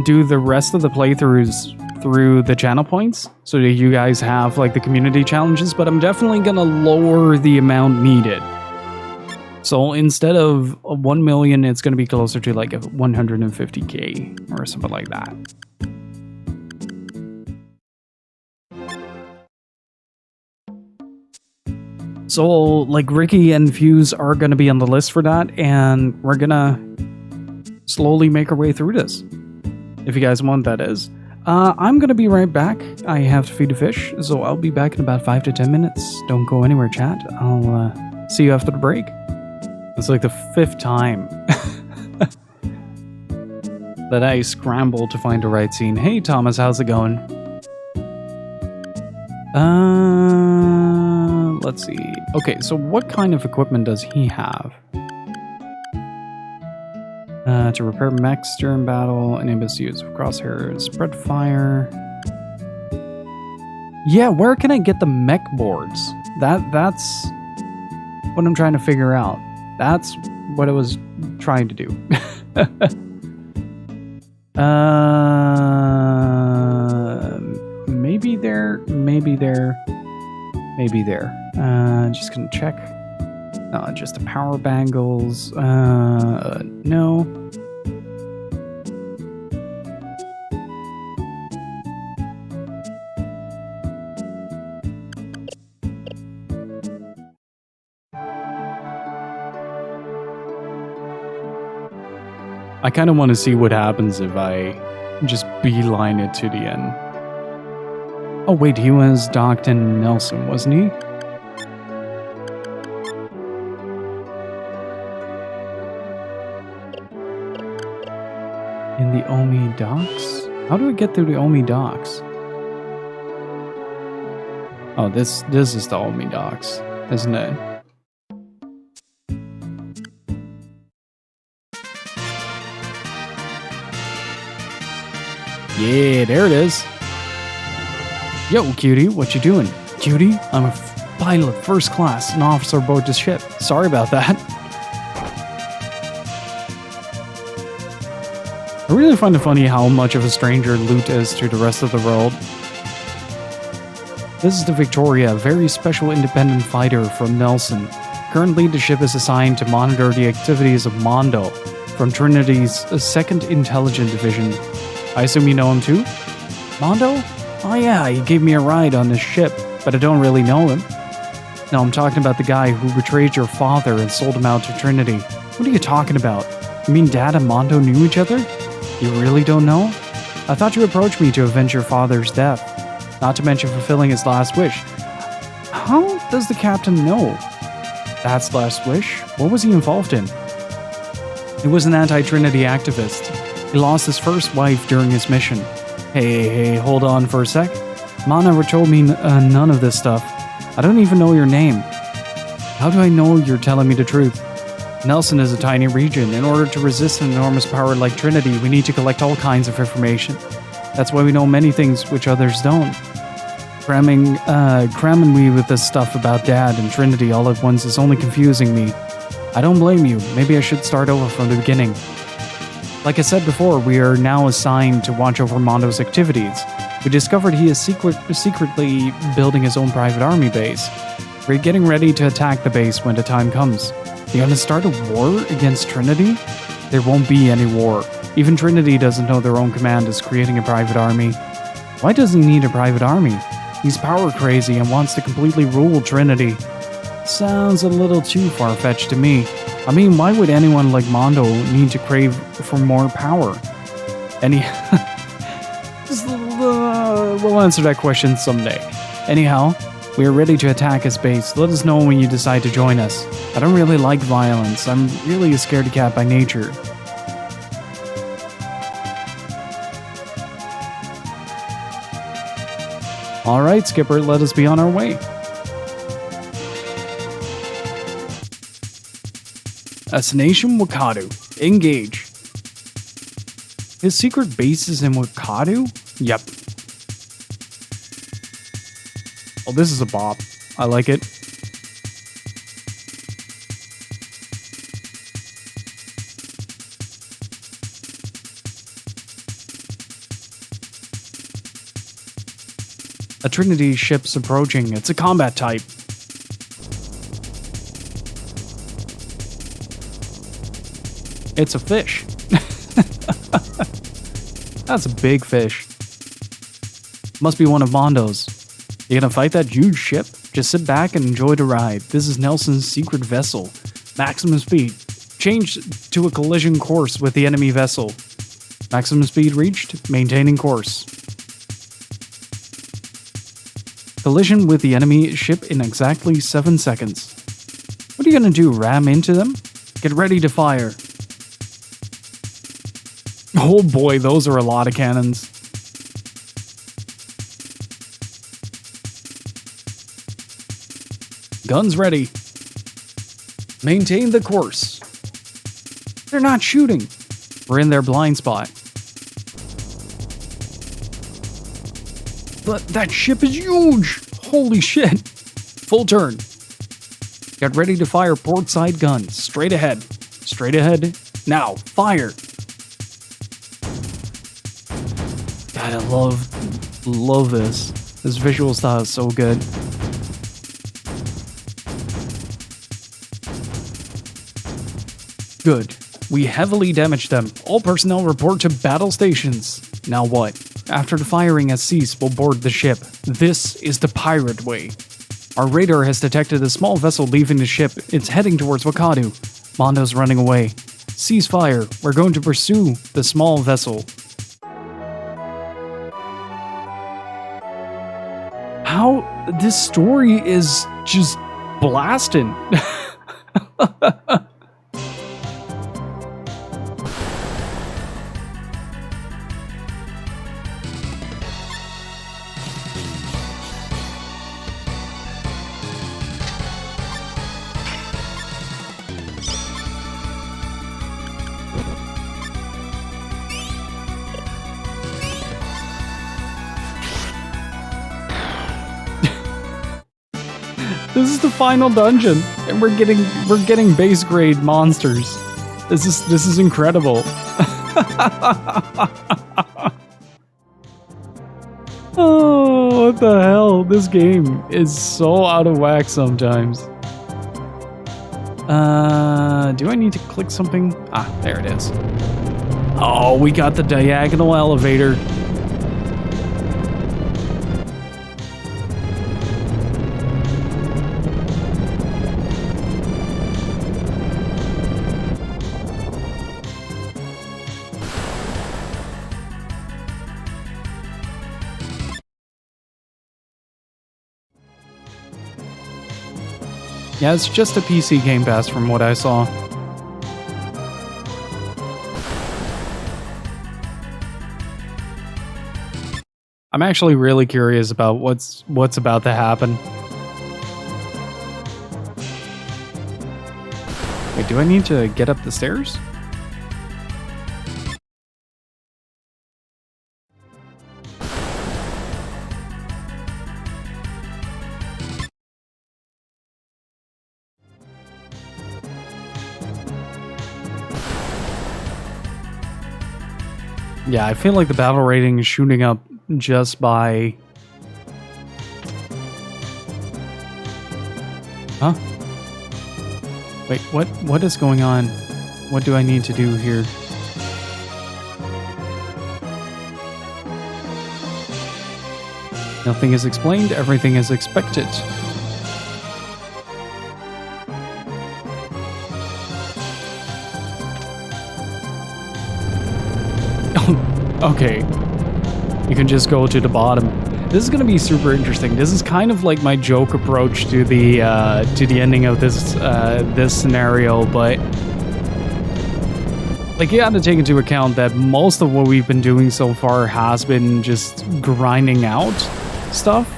do the rest of the playthroughs through the channel points, so that you guys have like the community challenges, but I'm definitely gonna lower the amount needed. So instead of 1 million, it's gonna be closer to like 150k or something like that. So, like, Ricky and Fuse are going to be on the list for that, and we're going to slowly make our way through this. If you guys want, that is. I'm going to be right back. I have to feed the fish, so I'll be back in about 5 to 10 minutes. Don't go anywhere, chat. I'll see you after the break. It's like the 5th time that I scramble to find the right scene. Hey, Thomas, how's it going? Let's see. Okay, so what kind of equipment does he have? To repair mechs during battle, enables use of crosshairs, spread fire. Yeah, where can I get the mech boards? That's what I'm trying to figure out. That's what I was trying to do. Maybe there, maybe there, maybe there. Just gonna check. Just the power bangles. No. I kind of want to see what happens if I just beeline it to the end. Oh wait, he was docked in Nelson, wasn't he? In the Omi docks? How do I get through the Omi docks? Oh, this is the Omi docks, isn't it? Yeah, there it is. Yo, cutie, what you doing? Cutie, I'm a pilot first class, an officer aboard this ship. Sorry about that. I really find it funny how much of a stranger Loot is to the rest of the world. This is the Victoria, a very special independent fighter from Nelson. Currently, the ship is assigned to monitor the activities of Mondo from Trinity's 2nd Intelligent Division. I assume you know him too? Mondo? Oh yeah, he gave me a ride on this ship, but I don't really know him. No, I'm talking about the guy who betrayed your father and sold him out to Trinity. What are you talking about? You mean Dad and Mondo knew each other? You really don't know? I thought you approached me to avenge your father's death, not to mention fulfilling his last wish. How does the captain know? That's last wish? What was he involved in? He was an anti-Trinity activist. He lost his first wife during his mission. Hey, hold on for a sec. Ma never told me none of this stuff. I don't even know your name. How do I know you're telling me the truth? Nelson is a tiny region. In order to resist an enormous power like Trinity, we need to collect all kinds of information. That's why we know many things which others don't. Cramming me with this stuff about Dad and Trinity all at once is only confusing me. I don't blame you. Maybe I should start over from the beginning. Like I said before, we are now assigned to watch over Mondo's activities. We discovered he is secretly building his own private army base. We're getting ready to attack the base when the time comes. You're gonna start a war against Trinity? There won't be any war. Even Trinity doesn't know their own command is creating a private army. Why does he need a private army? He's power crazy and wants to completely rule Trinity. Sounds a little too far-fetched to me. I mean, why would anyone like Mondo need to crave for more power? We'll answer that question someday. Anyhow, we are ready to attack his base. Let us know when you decide to join us. I don't really like violence. I'm really a scaredy cat by nature. Alright, Skipper, let us be on our way. Destination Wakadu. Engage. His secret base is in Wakadu? Yep. Oh, this is a bop. I like it. A Trinity ship's approaching. It's a combat type. It's a fish. That's a big fish. Must be one of Mondo's. You gonna fight that huge ship? Just sit back and enjoy the ride. This is Nelson's secret vessel. Maximum speed. Change to a collision course with the enemy vessel. Maximum speed reached. Maintaining course. Collision with the enemy ship in exactly 7 seconds. What are you gonna do? Ram into them? Get ready to fire. Oh boy, those are a lot of cannons. Guns ready. Maintain the course. They're not shooting. We're in their blind spot. But that ship is huge. Holy shit. Full turn. Get ready to fire port side gun. Straight ahead. Straight ahead. Now, fire. God, I love this. This visual style is so good. Good. We heavily damaged them. All personnel report to battle stations. Now what? After the firing has ceased, we'll board the ship. This is the pirate way. Our radar has detected a small vessel leaving the ship. It's heading towards Wakadu. Mondo's running away. Cease fire. We're going to pursue the small vessel. How this story is just blasting. This is the final dungeon, and we're getting base grade monsters. This is incredible. Oh, what the hell? This game is so out of whack sometimes. Do I need to click something? Ah, there it is. Oh, we got the diagonal elevator. Yeah, it's just a PC Game Pass from what I saw. I'm actually really curious about what's about to happen. Wait, do I need to get up the stairs? Yeah, I feel like the battle rating is shooting up just by... Huh? Wait, what is going on? What do I need to do here? Nothing is explained, everything is expected. Okay. You can just go to the bottom. This is going to be super interesting. This is kind of like my joke approach to the ending of this this scenario, but like you have to take into account that most of what we've been doing so far has been just grinding out stuff.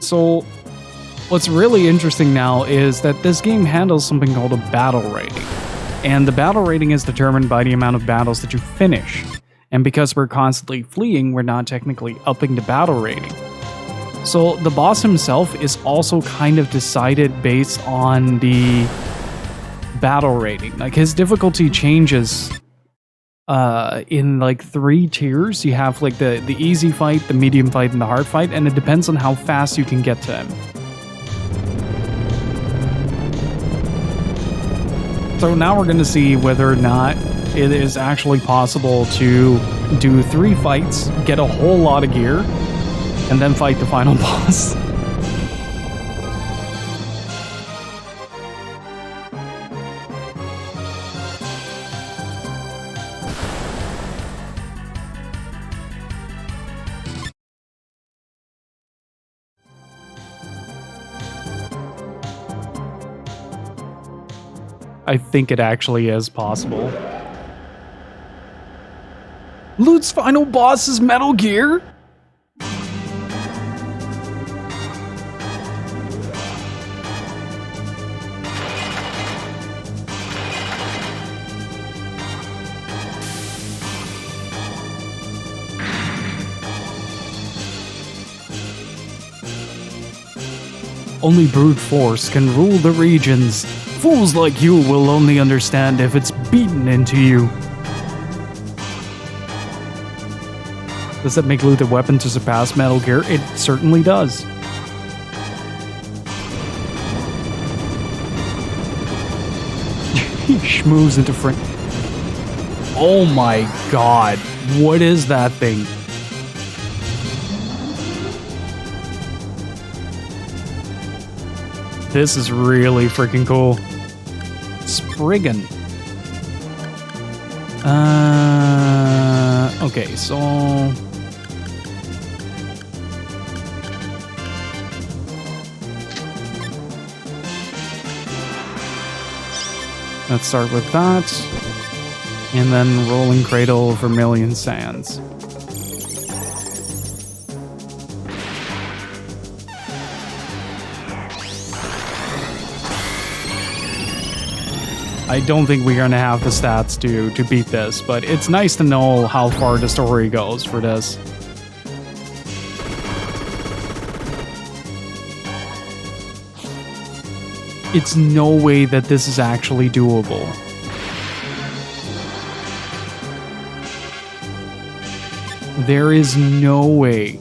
So what's really interesting now is that this game handles something called a battle rating. And the battle rating is determined by the amount of battles that you finish. And because we're constantly fleeing, we're not technically upping the battle rating. So the boss himself is also kind of decided based on the battle rating. Like his difficulty changes in like 3 tiers. You have like the easy fight, the medium fight, and the hard fight, and it depends on how fast you can get to him. So now we're going to see whether or not it is actually possible to do 3 fights, get a whole lot of gear, and then fight the final boss. I think it actually is possible. Loot's final boss is Metal Gear? Only brute force can rule the regions. Fools like you will only understand if it's beaten into you. Does that make loot a weapon to surpass Metal Gear? It certainly does. He schmoos into frame. Oh my god. What is that thing? This is really freaking cool. Spriggan. Okay, so... let's start with that. And then Rolling Cradle of Vermilion Sands. I don't think we're gonna have the stats to beat this, but it's nice to know how far the story goes for this. It's no way that this is actually doable. There is no way.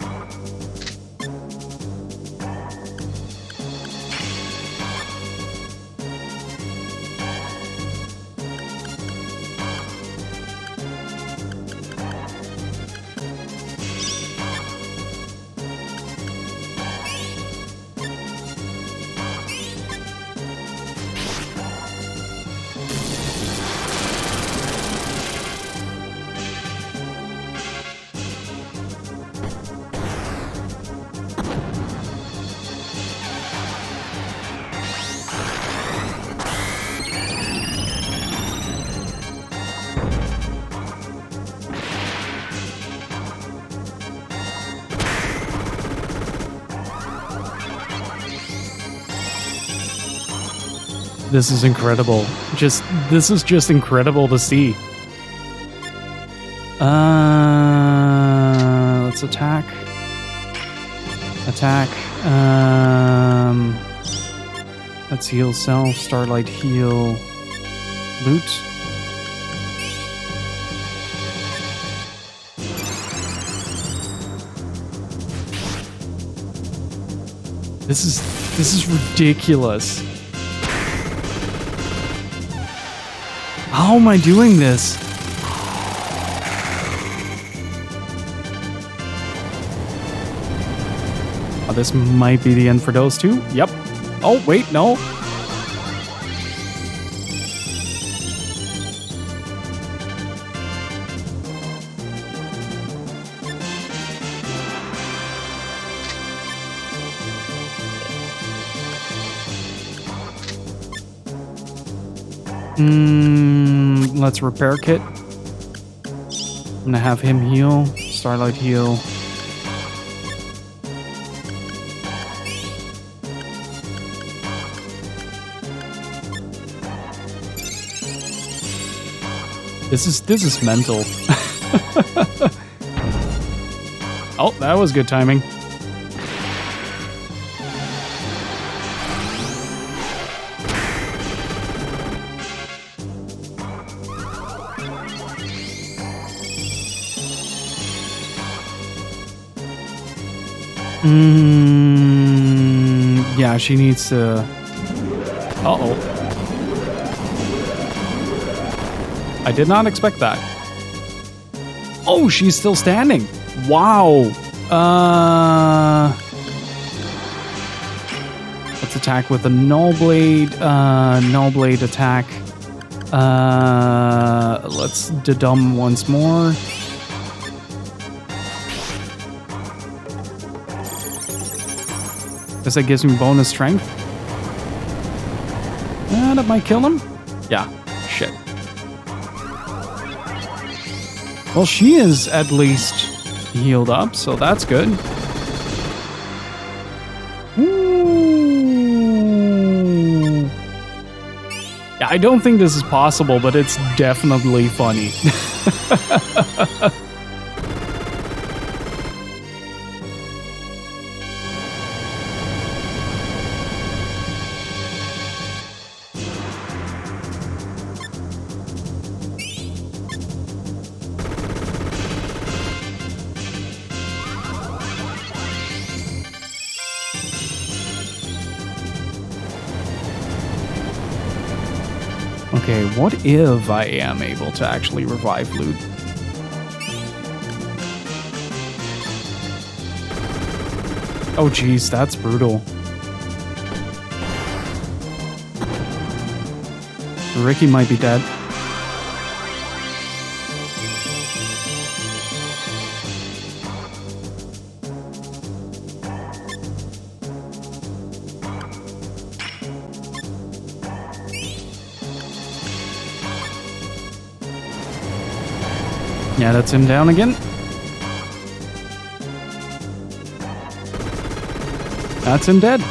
This is incredible. This is just incredible to see. Let's attack. Attack. Let's heal self. Starlight heal. Loot. This is ridiculous. How am I doing this? Oh, this might be the end for those two. Yep. Oh, wait, no. Let's repair kit. I'm gonna have him heal. Starlight heal. This is mental. Oh, that was good timing. Yeah, she needs to... Uh-oh. I did not expect that. Oh, she's still standing. Wow. Let's attack with a null blade. Null blade attack. Let's dedum once more. Guess that gives me bonus strength. That might kill him. Yeah, shit. Well, she is at least healed up, so that's good. Ooh. Yeah, I don't think this is possible, but it's definitely funny. Okay, what if I am able to actually revive loot? Oh geez, that's brutal. Ricky might be dead. Yeah, that's him down again. That's him dead.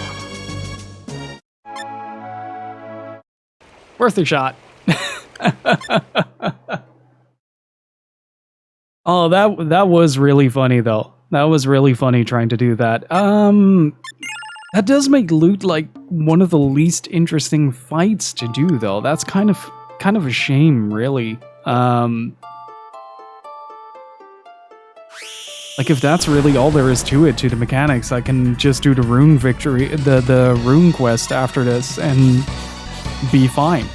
Worth a shot. Oh, that was really funny though. That was really funny trying to do that. That does make loot like one of the least interesting fights to do though. That's kind of a shame, really. Like, if that's really all there is to it, to the mechanics, I can just do the rune victory, the rune quest after this, and be fine.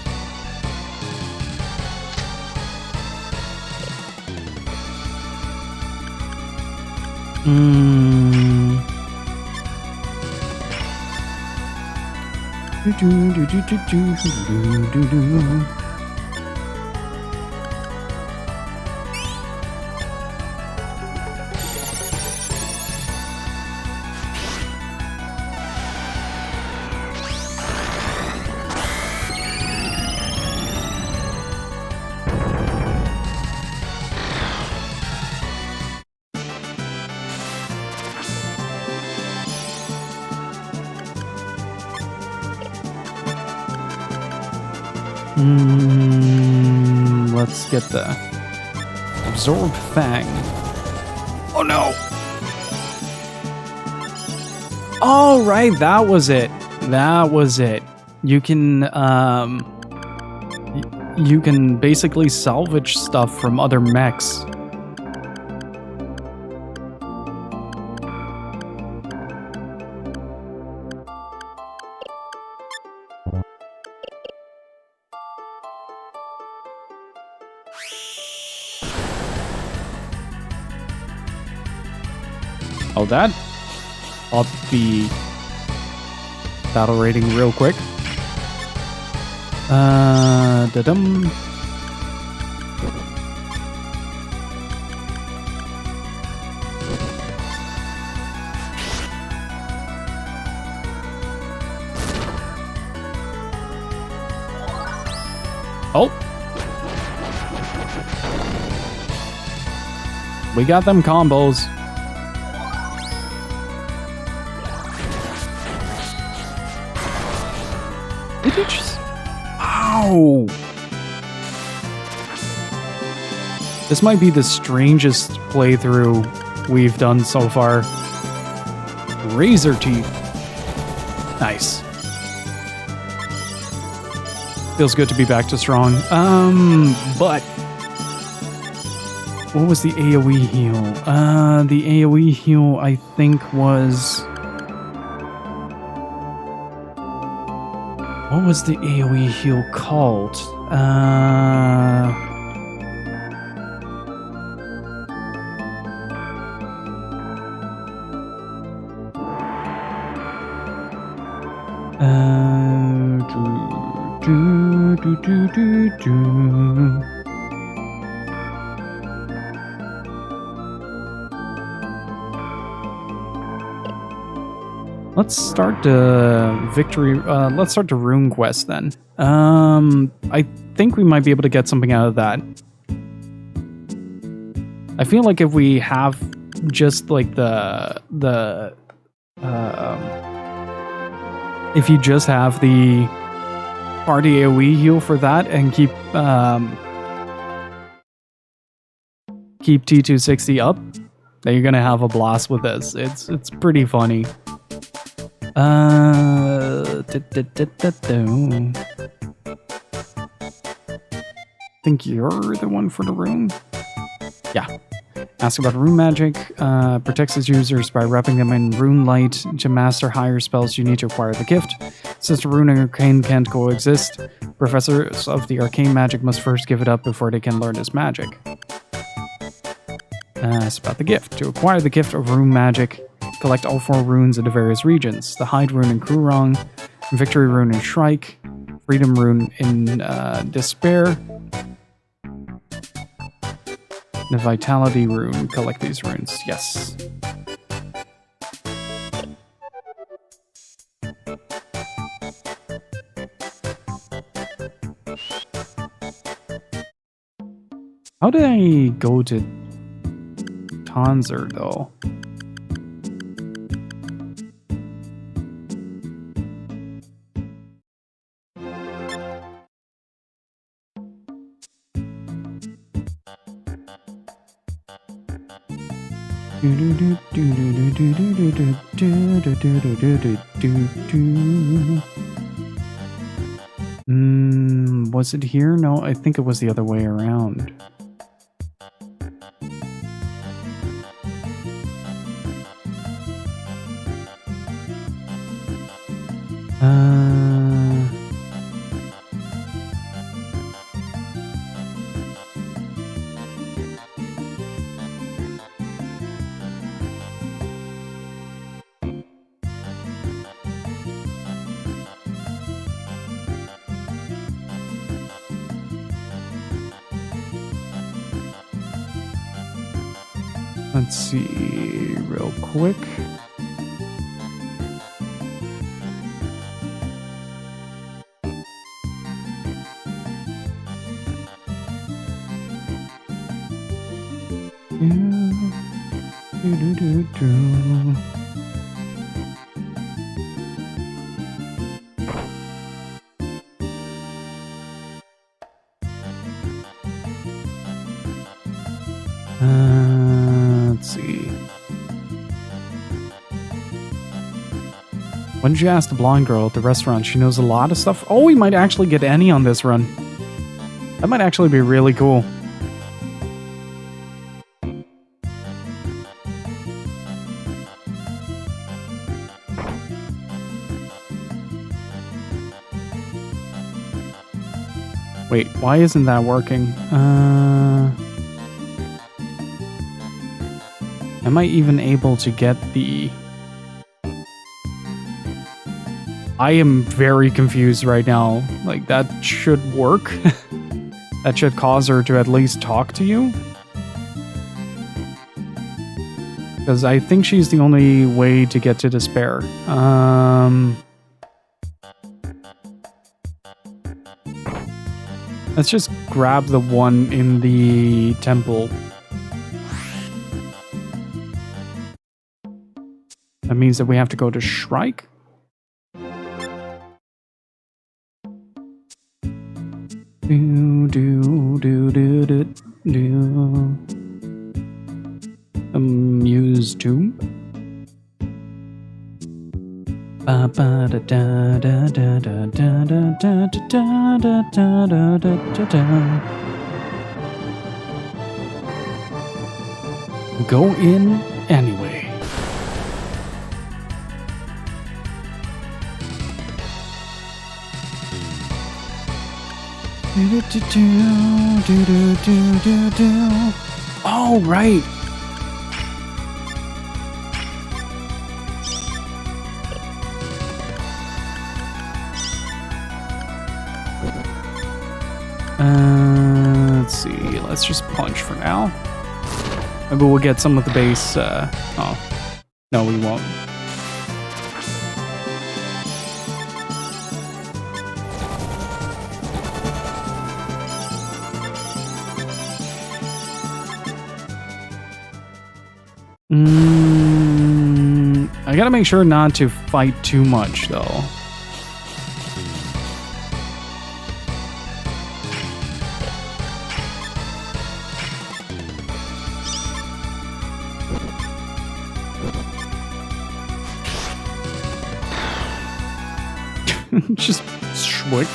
Let's get the Absorb Fang. Oh no! Oh, right, that was it. That was it. You can basically salvage stuff from other mechs. Oh, that? Up the battle rating real quick. Da-dum. Oh. We got them combos. Did you just... Ow! This might be the strangest playthrough we've done so far. Razor teeth. Nice. Feels good to be back to strong. But... What was the AoE heal? The AoE heal, I think, was... What was the AoE heal called? Let's start the victory. Let's start the rune quest then. I think we might be able to get something out of that. I feel like if we have just like if you just have the party AoE heal for that and keep T260 up, then you're gonna have a blast with this. It's pretty funny. Think you're the one for the rune? Yeah. Ask about rune magic. Protects its users by wrapping them in rune light. To master higher spells, you need to acquire the gift. Since the rune and arcane can't coexist, professors of the arcane magic must first give it up before they can learn this magic. Ask about the gift. To acquire the gift of rune magic, collect all 4 runes in the various regions. The Hide rune in Kurong, Victory rune in Shrike, Freedom rune in Despair, the Vitality rune. Collect these runes. Yes. How did I go to Tanzer though? Was it here? No, I think it was the other way around. Let's see real quick. Let's see. When did you ask the blonde girl at the restaurant? She knows a lot of stuff. Oh, we might actually get Annie on this run. That might actually be really cool. Wait, why isn't that working? Am I even able to get the... I am very confused right now. Like, that should work. That should cause her to at least talk to you. Because I think she's the only way to get to despair. Let's just grab the one in the temple. That means that we have to go to Shrike. Do do do do do do. Muse tomb. Ba ba da da da da da da da da da da da da da da. Go in anyway. Oh, right. Let's see. Let's just punch for now. Maybe we'll get some of the base. Oh, no, we won't. I gotta make sure not to fight too much, though. Just schwick.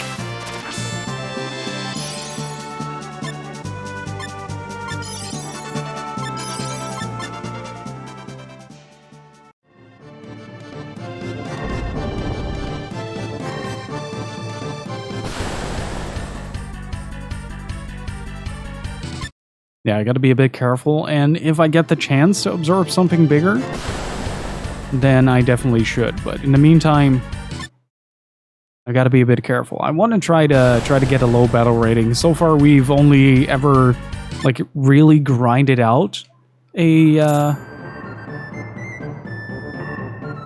Yeah, I gotta be a bit careful, and if I get the chance to absorb something bigger, then I definitely should. But in the meantime, I gotta be a bit careful. I want to try to get a low battle rating. So far, we've only ever like really grinded out a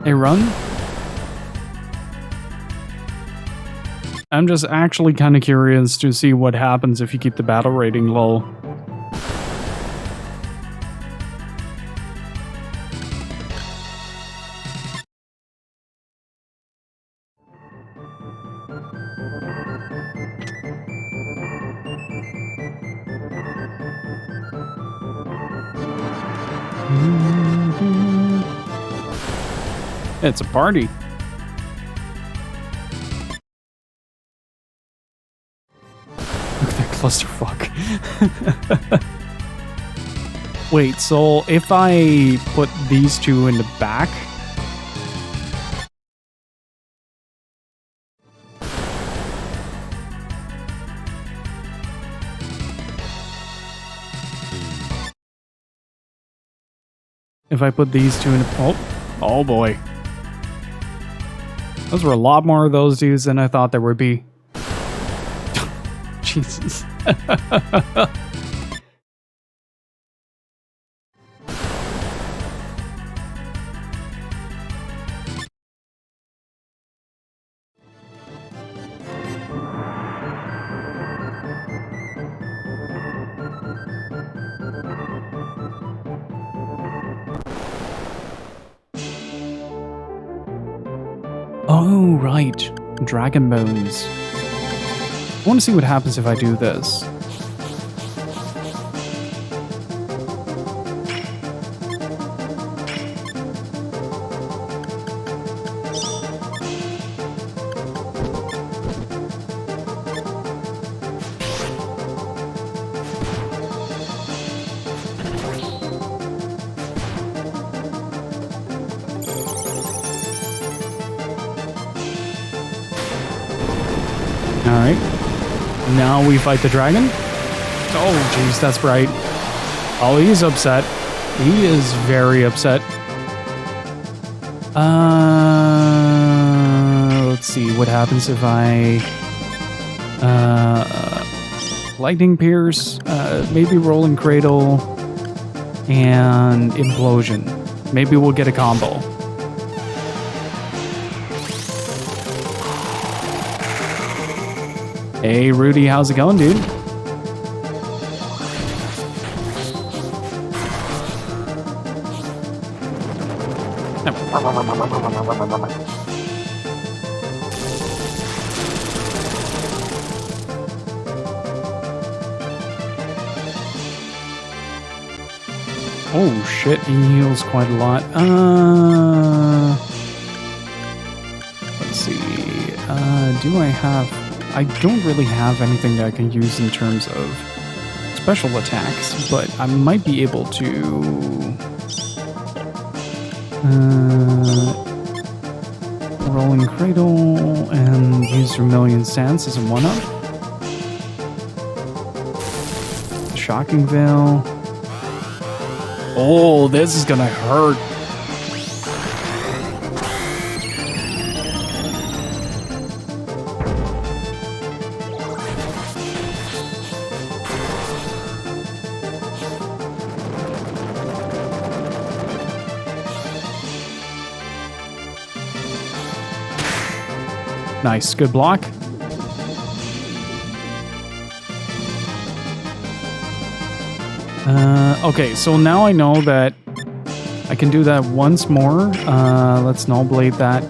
run. I'm just actually kind of curious to see what happens if you keep the battle rating low. It's a party. Look at that clusterfuck. Wait, so if I put these two in the back... If I put these two in the... Oh boy. Those were a lot more of those dudes than I thought there would be. Jesus. Oh, right. Dragon bones. I want to see what happens if I do this. Alright. Now we fight the dragon. Oh, jeez, that's bright. Oh, he's upset. He is very upset. Let's see what happens if I lightning pierce, maybe rolling cradle, and implosion. Maybe we'll get a combo. Hey Rudy, how's it going, dude? Oh shit, he heals quite a lot. Let's see. Do I have... I don't really have anything that I can use in terms of special attacks, but I might be able to... rolling cradle and use Vermilion Sands as a one-up. Shocking Veil. Oh, this is gonna hurt. Nice, good block. Okay, so now I know that I can do that once more. Let's Null Blade that.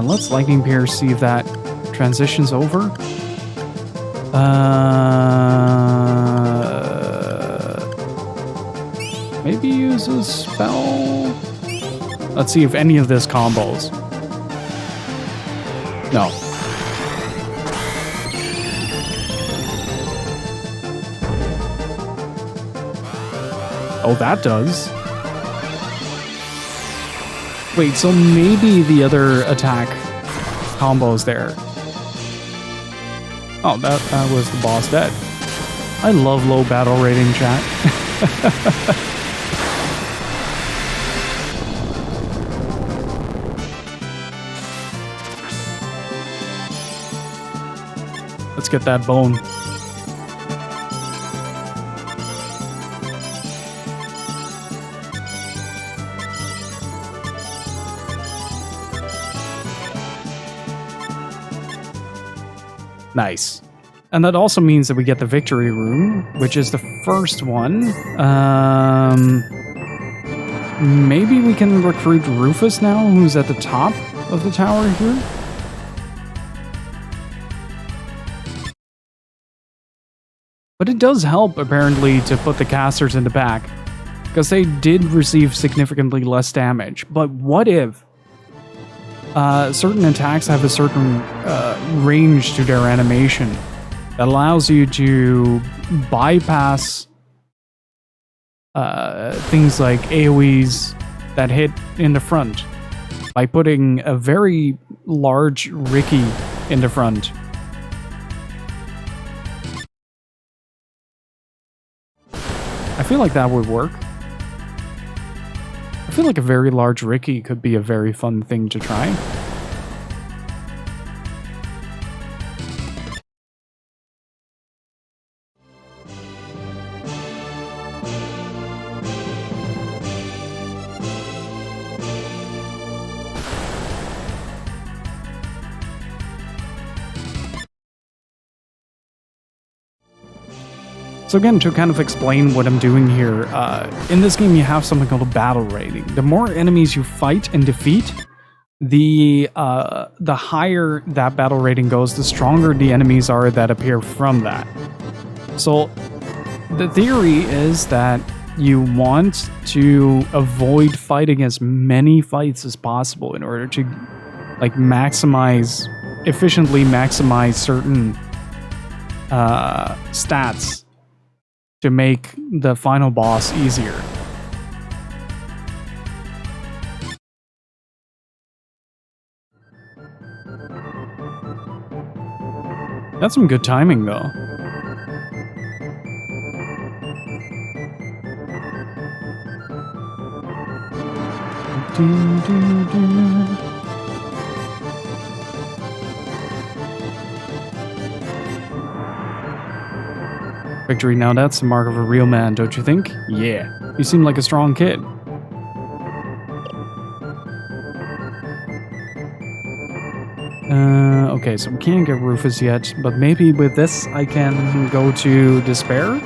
Let's Lightning Pierce, see if that transitions over. Maybe use a spell? Let's see if any of this combos. No. Oh, that does. Wait, so maybe the other attack combos there. Oh, that was the boss dead. I love low battle rating, chat. Let's get that bone. Nice. And that also means that we get the victory room, which is the first one. Maybe we can recruit Rufus now, who's at the top of the tower here. But it does help, apparently, to put the casters in the back, because they did receive significantly less damage. But what if certain attacks have a certain range to their animation that allows you to bypass things like AoEs that hit in the front by putting a very large Ricky in the front. I feel like that would work. I feel like a very large Ricky could be a very fun thing to try. So again, to kind of explain what I'm doing here, in this game you have something called a battle rating. The more enemies you fight and defeat, the higher that battle rating goes, the stronger the enemies are that appear from that. So the theory is that you want to avoid fighting as many fights as possible in order to like efficiently maximize certain stats to make the final boss easier. That's some good timing, though. Victory, now that's the mark of a real man, don't you think? Yeah, you seem like a strong kid. Okay, so we can't get Rufus yet, but maybe with this I can go to Despair?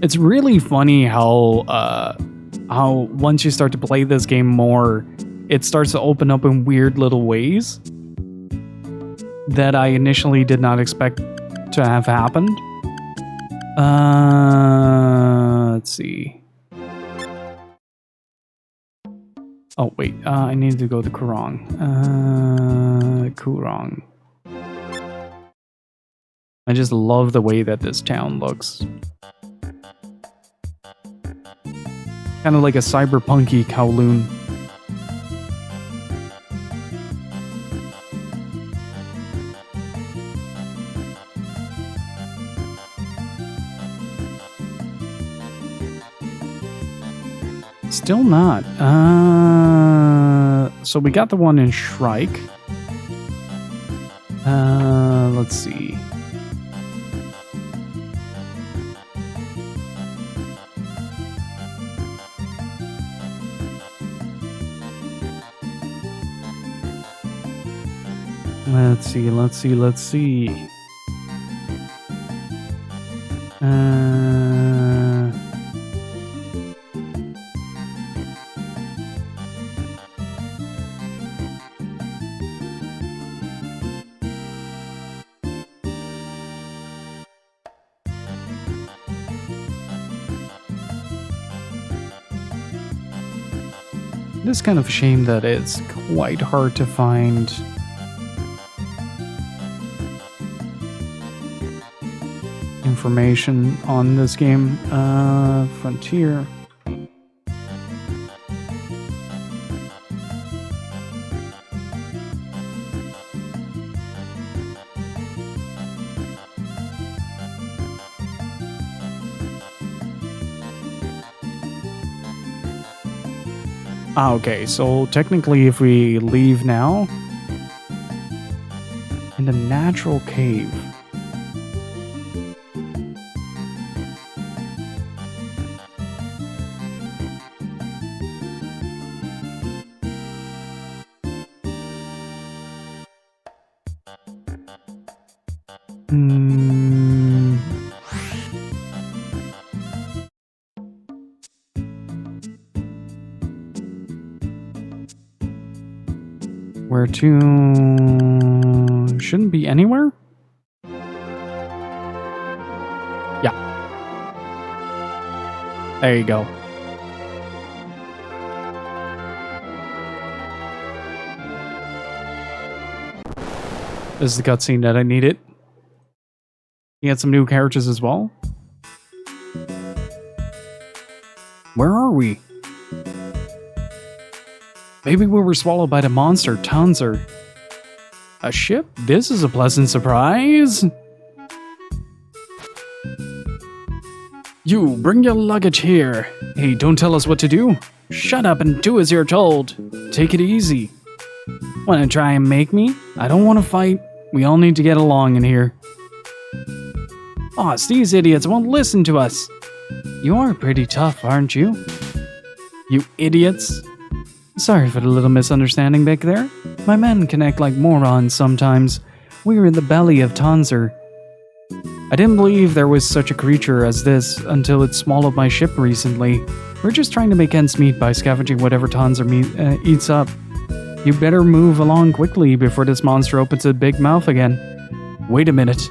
It's really funny how once you start to play this game more, it starts to open up in weird little ways that I initially did not expect to have happened. Let's see. Oh, wait. I need to go to Kurong. Kurong. I just love the way that this town looks. Kind of like a cyberpunky Kowloon. Still not. So we got the one in Shrike. Let's see. Let's see. It is kind of a shame that it's quite hard to find information on this game. Frontier. Okay, so technically if we leave now, in the natural cave. Where to? Shouldn't be anywhere? Yeah. There you go. This is the cutscene that I needed. You had some new characters as well. Where are we? Maybe we were swallowed by the monster, Tanzer. A ship? This is a pleasant surprise. You, bring your luggage here. Hey, don't tell us what to do. Shut up and do as you're told. Take it easy. Wanna try and make me? I don't want to fight. We all need to get along in here. Aw, these idiots won't listen to us. You are pretty tough, aren't you? You idiots. Sorry for the little misunderstanding back there. My men can act like morons sometimes. We are in the belly of Tanzer. I didn't believe there was such a creature as this until it swallowed my ship recently. We're just trying to make ends meet by scavenging whatever Tanzer eats up. You better move along quickly before this monster opens its big mouth again. Wait a minute.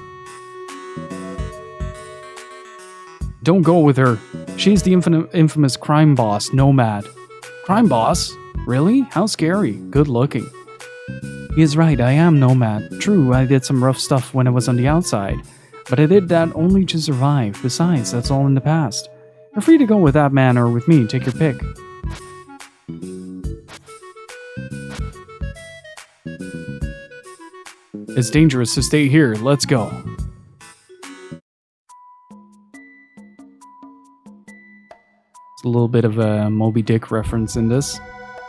Don't go with her. She's the infamous crime boss, Nomad. Crime boss? Really? How scary. Good looking. He is right, I am Nomad. True, I did some rough stuff when I was on the outside, but I did that only to survive. Besides, that's all in the past. You're free to go with that man or with me, take your pick. It's dangerous to stay here. Let's go. It's a little bit of a Moby Dick reference in this.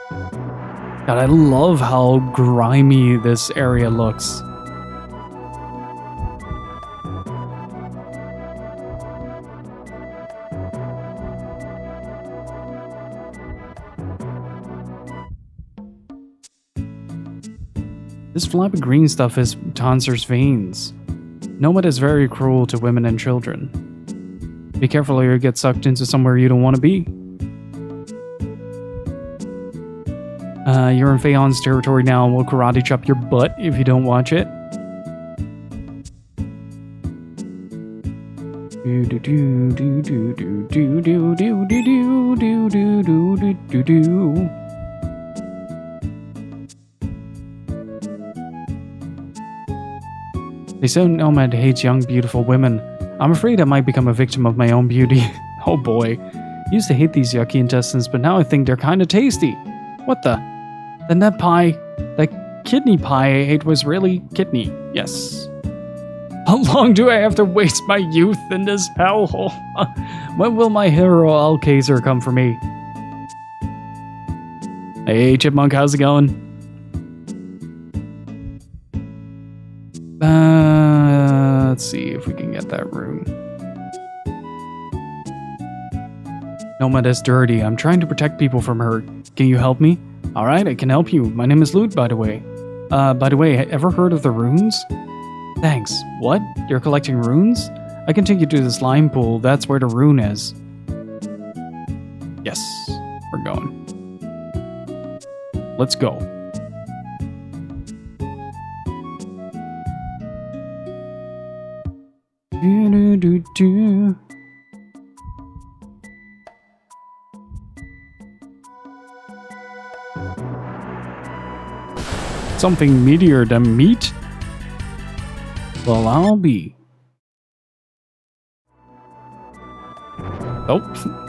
God, I love how grimy this area looks. This flappy green stuff is Tonser's veins. Nomad is very cruel to women and children. Be careful or you'll get sucked into somewhere you don't want to be. You're in Feon's territory now and we'll karate chop your butt if you don't watch it. They say Nomad hates young, beautiful women. I'm afraid I might become a victim of my own beauty. Oh boy. Used to hate these yucky intestines, but now I think they're kinda tasty. What the? Then that pie, that kidney pie I ate was really kidney. Yes. How long do I have to waste my youth in this hellhole? When will my hero Alcazar come for me? Hey, Chipmunk, how's it going? Let's see if we can get that room. Nomad is dirty. I'm trying to protect people from her. Can you help me? Alright, I can help you. My name is Lute, by the way. Ever heard of the runes? Thanks. What? You're collecting runes? I can take you to the slime pool. That's where the rune is. Yes, we're going. Let's go. Something meatier than meat? Well, I'll be. Oh.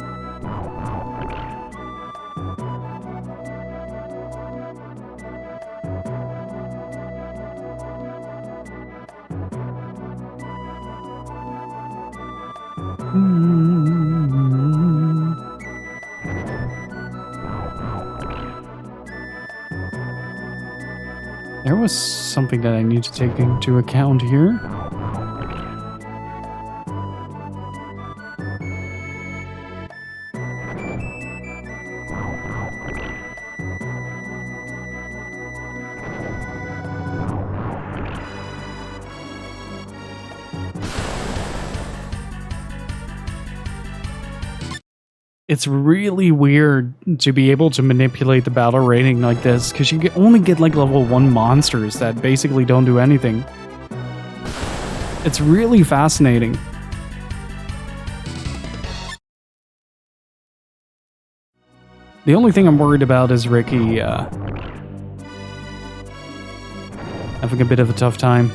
There was something that I need to take into account here. It's really weird to be able to manipulate the battle rating like this, because you only get like level 1 monsters that basically don't do anything. It's really fascinating. The only thing I'm worried about is Ricky having a bit of a tough time.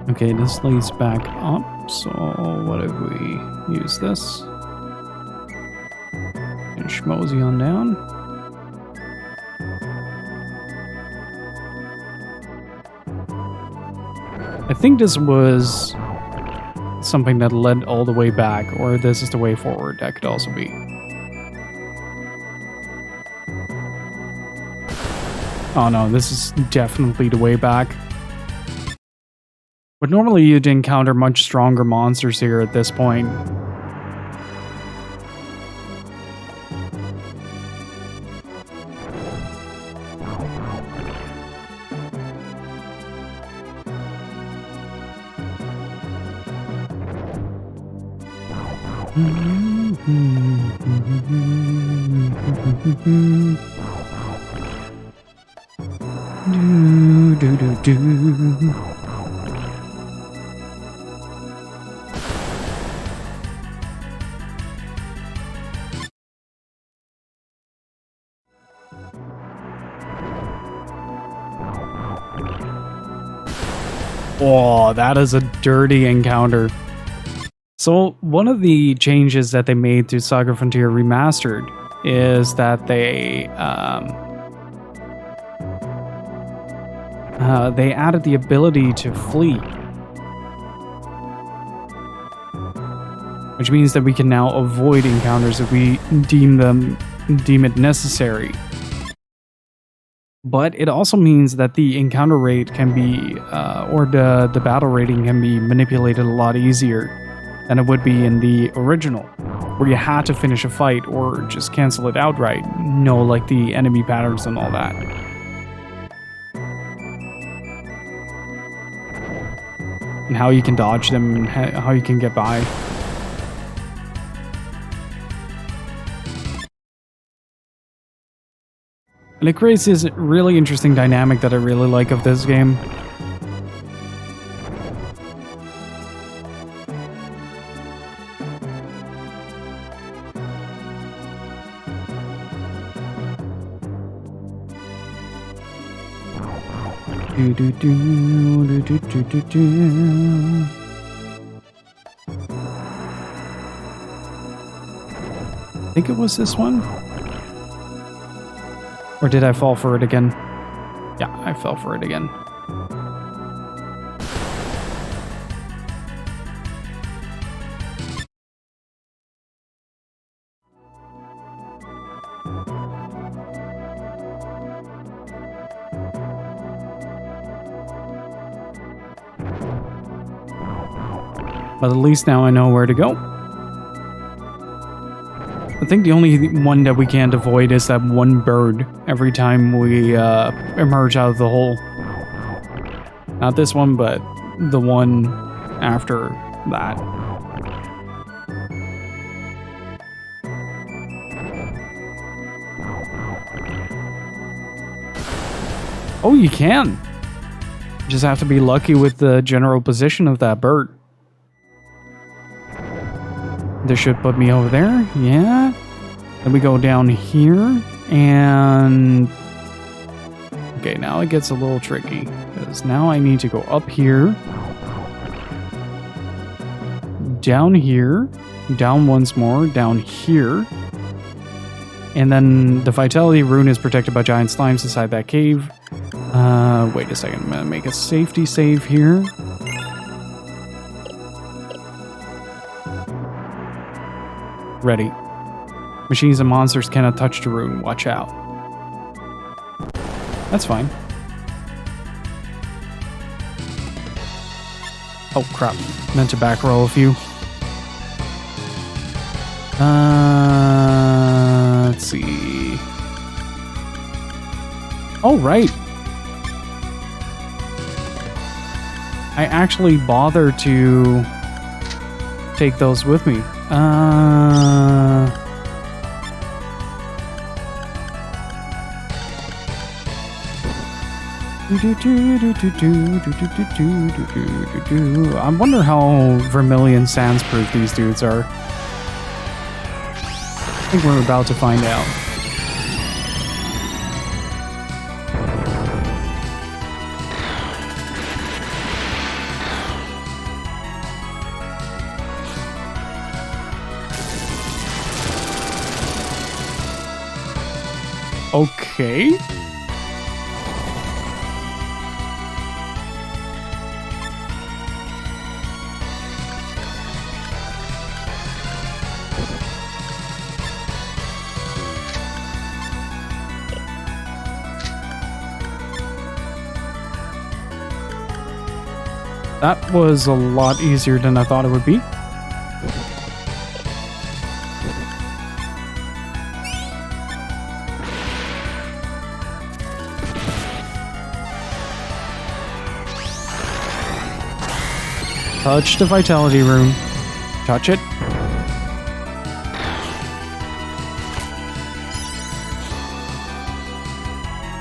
Okay, this leads back up, so what if we use this? And schmosey on down. I think this was something that led all the way back, or this is the way forward. That could also be. Oh no, this is definitely the way back. But normally you'd encounter much stronger monsters here at this point. Oh, that is a dirty encounter. So one of the changes that they made to SaGa Frontier Remastered is that they added the ability to flee, which means that we can now avoid encounters if we deem it necessary. But it also means that the encounter rate can be, or the battle rating can be manipulated a lot easier than it would be in the original, where you had to finish a fight or just cancel it outright, know like the enemy patterns and all that. And how you can dodge them and how you can get by. And it creates this really interesting dynamic that I really like of this game. I think it was this one. Or did I fall for it again? Yeah, I fell for it again. But at least now I know where to go. I think the only one that we can't avoid is that one bird every time we emerge out of the hole. Not this one, but the one after that. Oh, you can! You just have to be lucky with the general position of that bird. This should put me over there, yeah. Then we go down here, and... Okay, now it gets a little tricky, because now I need to go up here, down here, down once more, down here, and then the Vitality Rune is protected by giant slimes inside that cave. Wait a second, I'm gonna make a safety save here. Ready. Machines and monsters cannot touch the rune. Watch out. That's fine. Oh, crap. Meant to back roll a few. Let's see. Oh, right. I actually bother to take those with me. I wonder how Vermilion Sandsproof these dudes are. I think we're about to find out. Okay. That was a lot easier than I thought it would be. Touch the Vitality Rune. Touch it.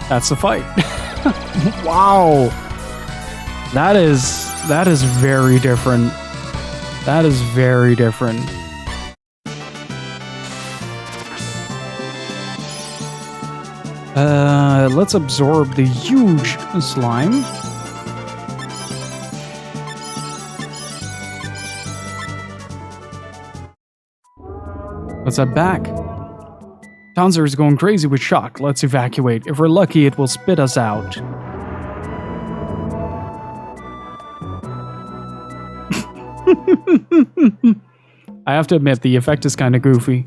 That's the fight. Wow. That is very different. That is very different. Let's absorb the huge slime. Let's head back. Tonzer is going crazy with shock. Let's evacuate. If we're lucky, it will spit us out. I have to admit, the effect is kind of goofy.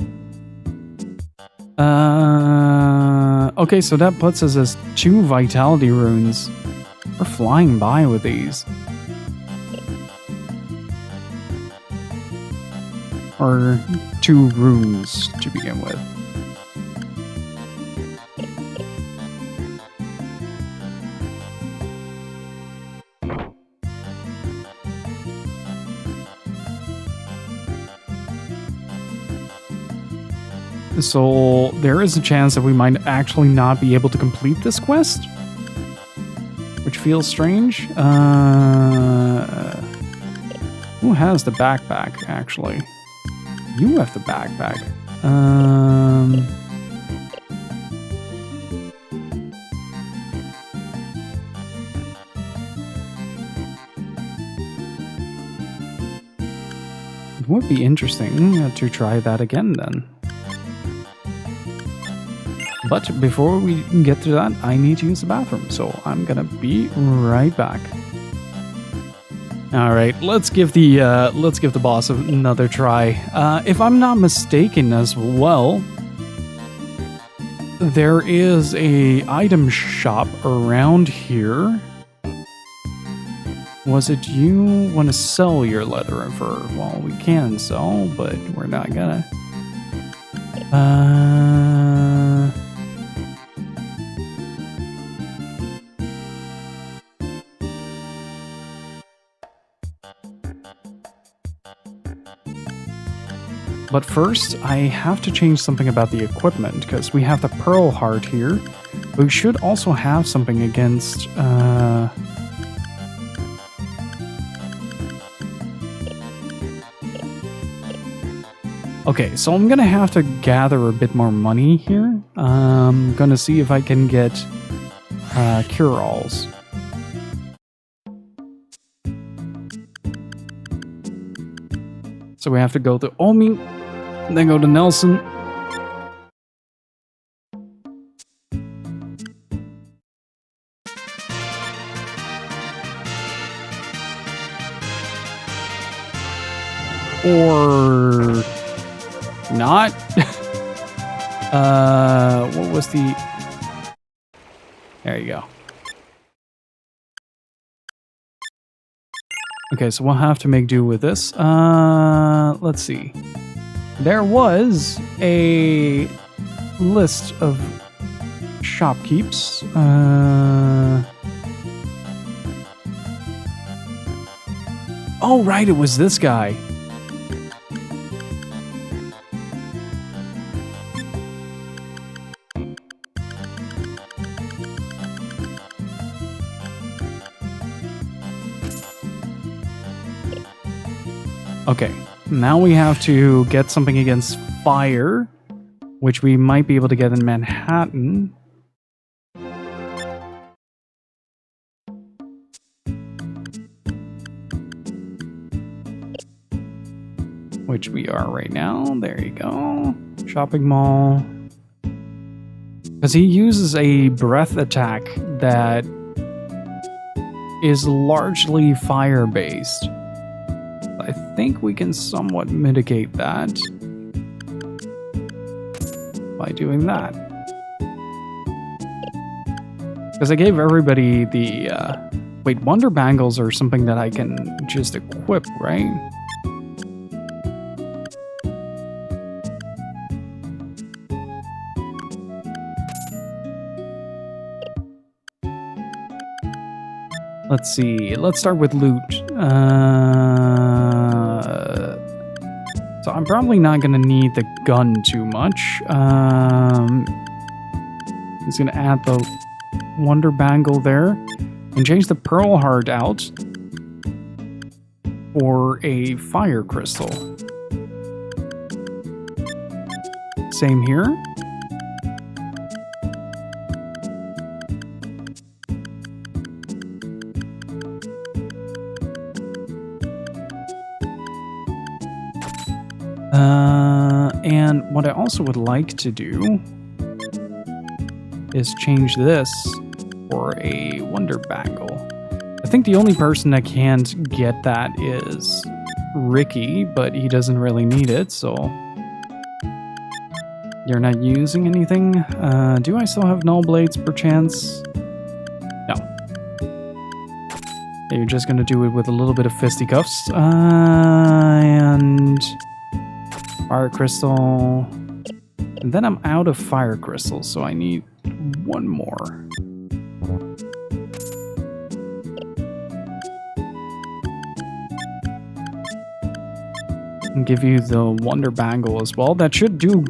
Okay, so that puts us as 2 vitality runes. We're flying by with these. Or 2 runes to begin with. So there is a chance that we might actually not be able to complete this quest, which feels strange. Who has the backpack, actually? You have the backpack. It would be interesting to try that again then. But before we get to that, I need to use the bathroom, so I'm gonna be right back. All right, let's give the boss another try. If I'm not mistaken as well, there is a item shop around here. Was it you want to sell your leather and fur? Well, we can sell, but we're not gonna. But first, I have to change something about the equipment, because we have the Pearl Heart here. We should also have something against... Okay, so I'm gonna have to gather a bit more money here. I'm gonna see if I can get cure-alls. So we have to go to Omi, then go to Nelson. Or not. What was the... There you go. Okay, so we'll have to make do with this. Let's see. There was a list of shopkeeps. Oh, right, it was this guy. Okay, now we have to get something against fire, which we might be able to get in Manhattan. Which we are right now. There you go. Shopping mall. Because he uses a breath attack that is largely fire-based. I think we can somewhat mitigate that by doing that. Because I gave everybody the... wait, Wonder Bangles are something that I can just equip, right? Let's see. Let's start with loot. So I'm probably not going to need the gun too much. He's going to add the Wonder Bangle there and change the Pearl Heart out for a Fire Crystal. Same here. And what I also would like to do is change this for a Wonder Bangle. I think the only person that can't get that is Ricky, but he doesn't really need it, so... You're not using anything? Do I still have null blades perchance? No. You're just gonna do it with a little bit of fisticuffs. And... Fire crystal... And then I'm out of fire crystals, so I need one more. And give you the Wonder Bangle as well. That should do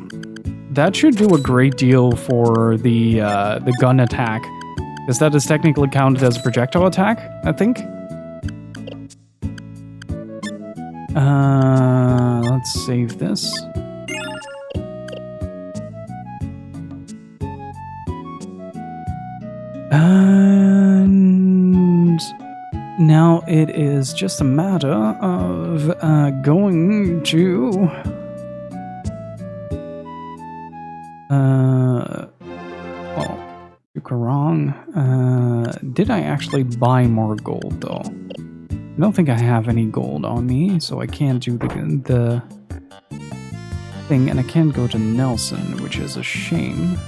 a great deal for the gun attack, because that is technically counted as a projectile attack, I think. Let's save this. And now it is just a matter of going to... well, you were wrong. Did I actually buy more gold, though? I don't think I have any gold on me, so I can't do the thing, and I can't go to Nelson, which is a shame.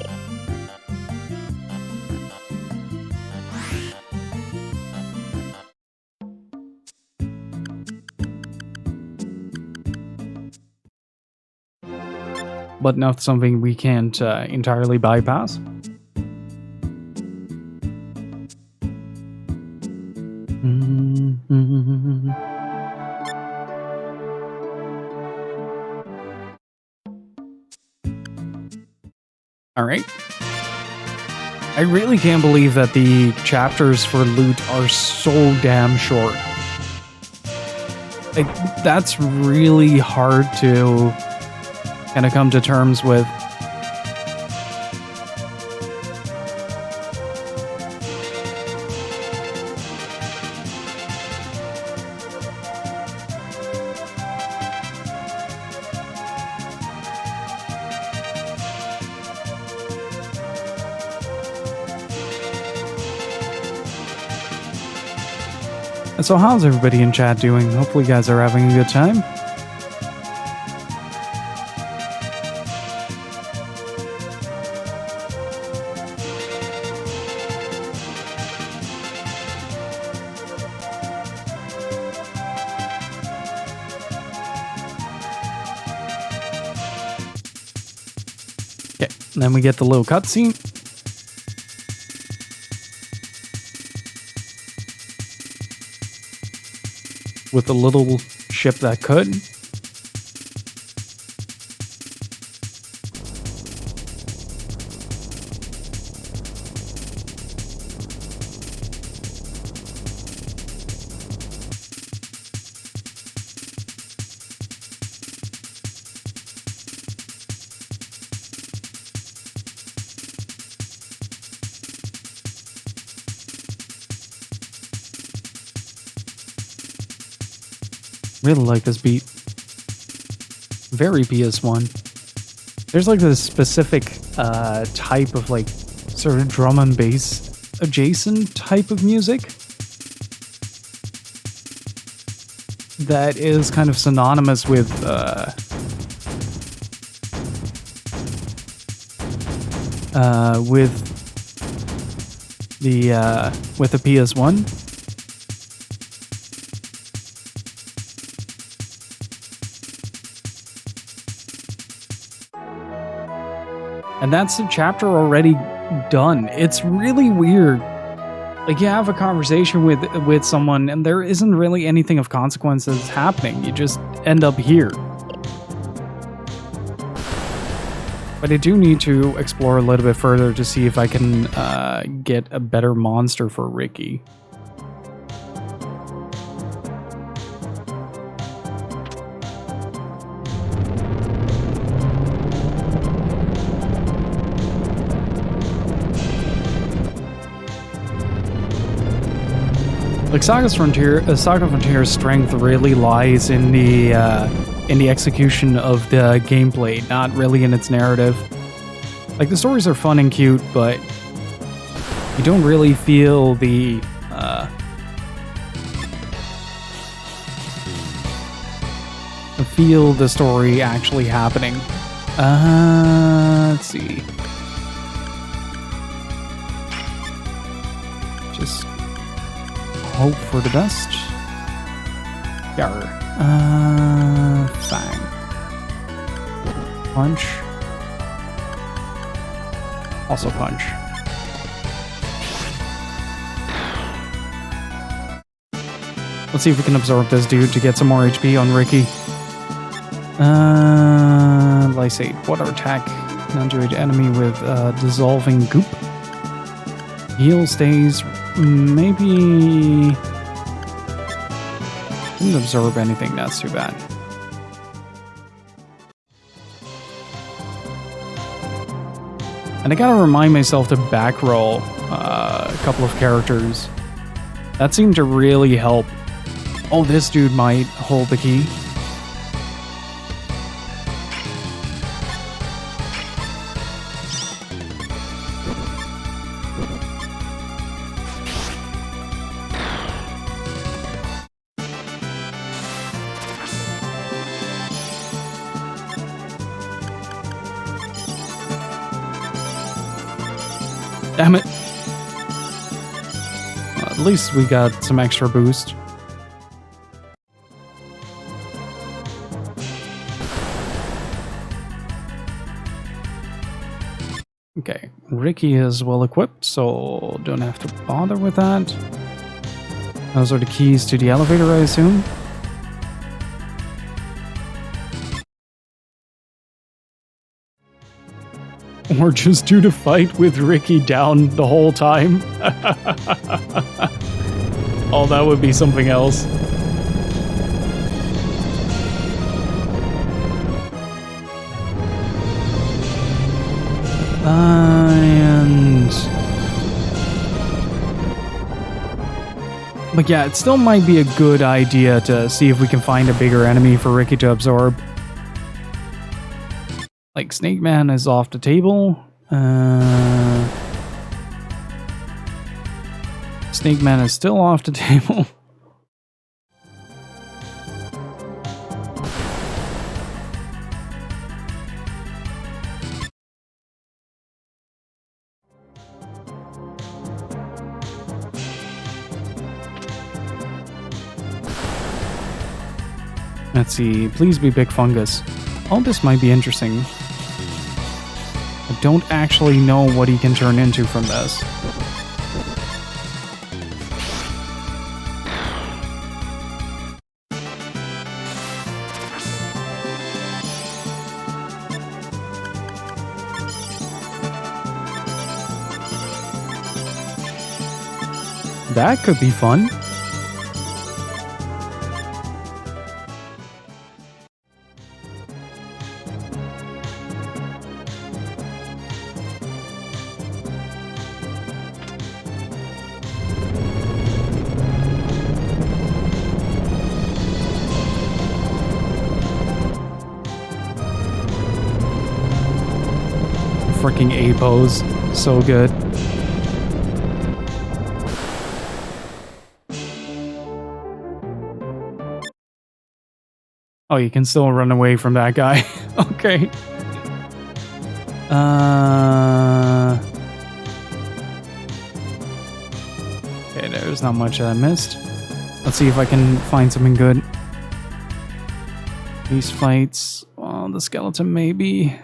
But not something we can't entirely bypass. All right. I really can't believe that the chapters for loot are so damn short. Like, that's really hard to kind of come to terms with. So how's everybody in chat doing? Hopefully you guys are having a good time. Okay, then we get the little cutscene. With a little ship that could. Really like this beat. Very PS1. There's like this specific type of like sort of drum and bass adjacent type of music that is kind of synonymous with the PS1. And that's the chapter already done. It's really weird. Like, you have a conversation with someone and there isn't really anything of consequence that's happening. You just end up here. But I do need to explore a little bit further to see if I can get a better monster for Ricky. Like SaGa Frontier's strength really lies in the in the execution of the gameplay, not really in its narrative. Like, the stories are fun and cute, but you don't really feel the story actually happening. Let's see. Just hope for the best. Yar. Fang. Punch. Also punch. Let's see if we can absorb this dude to get some more HP on Ricky. Lysate. Water attack. Non-dual enemy with dissolving goop. Heal stays. Maybe... didn't absorb anything, that's too bad. And I gotta remind myself to back roll a couple of characters. That seemed to really help. Oh, this dude might hold the key. Damn it. Well, at least we got some extra boost. Okay, Ricky is well equipped, so don't have to bother with that. Those are the keys to the elevator, I assume. Or just do the fight with Ricky down the whole time. Oh, that would be something else. But yeah, it still might be a good idea to see if we can find a bigger enemy for Ricky to absorb. Like, Snake Man is off the table. Snake Man is still off the table. Let's see. Please be Big Fungus. Oh, this might be interesting. I don't actually know what he can turn into from this. That could be fun. Freaking A pose. So good. Oh, you can still run away from that guy. Okay. Okay, there's not much I missed. Let's see if I can find something good. These fights. Oh, the skeleton maybe.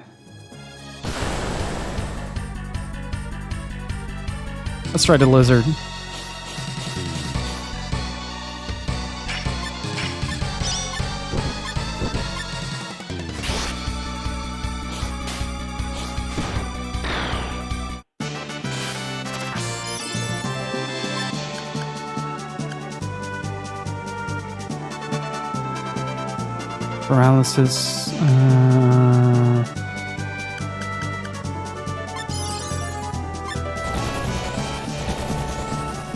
Let's try the lizard. Paralysis.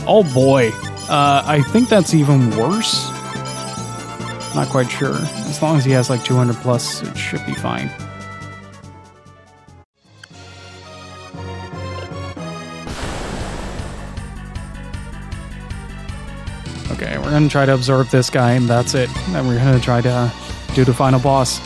Oh boy. I think that's even worse. Not quite sure. As long as he has like 200 plus, it should be fine. Okay, we're gonna try to absorb this guy, and that's it. Then we're gonna try to do the final boss.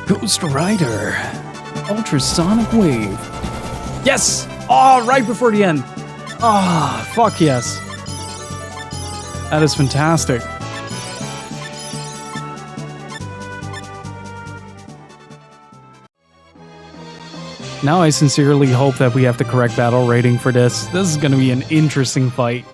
Ghost Rider. Ultrasonic Wave. Yes! Oh, right before the end. Ah, oh, fuck yes. That is fantastic. Now I sincerely hope that we have the correct battle rating for this. This is going to be an interesting fight.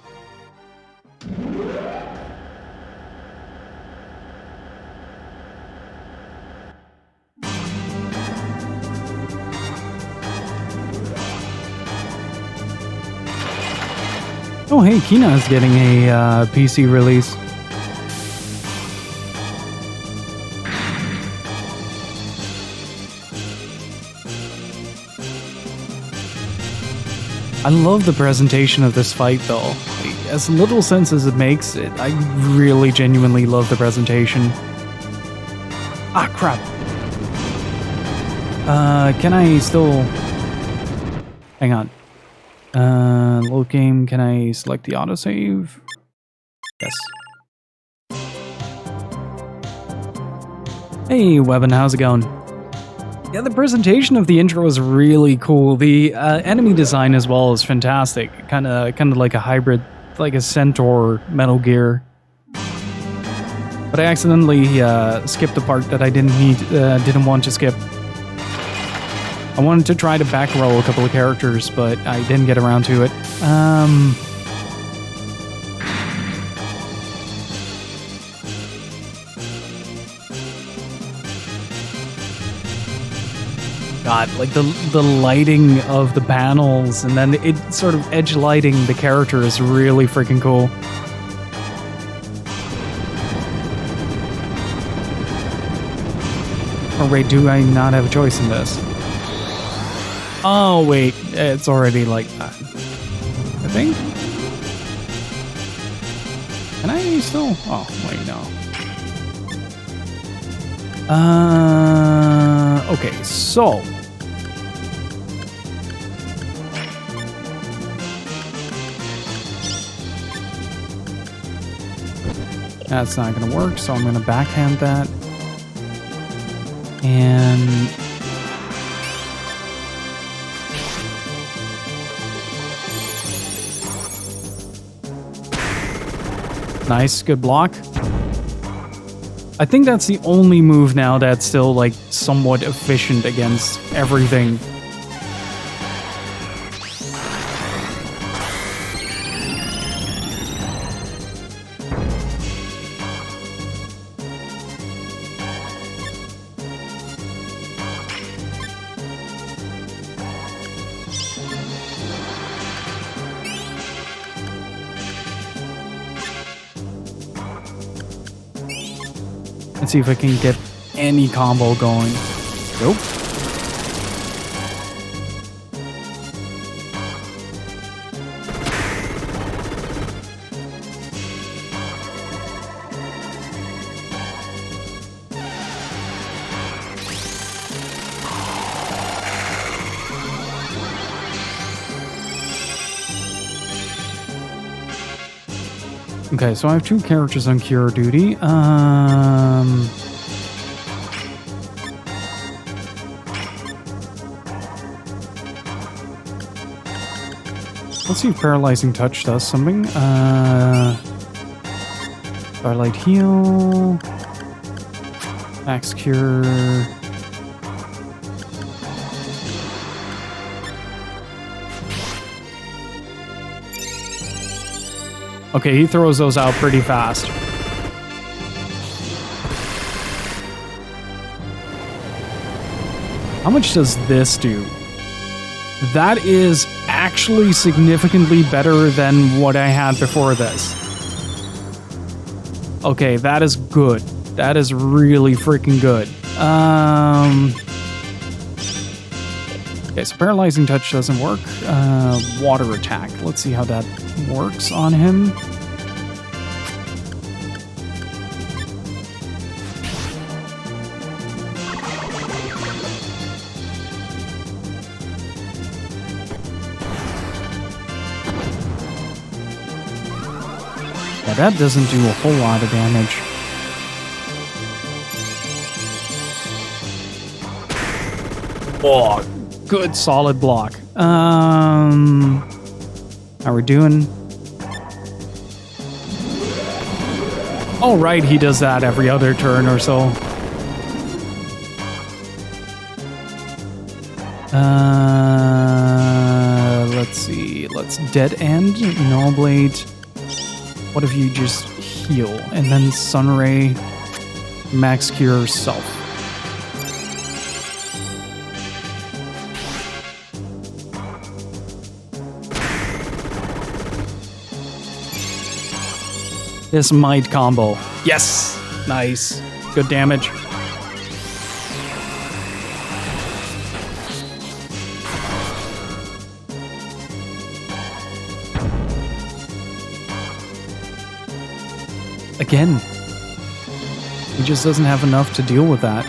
Oh hey, Kina is getting a PC release. I love the presentation of this fight though. As little sense as it makes, I really genuinely love the presentation. Ah, crap. Can I still... Hang on. Load game, can I select the autosave? Yes. Hey, Webbin, how's it going? Yeah, the presentation of the intro is really cool. The enemy design as well is fantastic. Kind of like a hybrid, like a Centaur Metal Gear. But I accidentally skipped the part that I didn't want to skip. I wanted to try to back roll a couple of characters, but I didn't get around to it. God, like the lighting of the panels and then it sort of edge lighting the character is really freaking cool. Or wait, do I not have a choice in this? Oh wait, it's already like that. I think? Can I still? Oh, wait, no. Okay, so... That's not gonna work, so I'm gonna backhand that. And... Nice, good block. I think that's the only move now that's still like somewhat efficient against everything. Let's see if I can get any combo going. Nope. Okay, so I have two characters on cure duty. Let's see if Paralyzing Touch does something. Starlight Heal. Max Cure. Okay, he throws those out pretty fast. How much does this do? That is actually significantly better than what I had before this. Okay, that is good. That is really freaking good. Okay, so paralyzing touch doesn't work. Water attack. Let's see how that works on him. Yeah, that doesn't do a whole lot of damage. Oh, good solid block. How we doing? Oh, right, he does that every other turn or so. Let's see. Let's dead end. Null blade. What if you just heal and then Sunray, max cure self. This might combo. Yes! Nice. Good damage. Again. He just doesn't have enough to deal with that.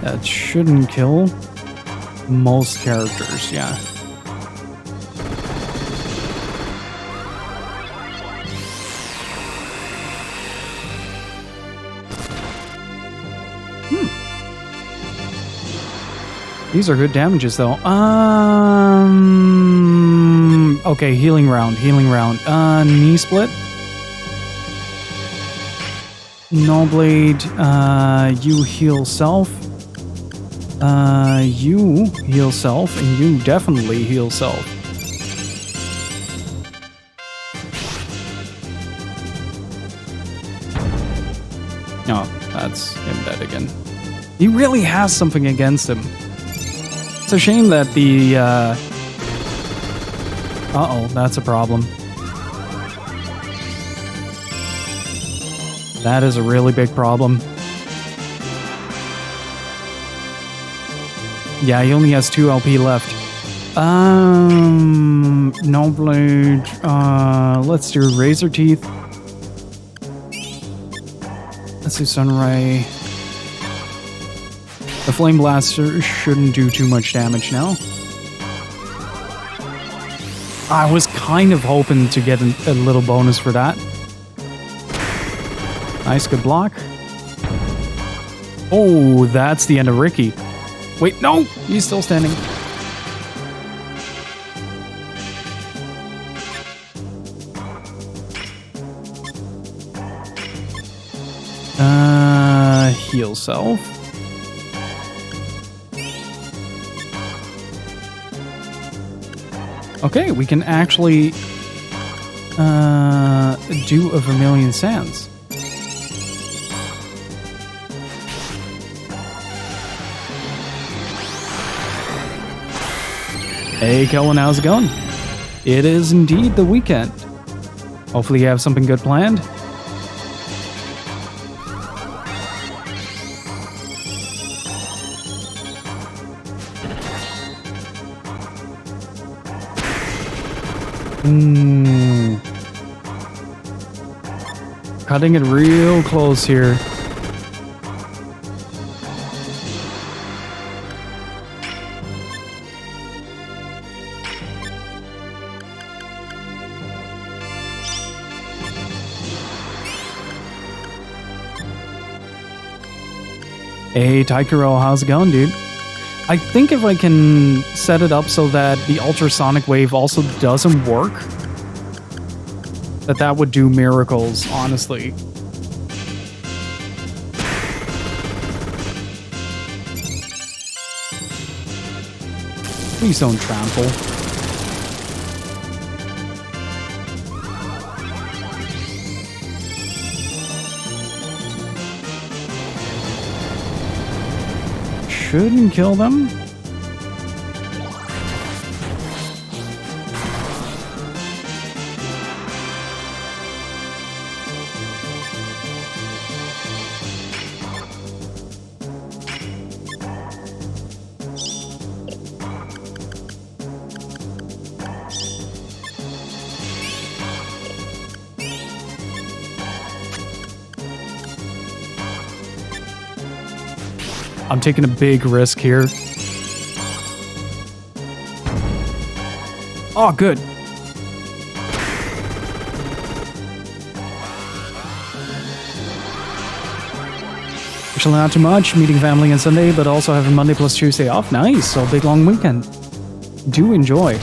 That shouldn't kill most characters, yeah. These are good damages, though. Okay, healing round. Knee split. Null blade. You heal self. You heal self, and you definitely heal self. Oh, that's him dead again. He really has something against him. It's a shame that the, uh-oh, that's a problem. That is a really big problem. Yeah, he only has 2 LP left. No blade. Let's do Razor Teeth. Let's do Sunray. The Flame Blaster shouldn't do too much damage now. I was kind of hoping to get a little bonus for that. Nice, good block. Oh, that's the end of Ricky. Wait, no! He's still standing. Heal self. Okay, we can actually do a Vermilion Sands. Hey, Kelvin, how's it going? It is indeed the weekend. Hopefully you have something good planned. Cutting it real close here. Hey, Taikuro, how's it going, dude? I think if I can set it up so that the ultrasonic wave also doesn't work, that would do miracles, honestly. Please don't trample. shouldn't kill them. I'm taking a big risk here. Oh, good. Actually, not too much. Meeting family on Sunday, but also having Monday plus Tuesday off. Nice. So big long weekend. Do enjoy.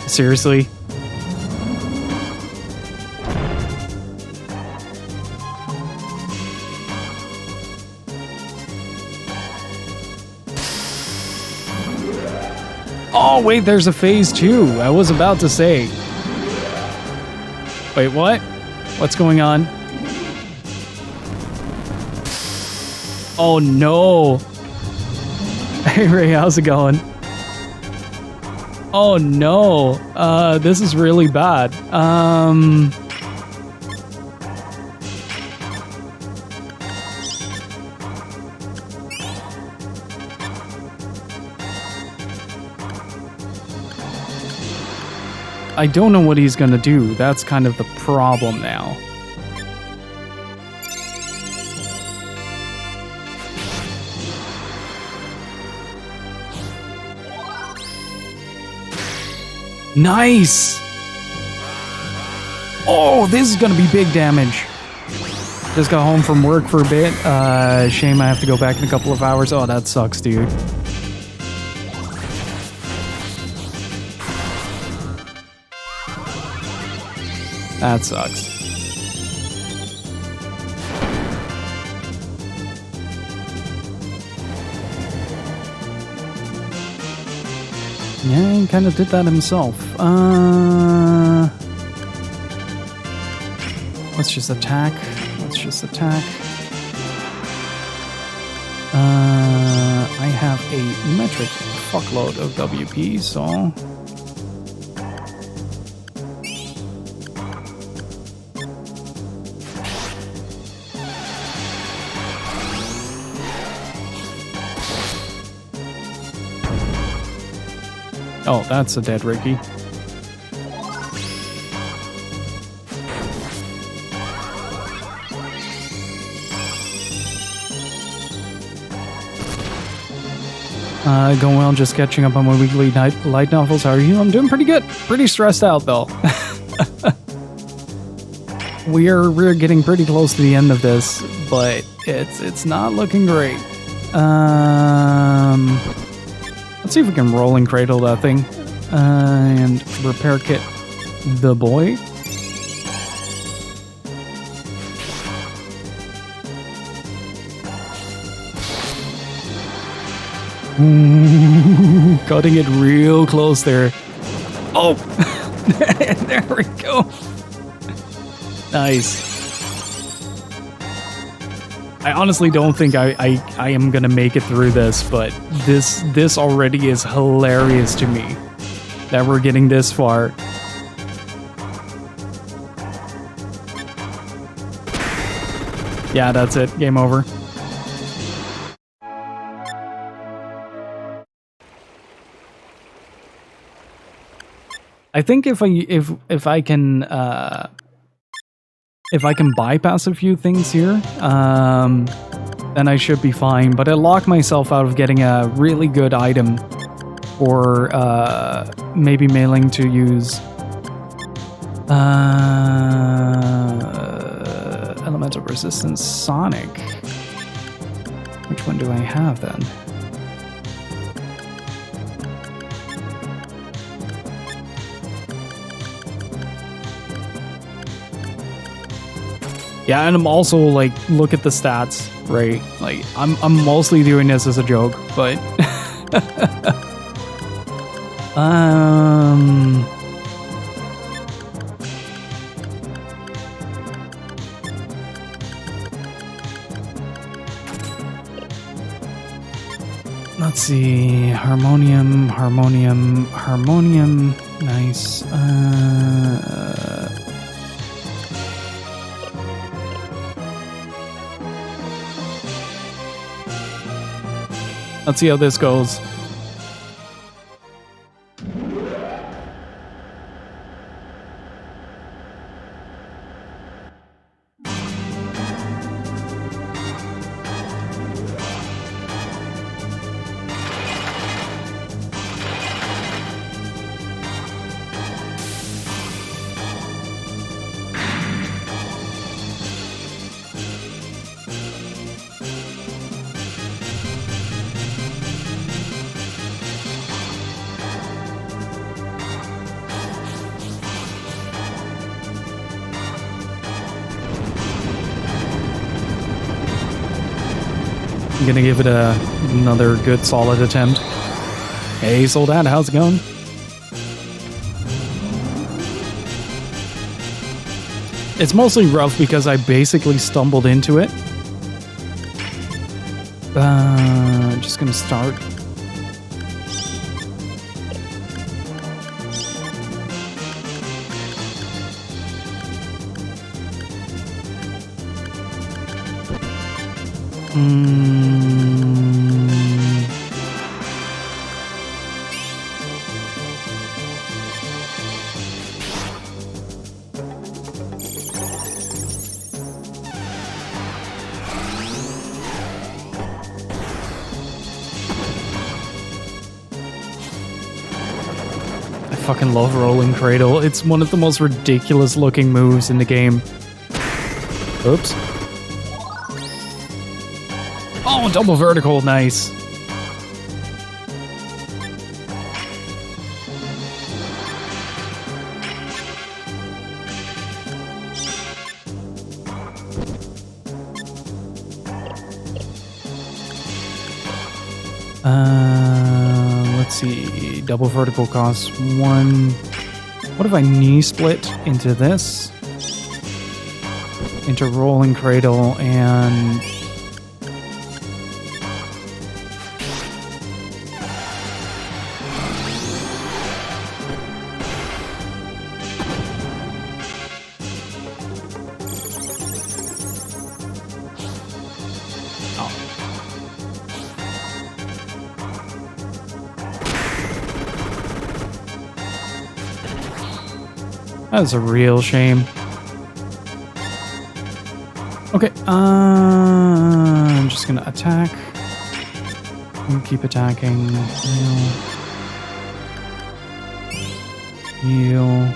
Seriously? Oh, wait, there's a phase 2. I was about to say. Wait, what? What's going on? Oh, no. Hey, Ray, how's it going? Oh, no. This is really bad. I don't know what he's gonna do. That's kind of the problem now. Nice! Oh, this is gonna be big damage. Just got home from work for a bit. Shame I have to go back in a couple of hours. Oh, that sucks, dude. That sucks. Yeah, he kind of did that himself. Let's just attack. Let's just attack. I have a metric fuckload of WP, so... Oh, that's a dead Ricky. Going well, just catching up on my weekly light novels. How are you? I'm doing pretty good. Pretty stressed out, though. We're getting pretty close to the end of this, but it's not looking great. Let's see if we can rolling cradle that thing. And repair kit the boy. Ooh, cutting it real close there. Oh! There we go. Nice. I honestly don't think I am gonna make it through this, but this already is hilarious to me that we're getting this far. Yeah, that's it. Game over. I think if I can bypass a few things here, then I should be fine. But I locked myself out of getting a really good item, or maybe mailing to use elemental resistance Sonic. Which one do I have then? Yeah, and I'm also like, look at the stats, right? Like, I'm mostly doing this as a joke, but Let's see. Harmonium, harmonium, harmonium. Nice. Let's see how this goes. I'm gonna give it another good solid attempt. Hey, Soldat, how's it going? It's mostly rough because I basically stumbled into it. Just gonna start. I fucking love Rolling Cradle. It's one of the most ridiculous looking moves in the game. Oops. Oh, double vertical, nice. Let's see. Double vertical costs 1. What if I knee split into this? Into Rolling Cradle and... That's a real shame. Okay, I'm just gonna attack. And keep attacking. Heal. Heal.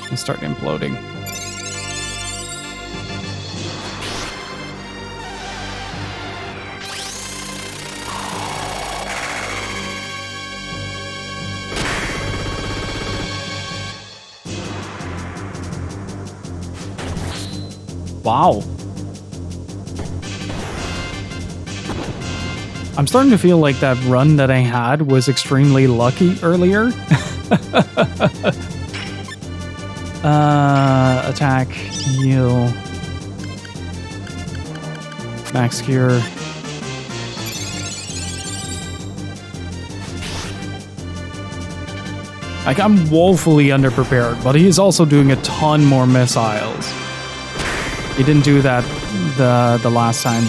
And start imploding. Wow. I'm starting to feel like that run that I had was extremely lucky earlier. Attack, heal, max cure. Like, I'm woefully underprepared, but he's also doing a ton more missiles. He didn't do that the last time.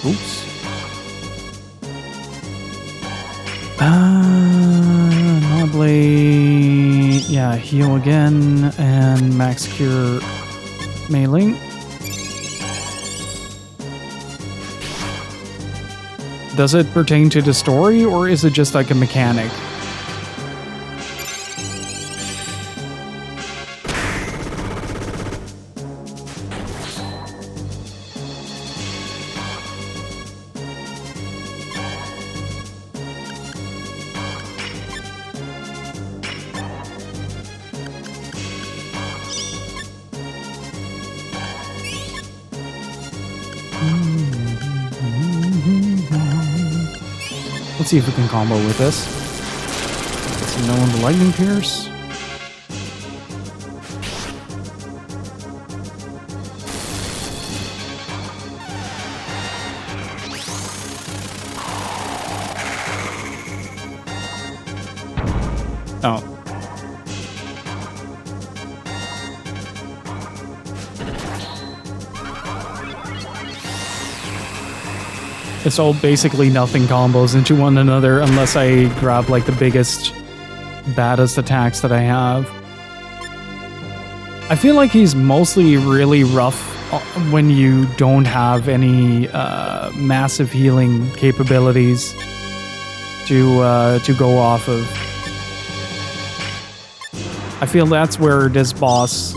Oops. Nobly. Yeah, heal again and max cure melee. Does it pertain to the story, or is it just like a mechanic? Let's see if we can combo with this. Let's see, no one the lightning pierce. It's all basically nothing combos into one another unless I grab like the biggest, baddest attacks that I have. I feel like he's mostly really rough when you don't have any massive healing capabilities to go off of. I feel that's where this boss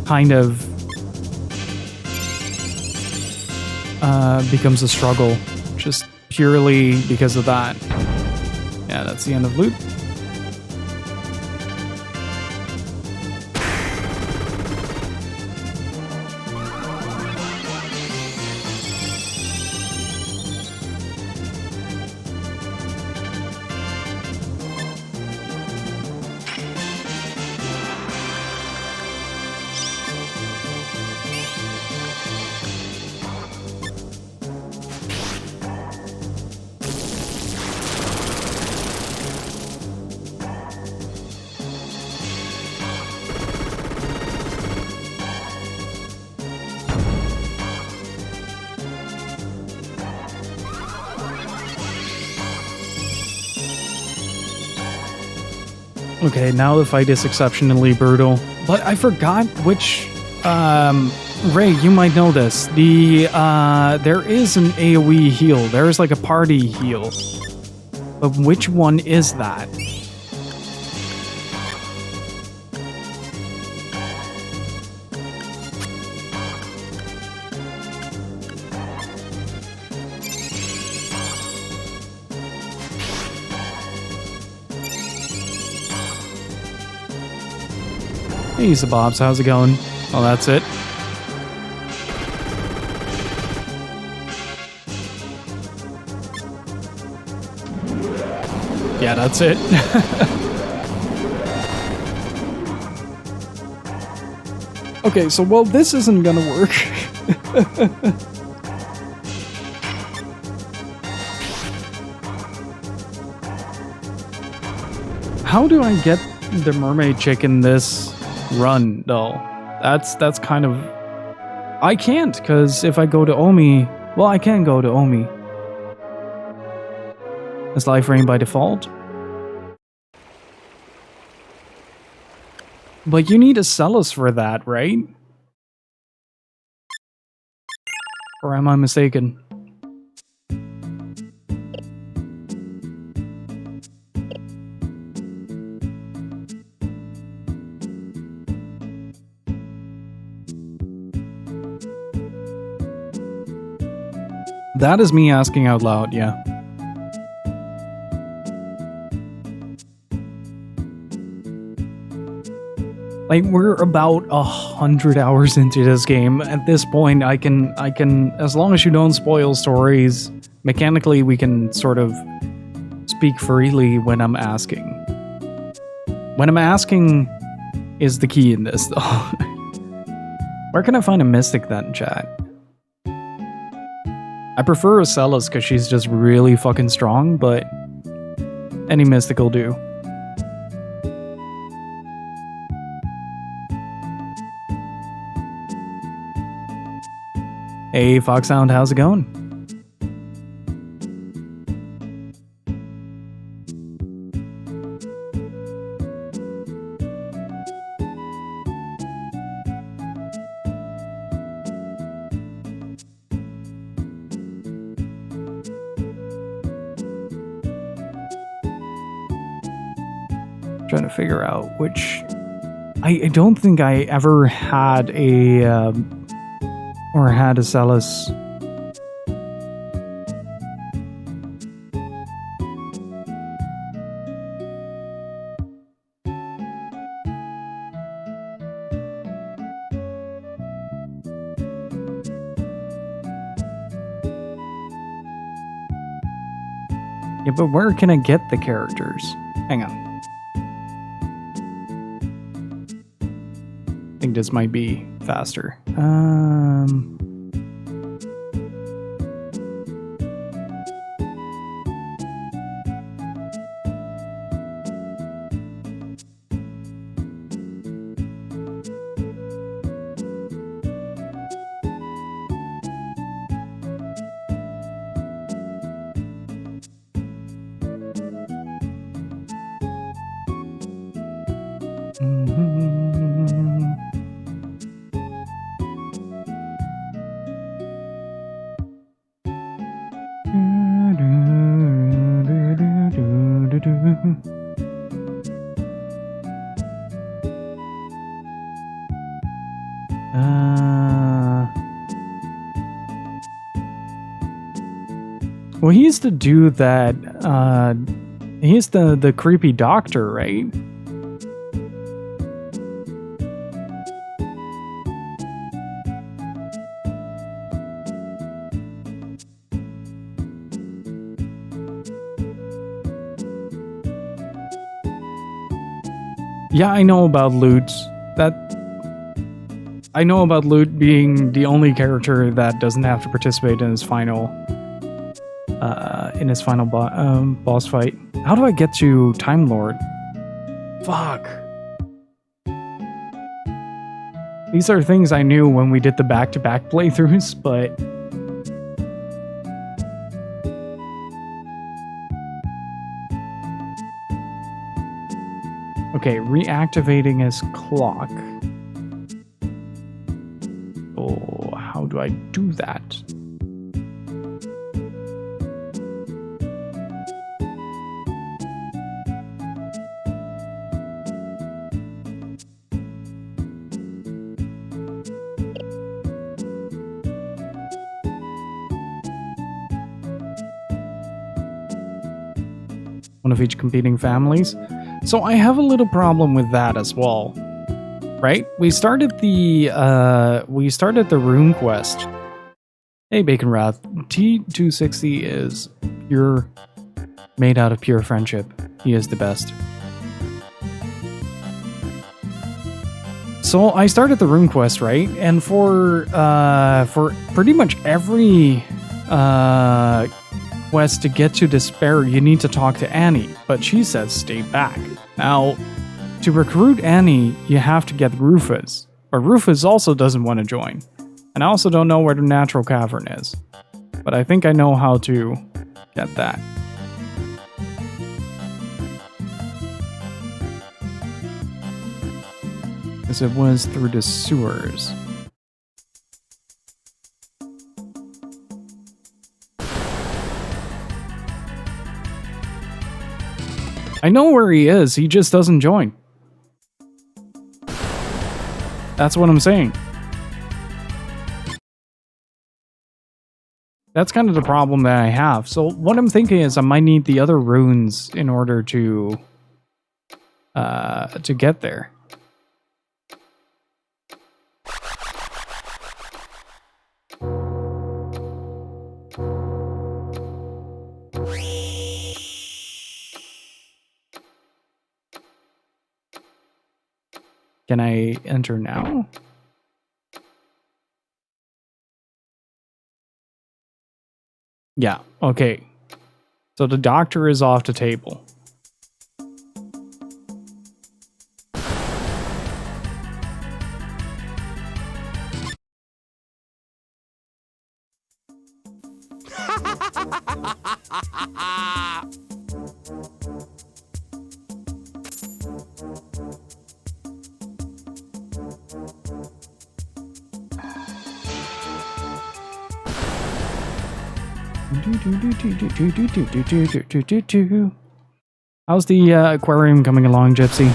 kind of becomes a struggle, just purely because of that. Yeah, that's the end of loot. Okay, now the fight is exceptionally brutal. But I forgot which... Ray, you might know this. There is an AoE heal. There is like a party heal. But which one is that? Hey, Zabobs, how's it going? Oh, that's it. Yeah, that's it. Okay, so, well, this isn't gonna work. How do I get the mermaid chick in this run, though? That's kind of... I can't, because if I go to Omi... Well, I can go to Omi. Is life rain by default? But you need a Celis for that, right? Or am I mistaken? That is me asking out loud, yeah. Like, we're about 100 hours into this game. At this point, I can, as long as you don't spoil stories, mechanically we can sort of speak freely when I'm asking. When I'm asking is the key in this, though. Where can I find a Mystic then, chat? I prefer a Celis because she's just really fucking strong, but any Mystic will do. Hey, Foxhound, how's it going? Trying to figure out which... I don't think I ever had a... or had a Celis. Yeah, but where can I get the characters? Hang on. I think this might be faster. Well, he used to do that. He's the creepy doctor, right? Yeah, I know about Loot. I know about Loot being the only character that doesn't have to participate in his final boss fight. How do I get to Time Lord? Fuck. These are things I knew when we did the back-to-back playthroughs, but okay, reactivating his clock. Oh, how do I do that? One of each competing families. So I have a little problem with that as well. Right? We started the rune quest. Hey Bacon Wrath, T260 is made out of pure friendship. He is the best. So I started the rune quest, right? And for pretty much every quest to get to Despair, you need to talk to Annie, but she says stay back. Now, to recruit Annie, you have to get Rufus, but Rufus also doesn't want to join. And I also don't know where the natural cavern is, but I think I know how to get that. Because it was through the sewers. I know where he is, he just doesn't join. That's what I'm saying. That's kind of the problem that I have. So what I'm thinking is I might need the other runes in order to get there. Can I enter now? Yeah, okay. So the doctor is off the table. How's the aquarium coming along, Gypsy?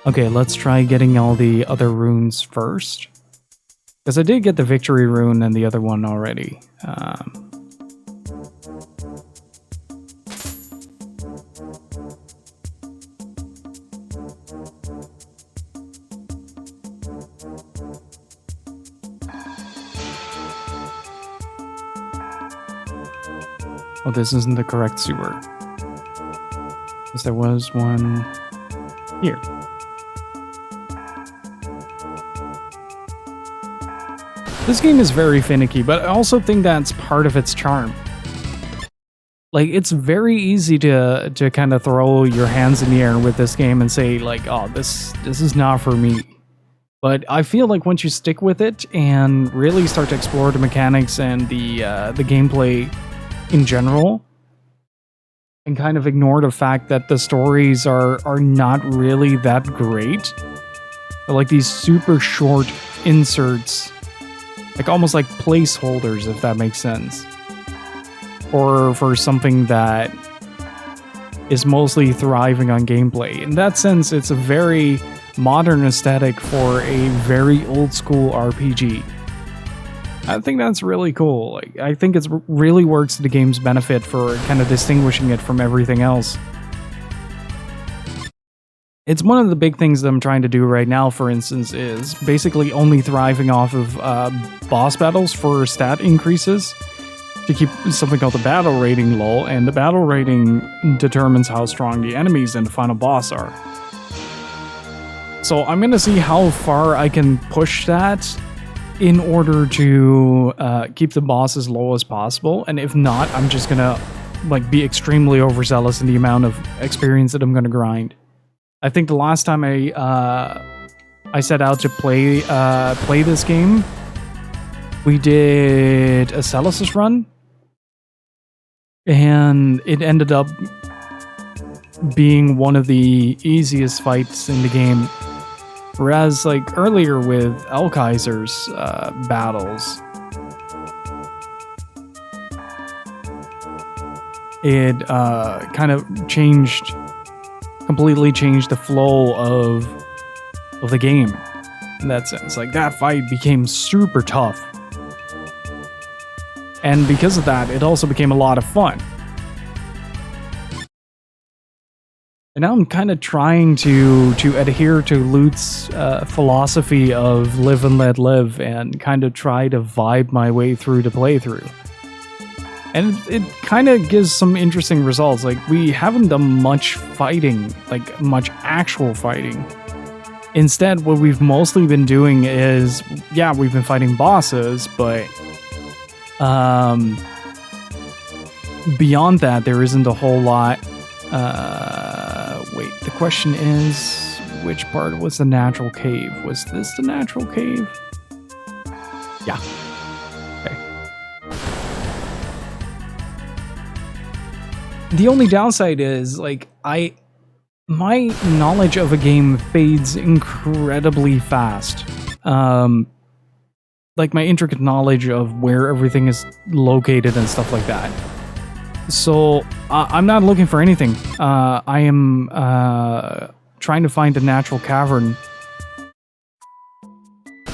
Okay, let's try getting all the other runes first. Because I did get the victory rune and the other one already. Oh, this isn't the correct sewer. Because there was one here. This game is very finicky, but I also think that's part of its charm. Like, it's very easy to kind of throw your hands in the air with this game and say like, oh, this is not for me. But I feel like once you stick with it and really start to explore the mechanics and the gameplay in general, and kind of ignore the fact that the stories are not really that great. They're like these super short inserts, like almost like placeholders, if that makes sense. Or for something that is mostly thriving on gameplay. In that sense, it's a very modern aesthetic for a very old school RPG. I think that's really cool. Like, I think it really works to the game's benefit for kind of distinguishing it from everything else. It's one of the big things that I'm trying to do right now, for instance, is basically only thriving off of boss battles for stat increases to keep something called the battle rating low, and the battle rating determines how strong the enemies and the final boss are. So I'm gonna see how far I can push that in order to keep the boss as low as possible, and if not, I'm just gonna like be extremely overzealous in the amount of experience that I'm gonna grind. I think the last time I set out to play this game, we did a Celis run, and it ended up being one of the easiest fights in the game. Whereas, like, earlier with Elkaiser's battles, it kind of completely changed the flow of the game. In that sense, like, that fight became super tough. And because of that, it also became a lot of fun. And now I'm kind of trying to adhere to Loot's philosophy of live and let live, and kind of try to vibe my way through the playthrough. And it kind of gives some interesting results. Like, we haven't done much fighting, like much actual fighting. Instead, what we've mostly been doing is, yeah, we've been fighting bosses, but beyond that, there isn't a whole lot. Wait, the question is, which part was the natural cave? Was this the natural cave? Yeah. Okay. The only downside is, like, my knowledge of a game fades incredibly fast. Like, my intricate knowledge of where everything is located and stuff like that. So, I'm not looking for anything. I am trying to find a natural cavern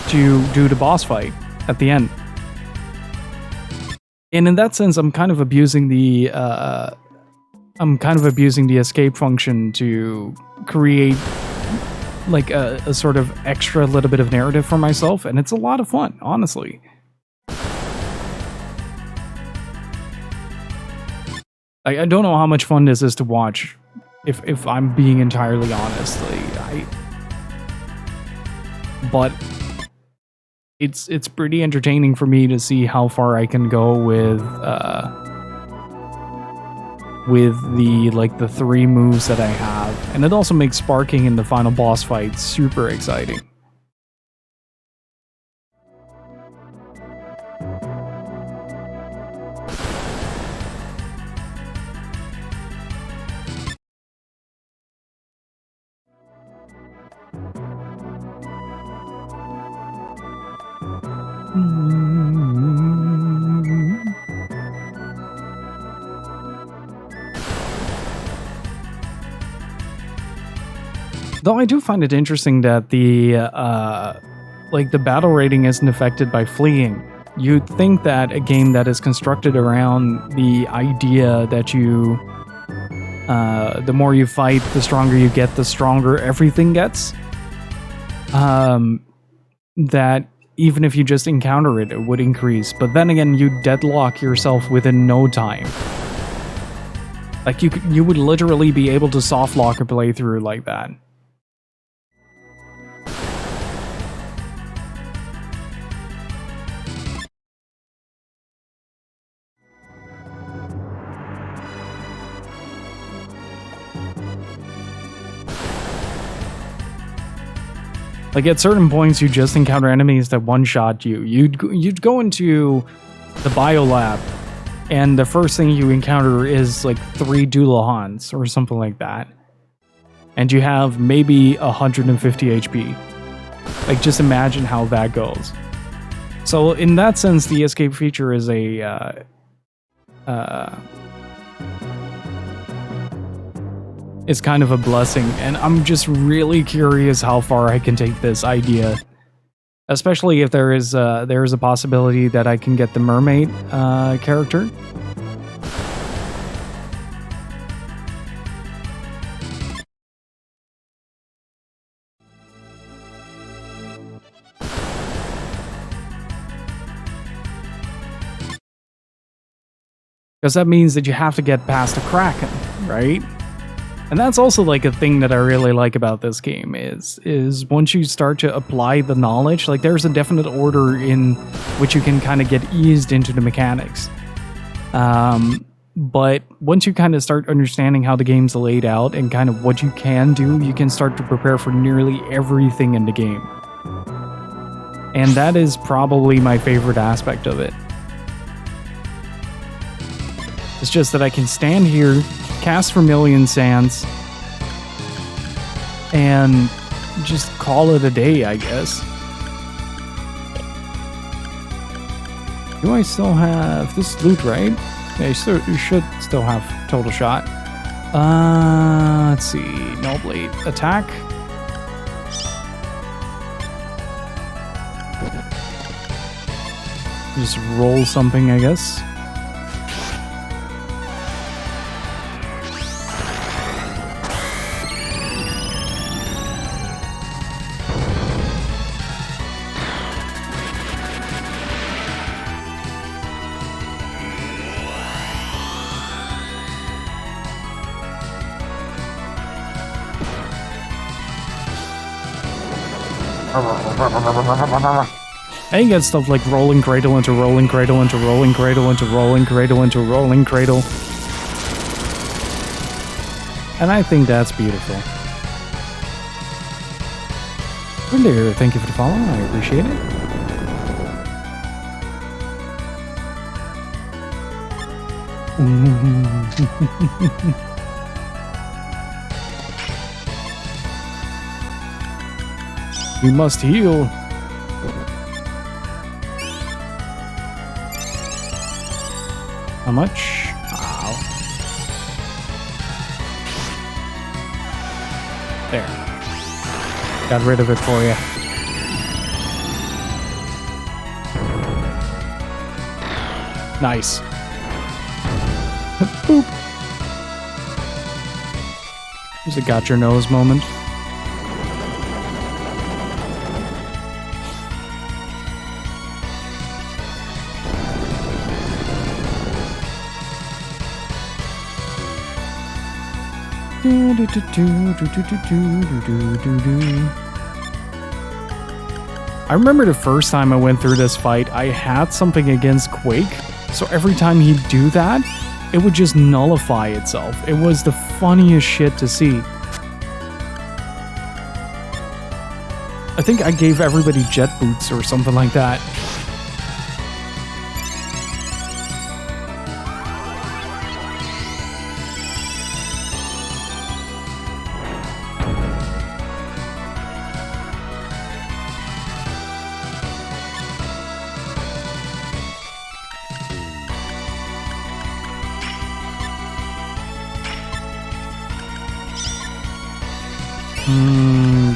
to do the boss fight at the end. And in that sense, I'm kind of abusing the escape function to create like a sort of extra little bit of narrative for myself, and it's a lot of fun, honestly. I don't know how much fun this is to watch, if I'm being entirely honest. But it's pretty entertaining for me to see how far I can go with the 3 moves that I have, and it also makes sparking in the final boss fight super exciting. Though I do find it interesting that the battle rating isn't affected by fleeing. You'd think that a game that is constructed around the idea that you, the more you fight, the stronger you get, the stronger everything gets, that even if you just encounter it, it would increase. But then again, you deadlock yourself within no time. Like, you would literally be able to softlock a playthrough like that. Like at certain points, you just encounter enemies that one-shot you. You'd go into the biolab, and the first thing you encounter is like 3 Doolahans or something like that, and you have maybe 150 HP. Like just imagine how that goes. So in that sense, the escape feature is is kind of a blessing, and I'm just really curious how far I can take this idea, especially if there is a possibility that I can get the mermaid character. Because that means that you have to get past a Kraken, right? And that's also like a thing that I really like about this game is once you start to apply the knowledge, like there's a definite order in which you can kind of get eased into the mechanics. But once you kind of start understanding how the game's laid out and kind of what you can do, you can start to prepare for nearly everything in the game. And that is probably my favorite aspect of it. It's just that I can stand here, cast Vermilion Sands, and just call it a day, I guess. Do I still have this loot, right? Yeah, you should still have total shot. Let's see. No blade. Attack. Just roll something, I guess. And you get stuff like rolling cradle into rolling cradle into rolling cradle into rolling cradle into rolling cradle. And I think that's beautiful. Render, thank you for the follow. I appreciate it. We must heal. How much? Ow. There. Got rid of it for you. Nice. Boop. There's a got your nose moment. I remember the first time I went through this fight, I had something against Quake, so every time he'd do that, it would just nullify itself. It was the funniest shit to see. I think I gave everybody jet boots or something like that.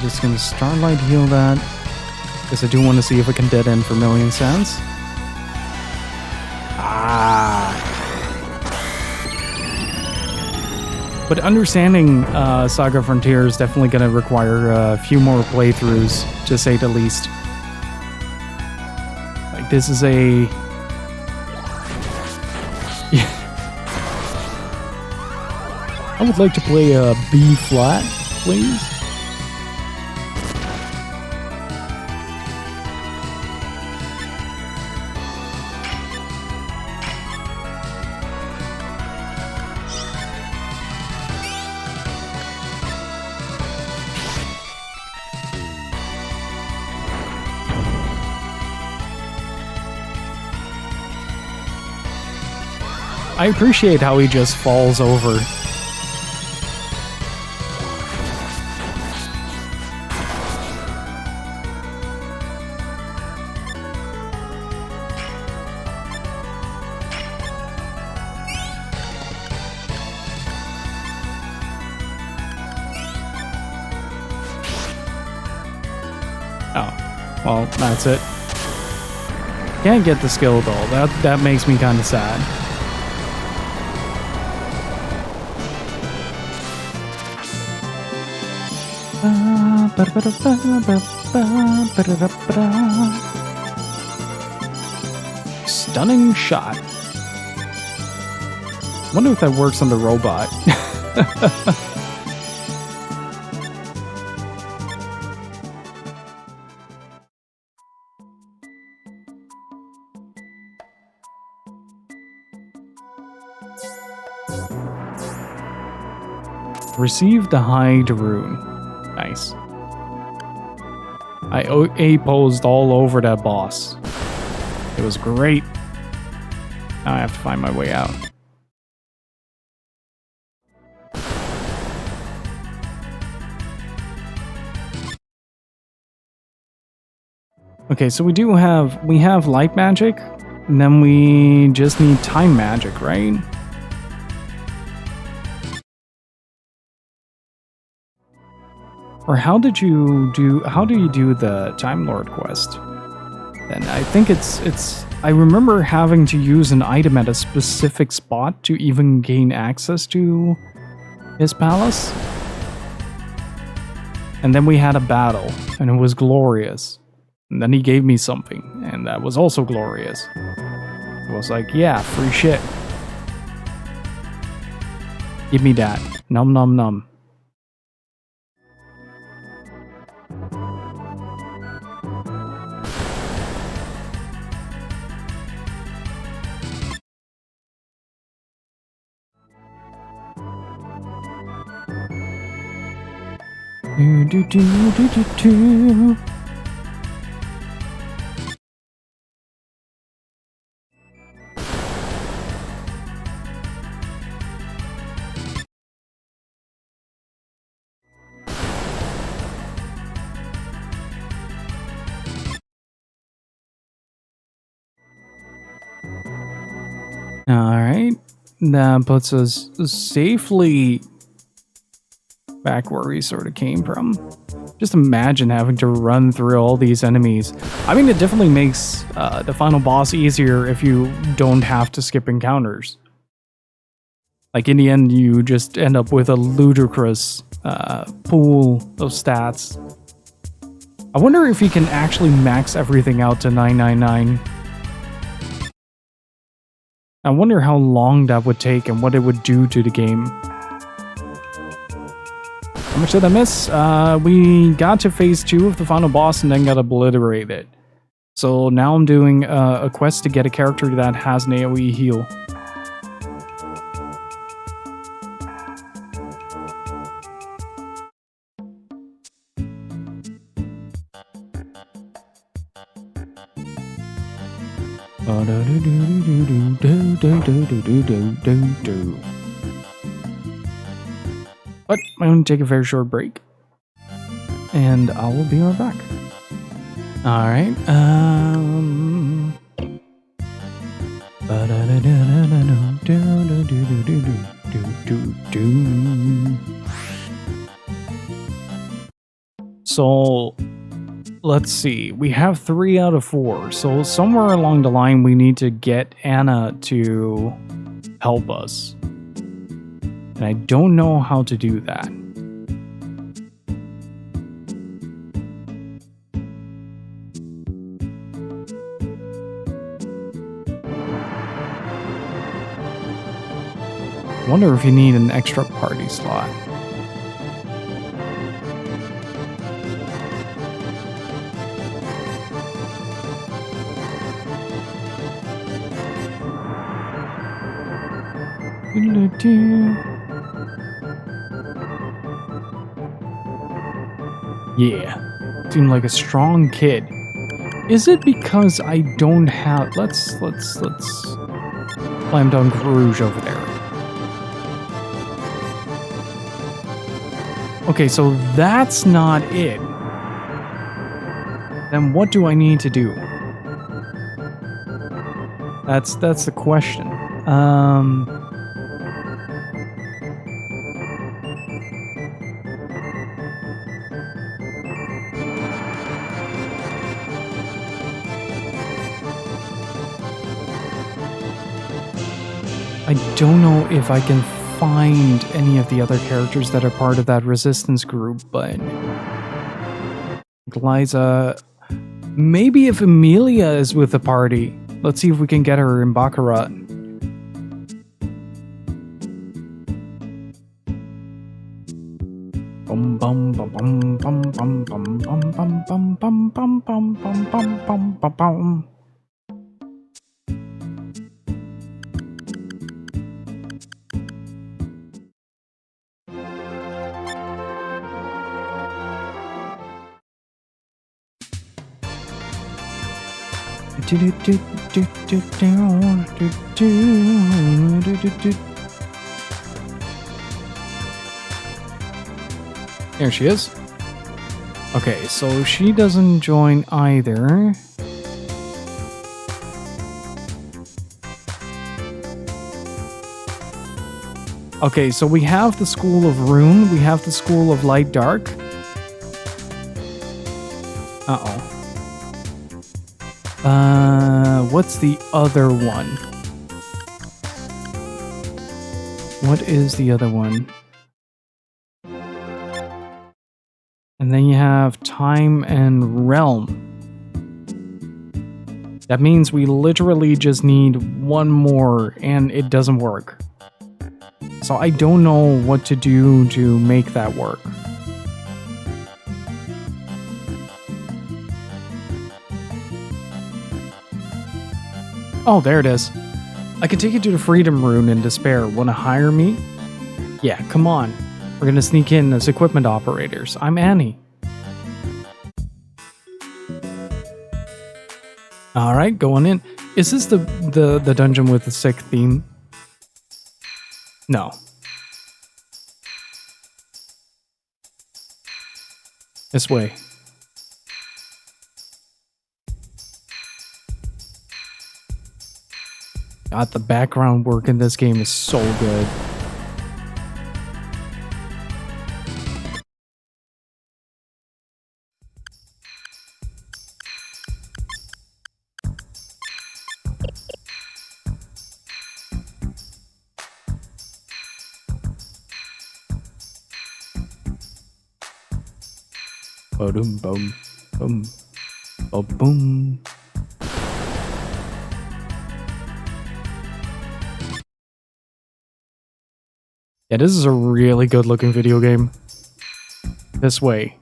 Just gonna Starlight heal that, because I do want to see if I can dead end Vermilion Sands. But understanding SaGa Frontier is definitely gonna require a few more playthroughs, to say the least. Like, this is a... I would like to play a B flat, please. I appreciate how he just falls over. Well, that's it. Can't get the skill though. That makes me kind of sad. Stunning shot. Wonder if that works on the robot. Received the hide rune. Nice. I A-posed all over that boss. It was great. Now I have to find my way out. Okay, so we have light magic, and then we just need time magic, right? Or how do you do the Time Lord quest? Then I think I remember having to use an item at a specific spot to even gain access to his palace. And then we had a battle, and it was glorious. And then he gave me something, and that was also glorious. It was like, yeah, free shit. Give me that. Num num num. Do do do do do do. Alright, that puts us safely back where we sort of came from. Just imagine having to run through all these enemies. I mean, it definitely makes the final boss easier if you don't have to skip encounters. Like, in the end, you just end up with a ludicrous pool of stats. I wonder if you can actually max everything out to 999. I wonder how long that would take and what it would do to the game. How much did I miss? We got to phase 2 of the final boss and then got obliterated. So now I'm doing a quest to get a character that has an AoE heal. But I'm going to take a very short break. And I will be right back. Alright, So, let's see. We have 3 out of 4. So somewhere along the line, we need to get Anna to help us. And I don't know how to do that. Wonder if you need an extra party slot. Yeah, seemed like a strong kid. Is it because I don't have... Let's Slam Dunk Rouge over there. Okay, so that's not it. Then what do I need to do? That's the question. I don't know if I can find any of the other characters that are part of that resistance group, but Liza, maybe if Amelia is with the party, let's see if we can get her in Baccarat. Bum bum bum bum bum bum bum bum bum bum bum bum bum bum bum bum bum. There she is. Okay, so she doesn't join either. Okay, so we have the School of Rune, we have the School of Light Dark. Uh-oh. What's the other one? What is the other one? And then you have Time and Realm. That means we literally just need one more and it doesn't work. So I don't know what to do to make that work. Oh, there it is. I can take you to the Freedom Rune in Despair. Wanna hire me? Yeah, come on. We're gonna sneak in as equipment operators. I'm Annie. Alright, going in. Is this the dungeon with the sick theme? No. This way. God, the background work in this game is so good. Boom, boom, boom, boom, boom. Yeah, this is a really good looking video game. This way.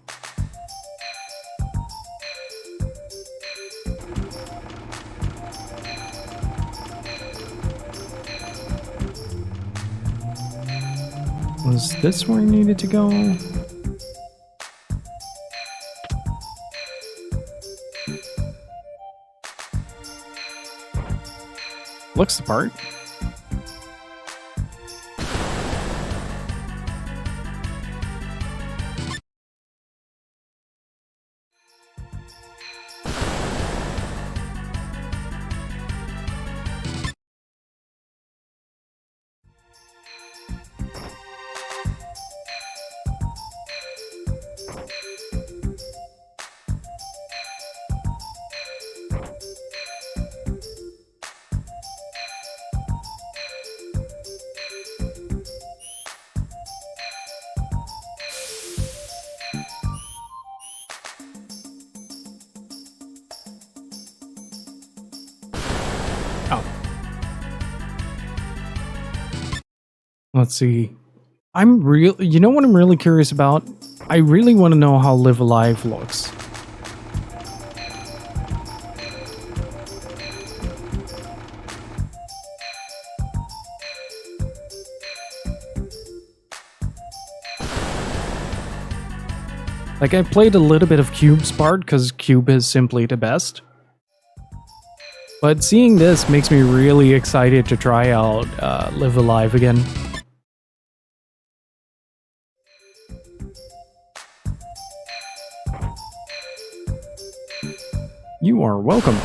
Was this where I needed to go? Looks the part. Let's see. You know what I'm really curious about? I really want to know how Live Alive looks. Like, I played a little bit of Cube's part, because Cube is simply the best. But seeing this makes me really excited to try out Live Alive again. You are welcome.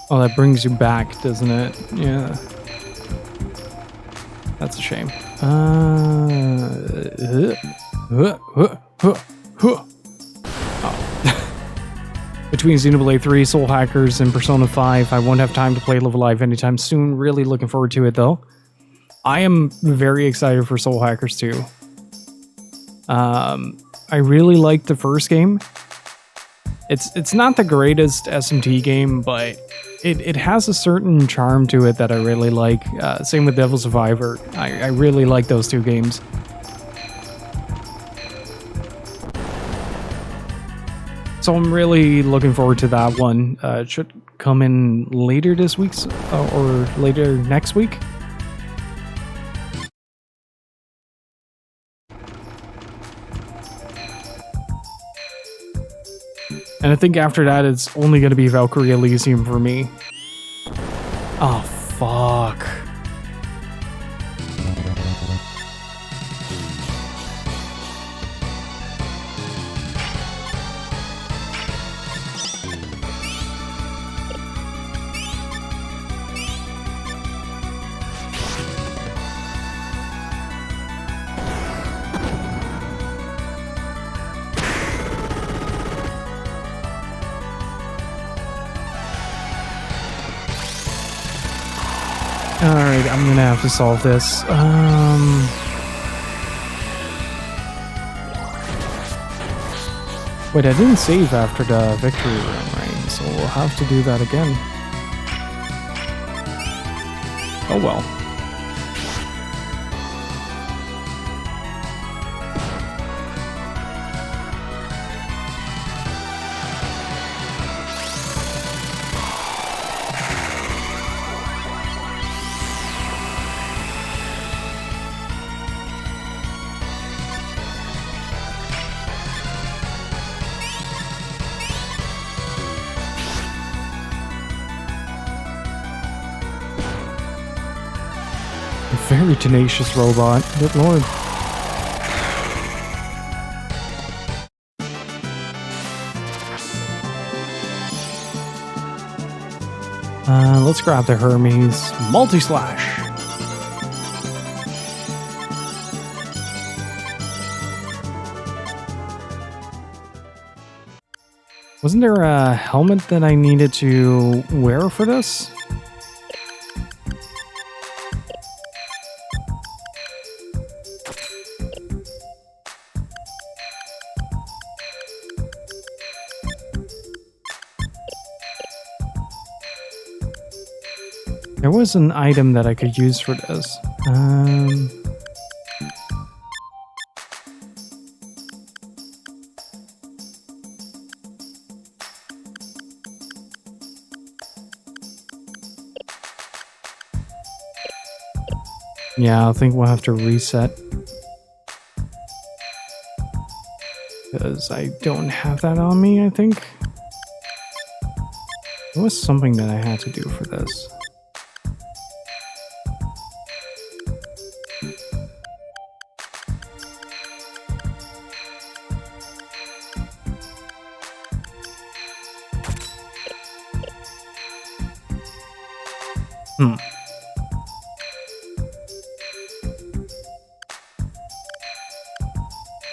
Oh, that brings you back, doesn't it? Yeah. That's a shame. Between Xenoblade 3, Soul Hackers, and Persona 5, I won't have time to play Live Alive anytime soon. Really looking forward to it, though. I am very excited for Soul Hackers 2. I really liked the first game. It's not the greatest SMT game, but it has a certain charm to it that I really like. Same with Devil Survivor. I really like those two games. So I'm really looking forward to that one. It should come in later this week or later next week. And I think after that, it's only going to be Valkyrie Elysium for me. Oh, fuck. Alright, I'm gonna have to solve this. Wait, I didn't save after the victory room, right? So we'll have to do that again. Oh well. Very tenacious robot. Good lord. Let's grab the Hermes multi-slash. Wasn't there a helmet that I needed to wear for this? There was an item that I could use for this. Yeah, I think we'll have to reset. Because I don't have that on me, I think. There was something that I had to do for this.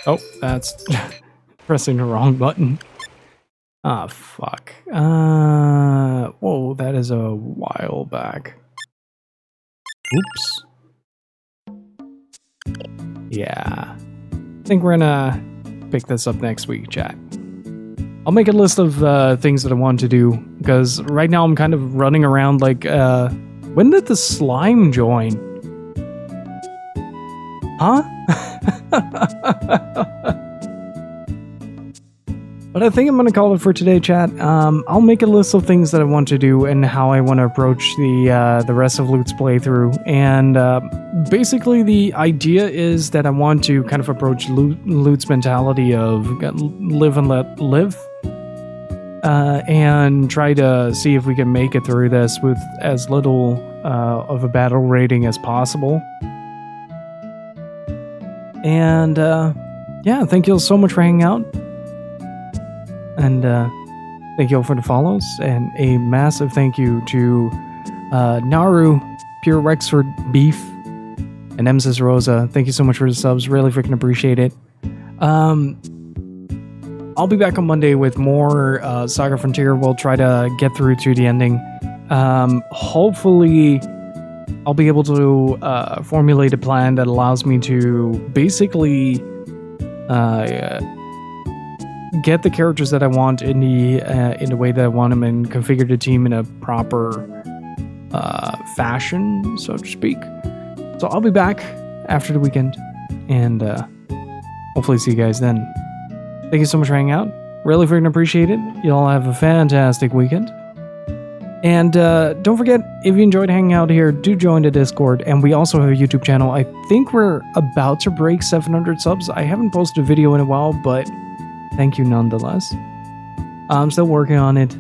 Oh, that's pressing the wrong button. Ah, fuck. Whoa, that is a while back. Oops. Yeah. I think we're gonna pick this up next week, chat. I'll make a list of things that I want to do, because right now I'm kind of running around like, when did the slime join? Huh? But I think I'm going to call it for today, chat. I'll make a list of things that I want to do and how I want to approach the rest of Loot's playthrough. And basically, the idea is that I want to kind of approach Loot's mentality of live and let live. And try to see if we can make it through this with as little of a battle rating as possible. And yeah, thank you all so much for hanging out. And thank you all for the follows. And a massive thank you to Naru, Pure Rexford Beef, and Mrs. Rosa. Thank you so much for the subs. Really freaking appreciate it. I'll be back on Monday with more SaGa Frontier. We'll try to get through to the ending. Hopefully, I'll be able to formulate a plan that allows me to basically get the characters that I want in the way that I want them and configure the team in a proper fashion, so to speak. So I'll be back after the weekend, and hopefully see you guys then. Thank you so much for hanging out. Really freaking appreciate it. You all have a fantastic weekend. And don't forget, if you enjoyed hanging out here, do join the Discord. And we also have a YouTube channel. I think we're about to break 700 subs. I haven't posted a video in a while, but thank you nonetheless. I'm still working on it.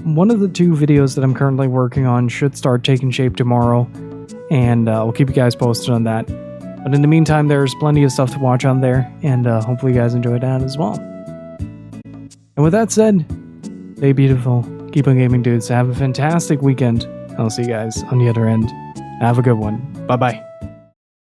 One of the 2 videos that I'm currently working on should start taking shape tomorrow. And I'll keep you guys posted on that. But in the meantime, there's plenty of stuff to watch on there, and hopefully you guys enjoy that as well. And with that said, stay beautiful, keep on gaming, dudes. Have a fantastic weekend. I'll see you guys on the other end. Have a good one. Bye-bye.